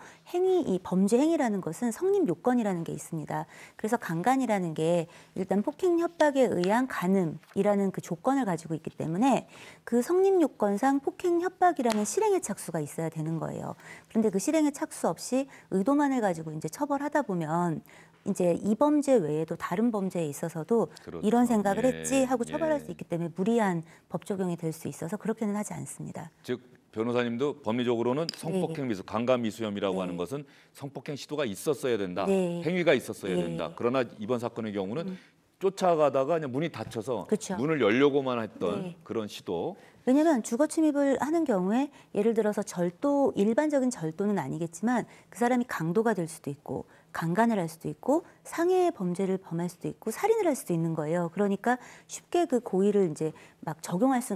이 범죄 행위라는 것은 성립 요건이라는 게 있습니다. 그래서 강간이라는 게 일단 폭행 협박에 의한 간음이라는 그 조건을 가지고 있기 때문에 그 성립 요건상 폭행 협박이라는 실행의 착수가 있어야 되는 거예요. 그런데 그 실행의 착수 없이 의도만을 가지고 이제 처벌하다 보면 이제 이 범죄 외에도 다른 범죄에 있어서도 그렇죠. 이런 생각을 했지 하고 예. 처벌할 수 있기 때문에 무리한 법 적용이 될 수 있어서 그렇게는 하지 않습니다. 즉 변호사님도 법리적으로는 성폭행 미수, 강간 미수 혐의라고 네. 하는 것은 성폭행 시도가 있었어야 된다. 네. 행위가 있었어야 네. 된다. 그러나 이번 사건의 경우는 쫓아가다가 그냥 문이 닫혀서 그렇죠. 문을 열려고만 했던 네. 그런 시도. 왜냐하면 주거 침입을 하는 경우에 예를 들어서 일반적인 절도는 아니겠지만 그 사람이 강도가 될 수도 있고 강간을 할 수도 있고 상해의 범죄를 범할 수도 있고 살인을 할 수도 있는 거예요. 그러니까 쉽게 그 고의를 이제 막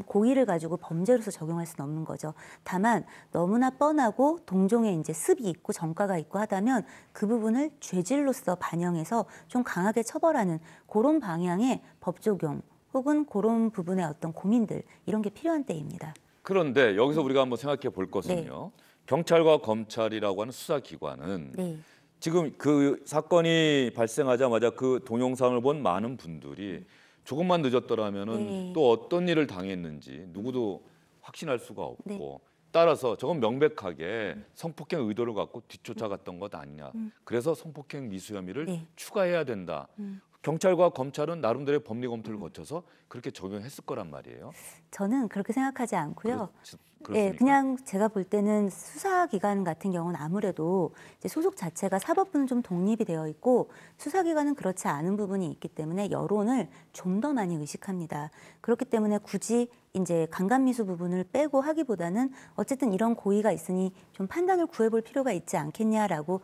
고의를 가지고 범죄로서 적용할 수는 없는 거죠. 다만 너무나 뻔하고 동종의 이제 습이 있고 전과가 있고 하다면 그 부분을 죄질로서 반영해서 좀 강하게 처벌하는 그런 방향의 법 적용 혹은 그런 부분의 어떤 고민들 이런 게 필요한 때입니다. 그런데 여기서 우리가 한번 생각해 볼 것은요. 경찰과 검찰이라고 하는 수사기관은 네. 지금 그 사건이 발생하자마자 그 동영상을 본 많은 분들이 조금만 늦었더라면은 네. 또 어떤 일을 당했는지 누구도 확신할 수가 없고 따라서 저건 명백하게 성폭행 의도를 갖고 뒤쫓아갔던 것 아니냐. 그래서 성폭행 미수 혐의를 추가해야 된다. 경찰과 검찰은 나름대로의 법리 검토를 거쳐서 그렇게 적용했을 거란 말이에요. 저는 그렇게 생각하지 않고요. 그렇습니까? 그냥 제가 볼 때는 수사기관 같은 경우는 아무래도 이제 소속 자체가 사법부는 좀 독립이 되어 있고 수사기관은 그렇지 않은 부분이 있기 때문에 여론을 좀 더 많이 의식합니다. 그렇기 때문에 굳이 이제 강간미수 부분을 빼고 하기보다는 어쨌든 이런 고의가 있으니 좀 판단을 구해볼 필요가 있지 않겠냐라고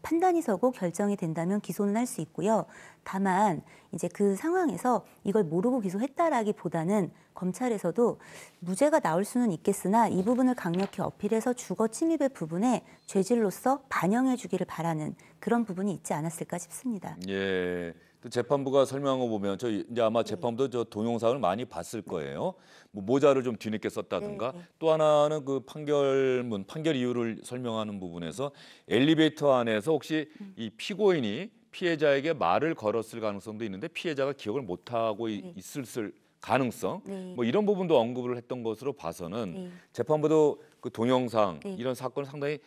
판단이 서고 결정이 된다면 기소는 할 수 있고요. 다만 이제 그 상황에서 이걸 모르고 기소했다라기보다는 검찰에서도 무죄가 나올 수는 있겠으나 이 부분을 강력히 어필해서 주거 침입의 부분에 죄질로서 반영해 주기를 바라는 그런 부분이 있지 않았을까 싶습니다. 예. 또 재판부가 설명한 거 보면 저 이제 아마 재판부도 저 동영상을 많이 봤을 거예요. 뭐 모자를 좀 뒤늦게 썼다든가 또 하나는 그 판결 이유를 설명하는 부분에서 엘리베이터 안에서 혹시 이 피고인이 피해자에게 말을 걸었을 가능성도 있는데 피해자가 기억을 못 하고 있을 가능성 뭐 이런 부분도 언급을 했던 것으로 봐서는 재판부도 그 동영상 이런 사건을 상당히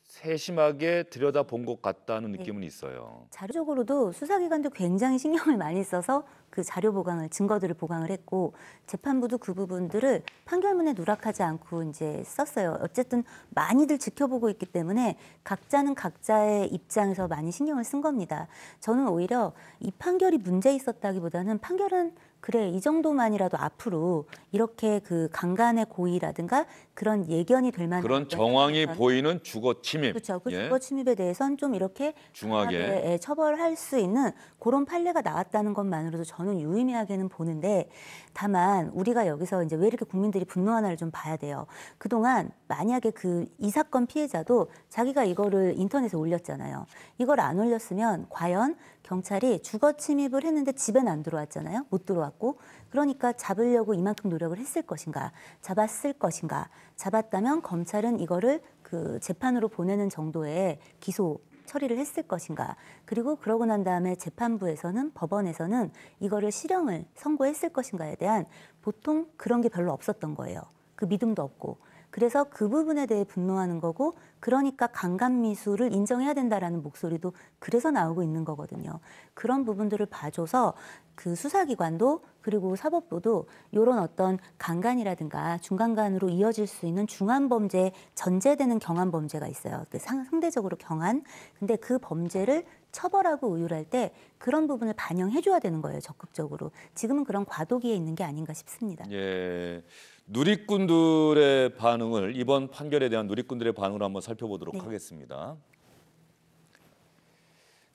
세심하게 들여다본 것 같다는 느낌은 있어요. 자료적으로도 수사기관도 굉장히 신경을 많이 써서 그 자료 보강을, 증거들을 보강을 했고 재판부도 그 부분들을 판결문에 누락하지 않고 이제 썼어요. 어쨌든 많이들 지켜보고 있기 때문에 각자는 각자의 입장에서 많이 신경을 쓴 겁니다. 저는 오히려 이 판결이 문제 있었다기보다는 판결은 그래 이 정도만이라도 앞으로 이렇게 그 강간의 고의라든가 그런 예견이 될 만한 그런 정황이 보이는 주거 침입. 그렇죠. 그 주거 침입에 대해서는 좀 이렇게 중하게 처벌할 수 있는 그런 판례가 나왔다는 것만으로도 저는 유의미하게는 보는데 다만 우리가 여기서 이제 왜 이렇게 국민들이 분노하나를 좀 봐야 돼요. 그동안 만약에 이 사건 피해자도 자기가 이거를 인터넷에 올렸잖아요. 이걸 안 올렸으면 과연 경찰이 주거 침입을 했는데 집에는 안 들어왔잖아요. 못 들어왔고. 그러니까 잡으려고 이만큼 노력을 했을 것인가. 잡았을 것인가. 잡았다면 검찰은 이거를 그 재판으로 보내는 정도의 기소 처리를 했을 것인가. 그리고 그러고 난 다음에 재판부에서는 법원에서는 이거를 실형을 선고했을 것인가에 대한 보통 그런 게 별로 없었던 거예요. 그 믿음도 없고. 그래서 그 부분에 대해 분노하는 거고 그러니까 강간미수를 인정해야 된다라는 목소리도 그래서 나오고 있는 거거든요. 그런 부분들을 봐줘서 그 수사기관도 그리고 사법부도 이런 어떤 강간이라든가 중강간으로 이어질 수 있는 중한 범죄에 전제되는 경한 범죄가 있어요. 상대적으로 경한. 근데 그 범죄를 처벌하고 의율할 때 그런 부분을 반영해줘야 되는 거예요. 적극적으로. 지금은 그런 과도기에 있는 게 아닌가 싶습니다. 예. 누리꾼들의 반응을 이번 판결에 대한 누리꾼들의 반응을 한번 살펴보도록 하겠습니다.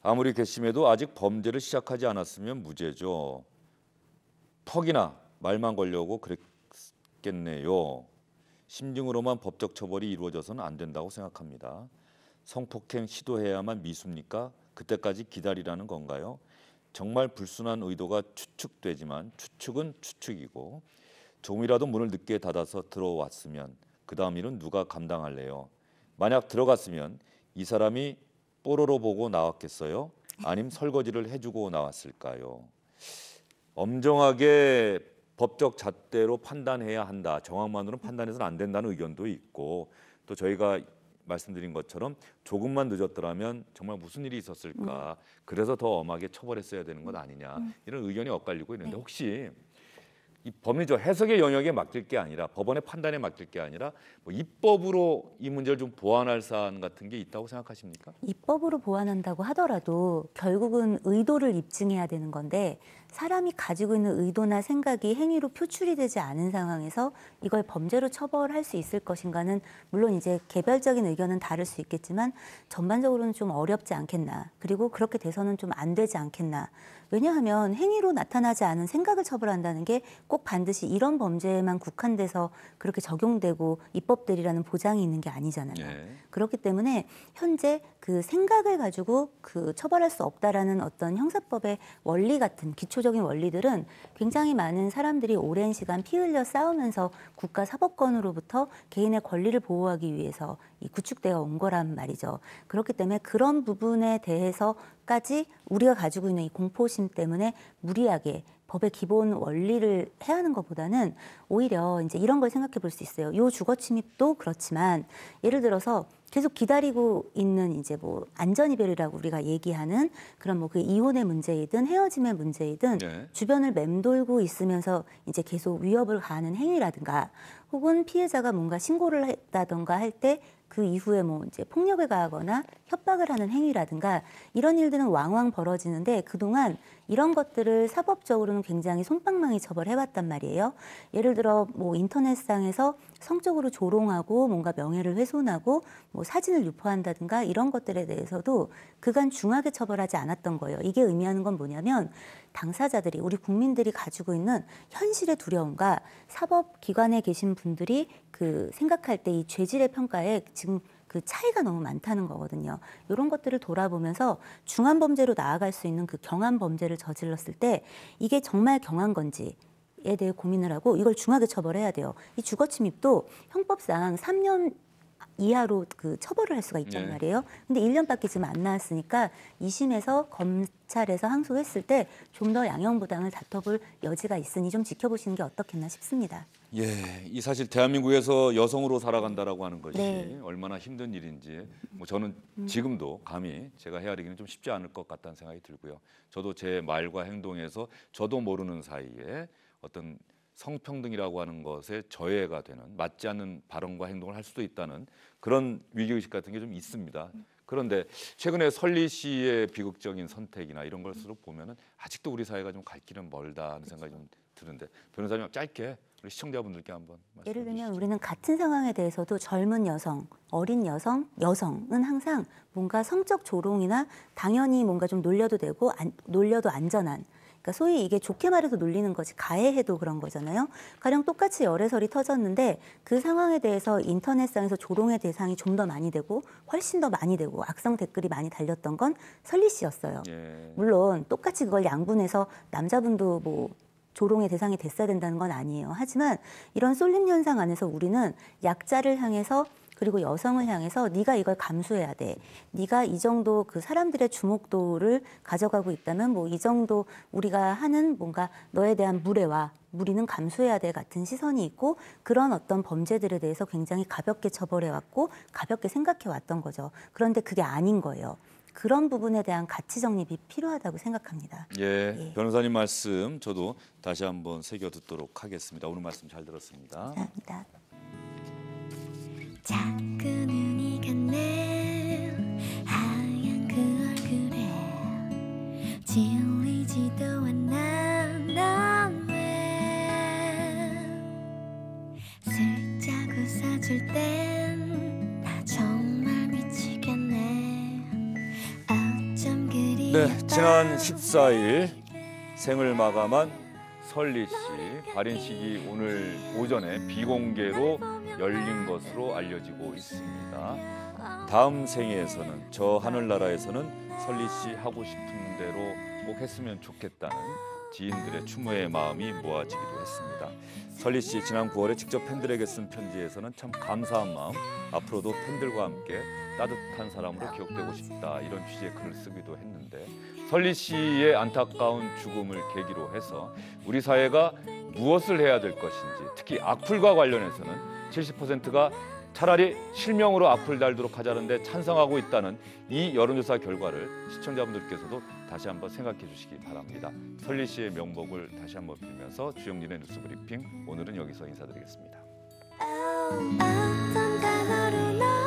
아무리 괘씸해도 아직 범죄를 시작하지 않았으면 무죄죠. 턱이나 말만 걸려고 그랬겠네요. 심증으로만 법적 처벌이 이루어져서는 안 된다고 생각합니다. 성폭행 시도해야만 미수입니까? 그때까지 기다리라는 건가요? 정말 불순한 의도가 추측되지만 추측은 추측이고 조금이라도 문을 늦게 닫아서 들어왔으면 그 다음 일은 누가 감당할래요? 만약 들어갔으면 이 사람이 뽀로로 보고 나왔겠어요? 아님 설거지를 해주고 나왔을까요? 엄정하게 법적 잣대로 판단해야 한다. 정황만으로는 판단해서는 안 된다는 의견도 있고 또 저희가 말씀드린 것처럼 조금만 늦었더라면 정말 무슨 일이 있었을까. 그래서 더 엄하게 처벌했어야 되는 것 아니냐. 이런 의견이 엇갈리고 있는데 혹시 이 법리적 해석의 영역에 맡길 게 아니라 법원의 판단에 맡길 게 아니라 뭐 입법으로 이 문제를 좀 보완할 사안 같은 게 있다고 생각하십니까? 입법으로 보완한다고 하더라도 결국은 의도를 입증해야 되는 건데 사람이 가지고 있는 의도나 생각이 행위로 표출이 되지 않은 상황에서 이걸 범죄로 처벌할 수 있을 것인가는 물론 이제 개별적인 의견은 다를 수 있겠지만 전반적으로는 좀 어렵지 않겠나. 그리고 그렇게 돼서는 좀 안 되지 않겠나. 왜냐하면 행위로 나타나지 않은 생각을 처벌한다는 게 꼭 반드시 이런 범죄에만 국한돼서 그렇게 적용되고 입법되리라는 보장이 있는 게 아니잖아요. 그렇기 때문에 현재 그 생각을 가지고 그 처벌할 수 없다라는 어떤 형사법의 원리 같은 기초적인 원리들은 굉장히 많은 사람들이 오랜 시간 피 흘려 싸우면서 국가사법권으로부터 개인의 권리를 보호하기 위해서 이 구축되어 온 거란 말이죠. 그렇기 때문에 그런 부분에 대해서까지 우리가 가지고 있는 이 공포심 때문에 무리하게 법의 기본 원리를 해하는 것보다는 오히려 이제 이런 걸 생각해 볼 수 있어요. 요 주거 침입도 그렇지만 예를 들어서 계속 기다리고 있는 이제 뭐 안전이별이라고 우리가 얘기하는 그런 뭐 그 이혼의 문제이든 헤어짐의 문제이든 주변을 맴돌고 있으면서 이제 계속 위협을 가하는 행위라든가 혹은 피해자가 뭔가 신고를 했다던가 할 때 그 이후에 뭐 이제 폭력을 가하거나 협박을 하는 행위라든가 이런 일들은 왕왕 벌어지는데 그동안 이런 것들을 사법적으로는 굉장히 솜방망이 처벌해왔단 말이에요. 예를 들어 뭐 인터넷상에서 성적으로 조롱하고 뭔가 명예를 훼손하고 뭐 사진을 유포한다든가 이런 것들에 대해서도 그간 중하게 처벌하지 않았던 거예요. 이게 의미하는 건 뭐냐면 당사자들이 우리 국민들이 가지고 있는 현실의 두려움과 사법기관에 계신 분들이 그 생각할 때 이 죄질의 평가에 지금 그 차이가 너무 많다는 거거든요. 이런 것들을 돌아보면서 중한 범죄로 나아갈 수 있는 그 경한 범죄를 저질렀을 때 이게 정말 경한 건지에 대해 고민을 하고 이걸 중하게 처벌해야 돼요. 이 주거 침입도 형법상 3년 이하로 그 처벌을 할 수가 있단 말이에요. 근데 1년밖에 지금 안 나왔으니까 2심에서 검찰에서 항소했을 때 좀 더 양형부당을 다퉈볼 여지가 있으니 좀 지켜보시는 게 어떻겠나 싶습니다. 예, 이 사실 대한민국에서 여성으로 살아간다라고 하는 것이 얼마나 힘든 일인지 뭐 저는 지금도 감히 제가 헤아리기는 좀 쉽지 않을 것 같다는 생각이 들고요. 저도 제 말과 행동에서 저도 모르는 사이에 어떤 성평등이라고 하는 것에 저해가 되는 맞지 않는 발언과 행동을 할 수도 있다는 그런 위기의식 같은 게 좀 있습니다. 그런데 최근에 설리 씨의 비극적인 선택이나 이런 것으로 보면은 아직도 우리 사회가 좀 갈 길은 멀다 하는 생각이 좀 드는데 변호사님 짧게 우리 시청자분들께 한번 말씀해 예를 들면 주시죠. 우리는 같은 상황에 대해서도 젊은 여성, 어린 여성, 여성은 항상 뭔가 성적 조롱이나 당연히 뭔가 좀 놀려도 되고 놀려도 안전한 그러니까 소위 이게 좋게 말해서 놀리는 거지 가해해도 그런 거잖아요. 가령 똑같이 열애설이 터졌는데 그 상황에 대해서 인터넷상에서 조롱의 대상이 좀 더 많이 되고 훨씬 더 많이 되고 악성 댓글이 많이 달렸던 건 설리 씨였어요. 물론 똑같이 그걸 양분해서 남자분도 뭐 조롱의 대상이 됐어야 된다는 건 아니에요. 하지만 이런 쏠림 현상 안에서 우리는 약자를 향해서 그리고 여성을 향해서 네가 이걸 감수해야 돼. 네가 이 정도 그 사람들의 주목도를 가져가고 있다면 뭐 이 정도 우리가 하는 뭔가 너에 대한 무리는 감수해야 돼 같은 시선이 있고 그런 어떤 범죄들에 대해서 굉장히 가볍게 처벌해왔고 가볍게 생각해왔던 거죠. 그런데 그게 아닌 거예요. 그런 부분에 대한 가치 정립이 필요하다고 생각합니다. 예, 변호사님 말씀 저도 다시 한번 새겨 듣도록 하겠습니다. 오늘 말씀 잘 들었습니다. 감사합니다. 자꾸 눈이 갔네 하얀 그 얼굴에 질리지도 않아 넌 왜 슬쩍 웃어줄 땐 나 정말 미치겠네 어쩜 그리 네, 지난 14일 생을 마감한 설리 씨 발인식이 오늘 오전에 비공개로 열린 것으로 알려지고 있습니다. 다음 생애에서는 저 하늘나라에서는 설리 씨 하고 싶은 대로 꼭 했으면 좋겠다는 지인들의 추모의 마음이 모아지기도 했습니다. 설리 씨 지난 9월에 직접 팬들에게 쓴 편지에서는 참 감사한 마음, 앞으로도 팬들과 함께 따뜻한 사람으로 기억되고 싶다 이런 취지의 글을 쓰기도 했는데 설리 씨의 안타까운 죽음을 계기로 해서 우리 사회가 무엇을 해야 될 것인지 특히 악플과 관련해서는 70%가 차라리 실명으로 악플 달도록 하자는데 찬성하고 있다는 이 여론조사 결과를 시청자분들께서도 다시 한번 생각해 주시기 바랍니다. 설리 씨의 명복을 다시 한번 빌면서 주영진의 뉴스브리핑 오늘은 여기서 인사드리겠습니다. 어떤 단어를